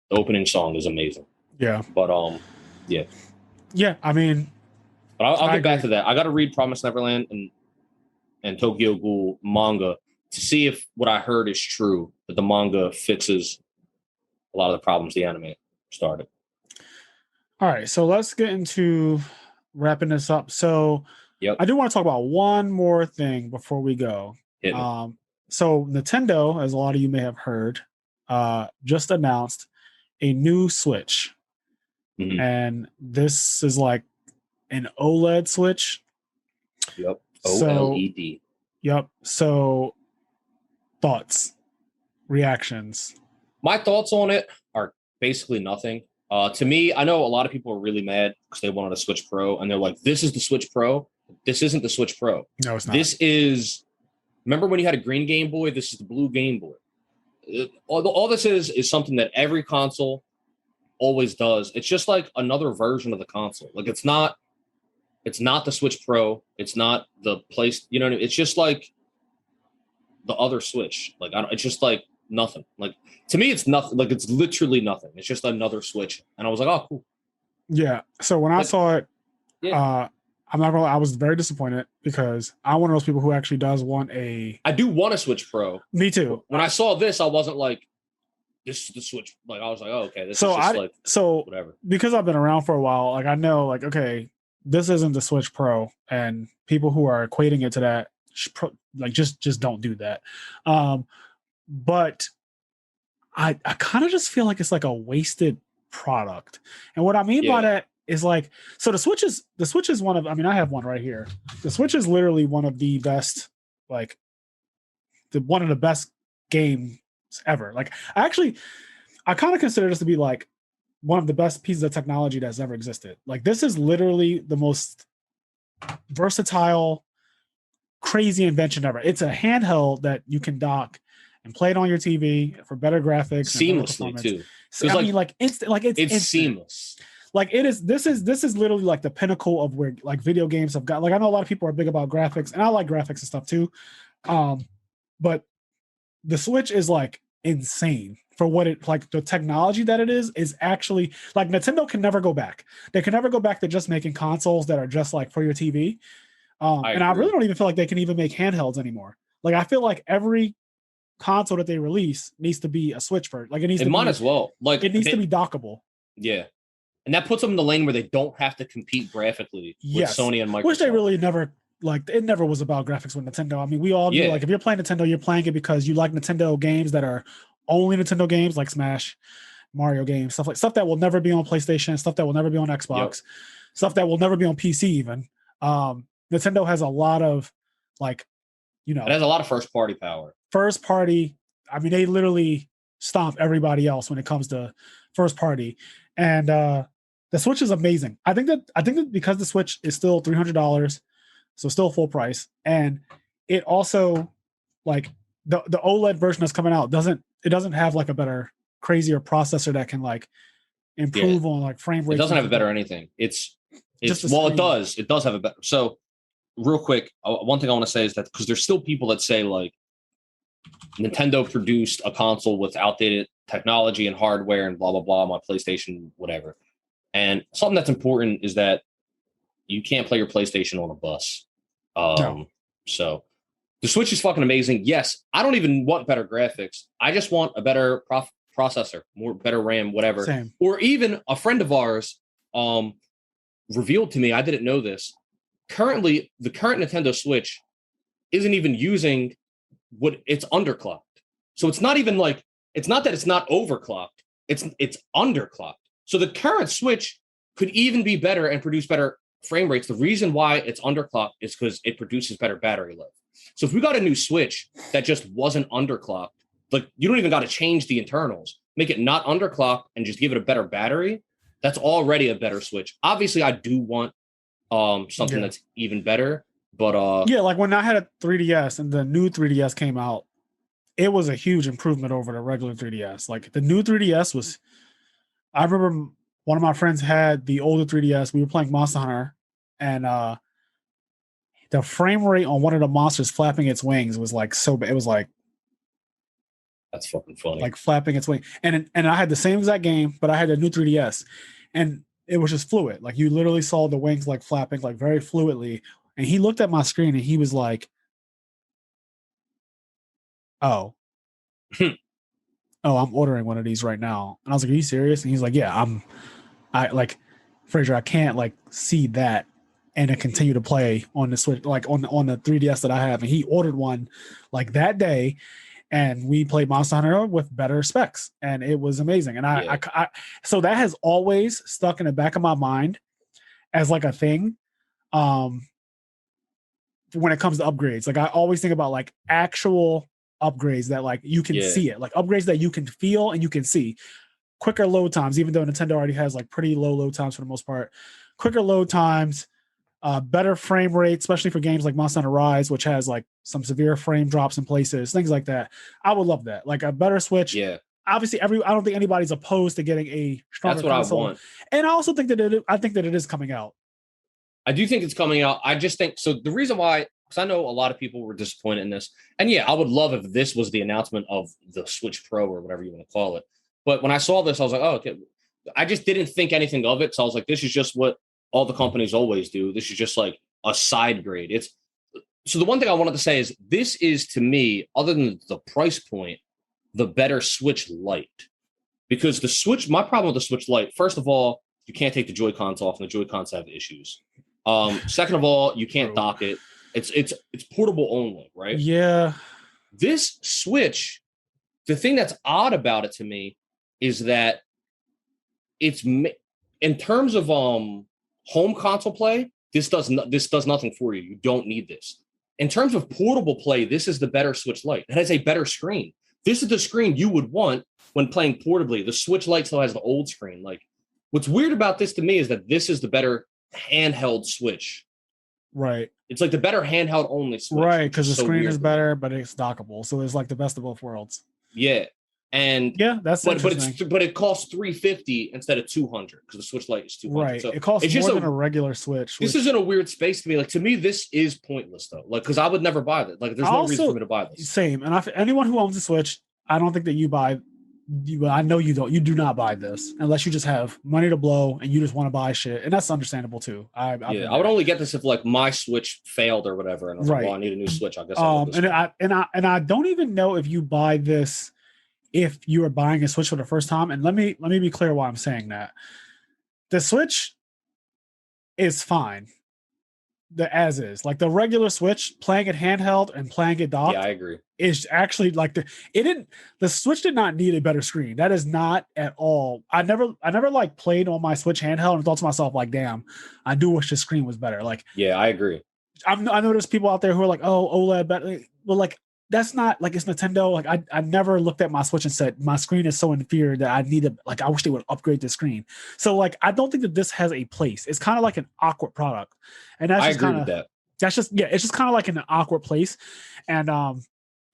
The opening song is amazing. Yeah. But yeah. Yeah, I mean, but I'll get back to that. I got to read Promised Neverland and Tokyo Ghoul manga to see if what I heard is true, that the manga fixes a lot of the problems the anime started. All right, so let's get into wrapping this up. So I do want to talk about one more thing before we go. So Nintendo, as a lot of you may have heard, just announced a new Switch. Mm-hmm. And this is like an OLED Switch. Yep. OLED. Yep. So thoughts, reactions. My thoughts on it are basically nothing. To me, I know a lot of people are really mad because they wanted a Switch Pro, and they're like, this is the Switch Pro. This isn't the Switch Pro. No, it's not. This is, remember when you had a green Game Boy? This is the blue Game Boy. All this is something that every console always does. It's just like another version of the console. Like it's not the Switch Pro. It's not the place, you know what I mean? It's just like the other Switch. Like it's just like nothing. Like to me, it's nothing. Like it's literally nothing. It's just another Switch. And I was like, oh, cool. Yeah. So when I saw it, I'm not gonna lie, I was very disappointed because I'm one of those people who actually does want I do want a Switch Pro. Me too. When I saw this, I wasn't like, this is the Switch. Like I was like, oh, okay, this is just like whatever. Because I've been around for a while, like I know, like okay, this isn't the Switch Pro, and people who are equating it to that, like just don't do that. But I kind of just feel like it's like a wasted product, and what I mean by that is like, so the Switch is one of, I mean, I have one right here. The Switch is literally one of the best, like one of the best games ever. Like I kind of consider this to be like one of the best pieces of technology that's ever existed. Like this is literally the most versatile, crazy invention ever. It's a handheld that you can dock and play it on your TV for better graphics, seamlessly too. So, I mean, like it's instant. Seamless. Like it is. This is literally like the pinnacle of where like video games have got. Like I know a lot of people are big about graphics, and I like graphics and stuff too. But the Switch is like insane for what it like. The technology that it is actually like Nintendo can never go back. They can never go back to just making consoles that are just like for your TV. I really don't even feel like they can even make handhelds anymore. Like I feel like every console that they release needs to be a Switch for like it might as well. Like it needs to be dockable. Yeah. And that puts them in the lane where they don't have to compete graphically with Sony and Microsoft. Which they really never, like, it never was about graphics with Nintendo. I mean, we all do, like, if you're playing Nintendo, you're playing it because you like Nintendo games that are only Nintendo games, like Smash, Mario games, stuff that will never be on PlayStation, stuff that will never be on Xbox, stuff that will never be on PC even. Nintendo has a lot of like, It has a lot of first party power. First party. I mean, they literally stomp everybody else when it comes to first party. And the Switch is amazing. I think that because the Switch is still $300, so still full price, and it also like the OLED version that's coming out doesn't have like a better, crazier processor that can like improve on like frame rate. It doesn't have a better anything. It's well, it does. It does have a better. So real quick, one thing I want to say is that because there's still people that say like Nintendo produced a console with outdated technology and hardware and blah blah blah, my PlayStation, whatever. And something that's important is that you can't play your PlayStation on a bus. No. So the Switch is fucking amazing. Yes, I don't even want better graphics. I just want a better processor, better RAM, whatever. Same. Or even a friend of ours revealed to me, I didn't know this. Currently, the current Nintendo Switch isn't even using it's underclocked. So it's not even like, it's not that it's not overclocked. It's underclocked. So the current Switch could even be better and produce better frame rates. The reason why it's underclocked is because it produces better battery life. So if we got a new Switch that just wasn't underclocked, like you don't even got to change the internals, make it not underclocked and just give it a better battery, that's already a better Switch. Obviously, I do want something that's even better, but like when I had a 3DS and the new 3DS came out, it was a huge improvement over the regular 3DS. Like the new 3DS was, I remember one of my friends had the older 3DS. We were playing Monster Hunter, and the frame rate on one of the monsters flapping its wings was like so bad. It was like, that's fucking funny. Like flapping its wing. And I had the same exact game, but I had a new 3DS, and it was just fluid. Like you literally saw the wings like flapping like very fluidly. And he looked at my screen and he was like, "Oh, I'm ordering one of these right now." And I was like, "Are you serious?" And he's like, "Yeah, I like Frazier, I can't like see that and then continue to play on the Switch, like on the 3DS that I have." And he ordered one like that day, and we played Monster Hunter with better specs, and it was amazing. And I so that has always stuck in the back of my mind as like a thing. When it comes to upgrades, like I always think about like actual upgrades that like you can see it, like upgrades that you can feel and you can see. Quicker load times, even though Nintendo already has like pretty low load times for the most part. Quicker load times, better frame rate, especially for games like Monster Hunter Rise, which has like some severe frame drops in places, things like that. I would love that, like a better Switch. Yeah. Obviously, I don't think anybody's opposed to getting a stronger console. I want. And I also think that it is coming out. I do think it's coming out. I just think so. The reason why, because I know a lot of people were disappointed in this, and yeah, I would love if this was the announcement of the Switch Pro or whatever you want to call it. But when I saw this, I was like, oh, okay. I just didn't think anything of it. So I was like, this is just what all the companies always do. This is just like a side grade. So the one thing I wanted to say is this is, to me, other than the price point, the better Switch Lite. Because the Switch, my problem with the Switch Lite, first of all, you can't take the Joy-Cons off, and the Joy-Cons have issues. Second of all, you can't dock it. It's portable only, right? Yeah. This Switch, the thing that's odd about it to me is that it's in terms of home console play, this does nothing for you. You don't need this. In terms of portable play, this is the better Switch Lite. It has a better screen. This is the screen you would want when playing portably. The Switch Lite still has the old screen. Like, what's weird about this to me is that this is the better handheld Switch. Right. It's like the better handheld only Switch. Right, because the screen is better, but it's dockable. So it's like the best of both worlds. Yeah. And yeah, that's interesting. But it costs $350 instead of $200 because the Switch Lite is $200. Right. So it costs more than a regular Switch. This is in a weird space to me. Like, to me, this is pointless though. Like, because I would never buy that. Like, there's no reason for me to buy this. Same. And anyone who owns a Switch, I don't think that you buy. I know you don't. You do not buy this unless you just have money to blow and you just want to buy shit, and that's understandable too. I would only get this if like my Switch failed or whatever, and I was like, well, I need a new Switch. I guess. I don't even know if you buy this if you are buying a Switch for the first time. And let me be clear why I'm saying that. The Switch is fine. the as is. Like the regular Switch, playing it handheld and playing it docked. Yeah, I agree. Is actually like the Switch did not need a better screen. That is not at all. I never like played on my Switch handheld and thought to myself like, damn, I do wish the screen was better. Like, yeah, I agree. I know there's people out there who are like, oh, OLED better. Well, like that's not like it's Nintendo. Like I never looked at my Switch and said my screen is so inferior that I need I wish they would upgrade the screen. So like I don't think that this has a place. It's kind of like an awkward product, and that's just agree with that. That's just it's just kind of like an awkward place, and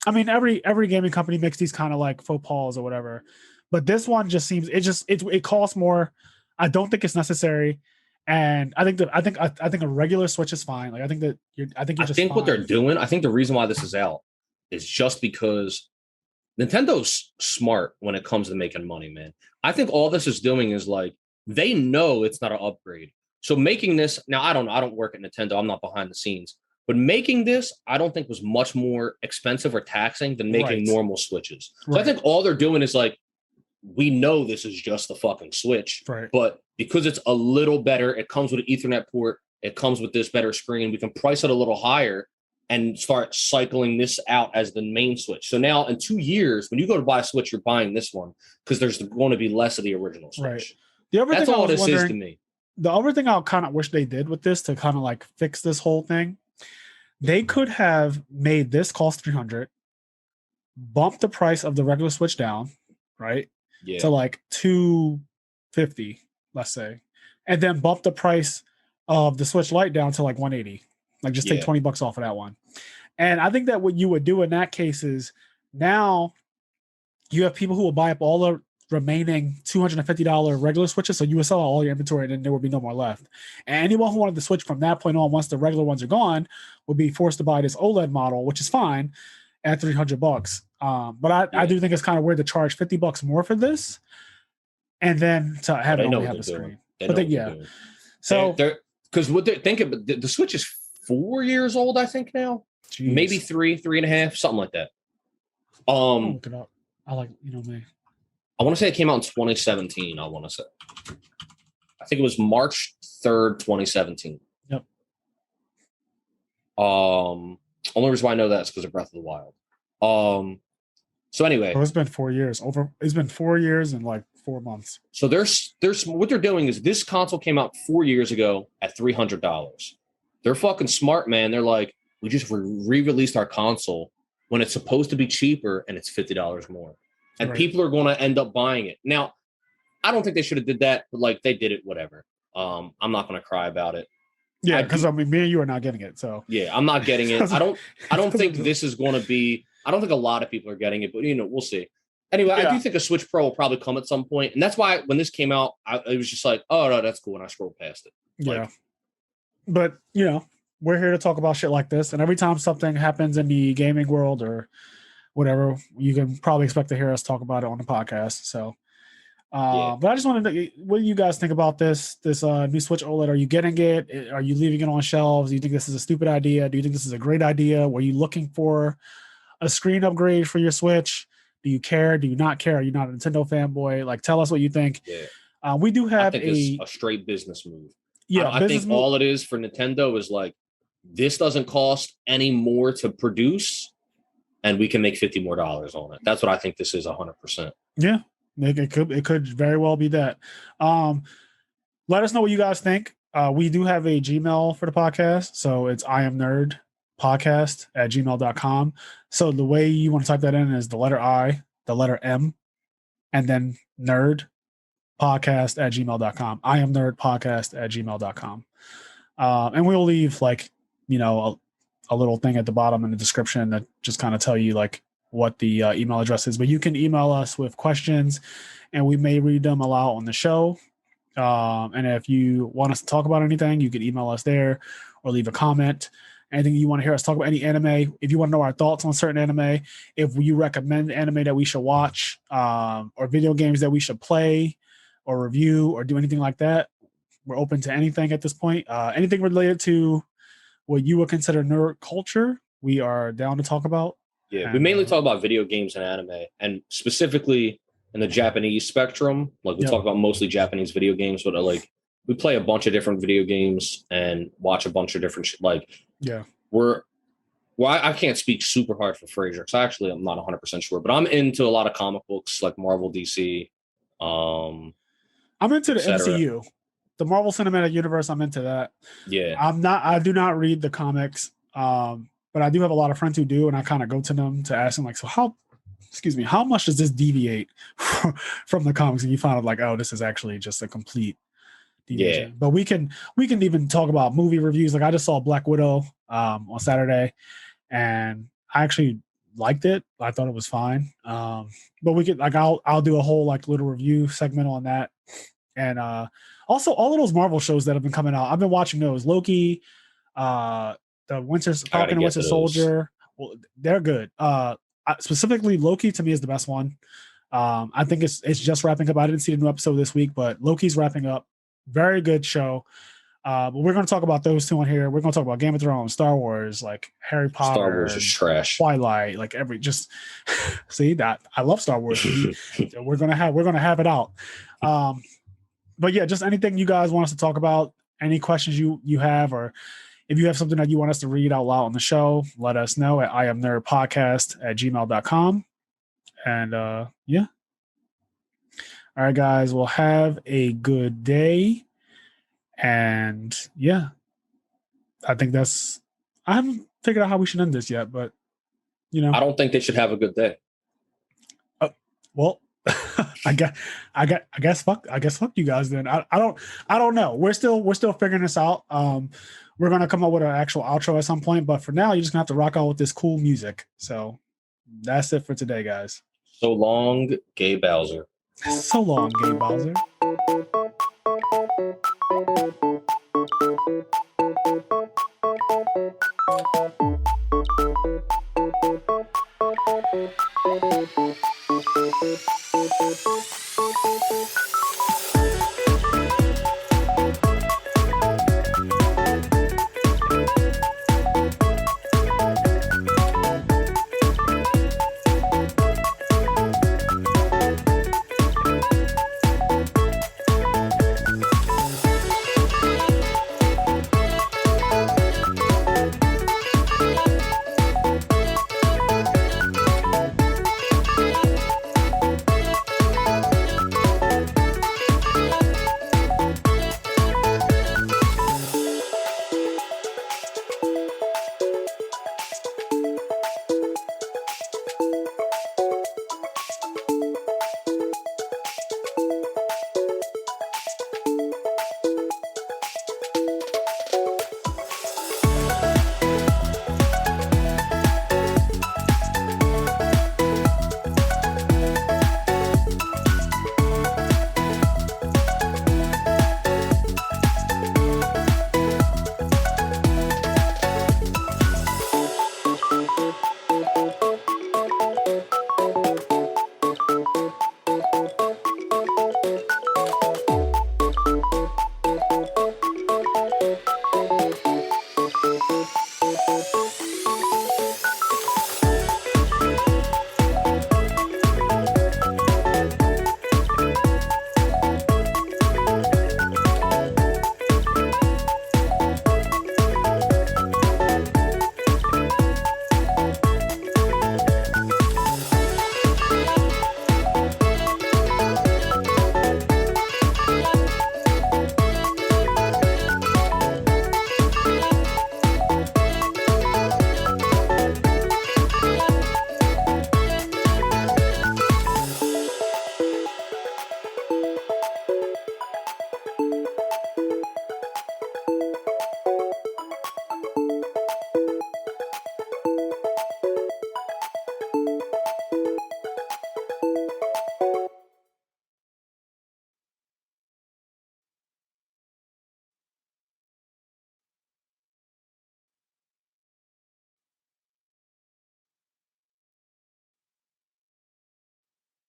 I mean, every gaming company makes these kind of like faux pas or whatever, but this one just seems it costs more. I don't think it's necessary, and I think a regular Switch is fine. Like I think what they're doing. I think the reason why this is out is just because Nintendo's smart when it comes to making money, man. I think all this is doing is like they know it's not an upgrade, so making this now. I don't know. I don't work at Nintendo. I'm not behind the scenes. But making this, I don't think was much more expensive or taxing than making normal Switches. So I think all they're doing is like, we know this is just the fucking Switch, but because it's a little better, it comes with an Ethernet port, it comes with this better screen, we can price it a little higher and start cycling this out as the main Switch. So now in 2 years, when you go to buy a Switch, you're buying this one because there's going to be less of the original Switch. That's all this is to me. The other thing I kind of wish they did with this to kind of like fix this whole thing, they could have made this cost $300, bumped the price of the regular Switch down, right? Yeah. To like $250, let's say, and then bump the price of the Switch Lite down to like $180. Like just take $20 off of that one. And I think that what you would do in that case is now you have people who will buy up all the remaining $250 regular Switches, so you would sell all your inventory and then there would be no more left. And anyone who wanted to switch from that point on, once the regular ones are gone, would be forced to buy this OLED model, which is fine at $300. But I do think it's kind of weird to charge $50 more for this and then to have it only have the screen. So because what they're thinking, the Switch is 4 years old, I think now. Jeez. Maybe 3.5, something like that. I'll look it up. I like, me. I want to say it came out in 2017. I think it was March 3rd, 2017. Yep. Only reason why I know that is because of Breath of the Wild. So anyway, it's been 4 years. It's been 4 years and like 4 months. So there's what they're doing is this console came out 4 years ago at $300. They're fucking smart, man. They're like, we just re-released our console when it's supposed to be cheaper and it's $50 more. And people are going to end up buying it. Now, I don't think they should have did that, but like they did it, whatever. I'm not going to cry about it. Yeah, because I mean, me and you are not getting it. So yeah, I'm not getting it. I don't think this is going to be. I don't think a lot of people are getting it, but we'll see. Anyway, I do think a Switch Pro will probably come at some point, and that's why when this came out, it was just like, oh no, that's cool, and I scrolled past it. Yeah, but we're here to talk about shit like this, and every time something happens in the gaming world or whatever, you can probably expect to hear us talk about it on the podcast. So, but I just wanted to, what do you guys think about this new Switch OLED? Are you getting it? Are you leaving it on shelves? Do you think this is a stupid idea? Do you think this is a great idea? Were you looking for a screen upgrade for your Switch? Do you care? Do you not care? Are you not a Nintendo fanboy? Like, tell us what you think. Yeah. We do have it's a straight business move. Yeah, I think all it is for Nintendo is like, this doesn't cost any more to produce, and we can make $50 more on it. That's what I think this is 100%. Yeah, it could very well be that. Let us know what you guys think. We do have a Gmail for the podcast, so it's IMNerd Podcast at gmail.com. So the way you want to type that in is the letter I, the letter M, and then nerd podcast at gmail.com. IMNerd Podcast at gmail.com. And we'll leave like, a little thing at the bottom in the description that just kind of tell you like what the email address is, but you can email us with questions and we may read them aloud on the show. And if you want us to talk about anything, you can email us there or leave a comment. Anything you want to hear us talk about, any anime, if you want to know our thoughts on certain anime, if you recommend anime that we should watch, or video games that we should play or review or do anything like that, we're open to anything at this point. Anything related to what you would consider nerd culture, we are down to talk about. Yeah, we mainly talk about video games and anime, and specifically in the Japanese spectrum. Like we talk about mostly Japanese video games, but like we play a bunch of different video games and watch a bunch of different like Yeah. I can't speak super hard for Frazier because actually I'm not 100% sure, but I'm into a lot of comic books like Marvel, DC. I'm into the MCU, the Marvel Cinematic Universe. I'm into that. Yeah. I do not read the comics, but I do have a lot of friends who do, and I kind of go to them to ask them like, so how much does this deviate from the comics? And you find out like, oh, this is actually just a complete deviation. Yeah. But we can even talk about movie reviews. Like I just saw Black Widow on Saturday, and I actually liked it. I thought it was fine. But we could like I'll do a whole like little review segment on that. And also all of those Marvel shows that have been coming out. I've been watching those. Loki, the Falcon and Winter Soldier. Well, they're good. Specifically Loki to me is the best one. I think it's just wrapping up. I didn't see the new episode this week, but Loki's wrapping up. Very good show. But we're going to talk about those two on here. We're going to talk about Game of Thrones, Star Wars, like Harry Potter. Star Wars is trash. Twilight, like see that I love Star Wars. So we're gonna have it out. But yeah, just anything you guys want us to talk about, any questions you have, or if you have something that you want us to read out loud on the show, let us know at IMNerd Podcast at gmail.com. And yeah. All right, guys, well, have a good day. And yeah, I think I haven't figured out how we should end this yet, but I don't think they should have a good day. Well, I guess fuck you guys then. I don't know. We're still figuring this out. We're gonna come up with an actual outro at some point, but for now, you're just gonna have to rock out with this cool music. So that's it for today, guys. So long, Gay Bowser. So long, Gay Bowser.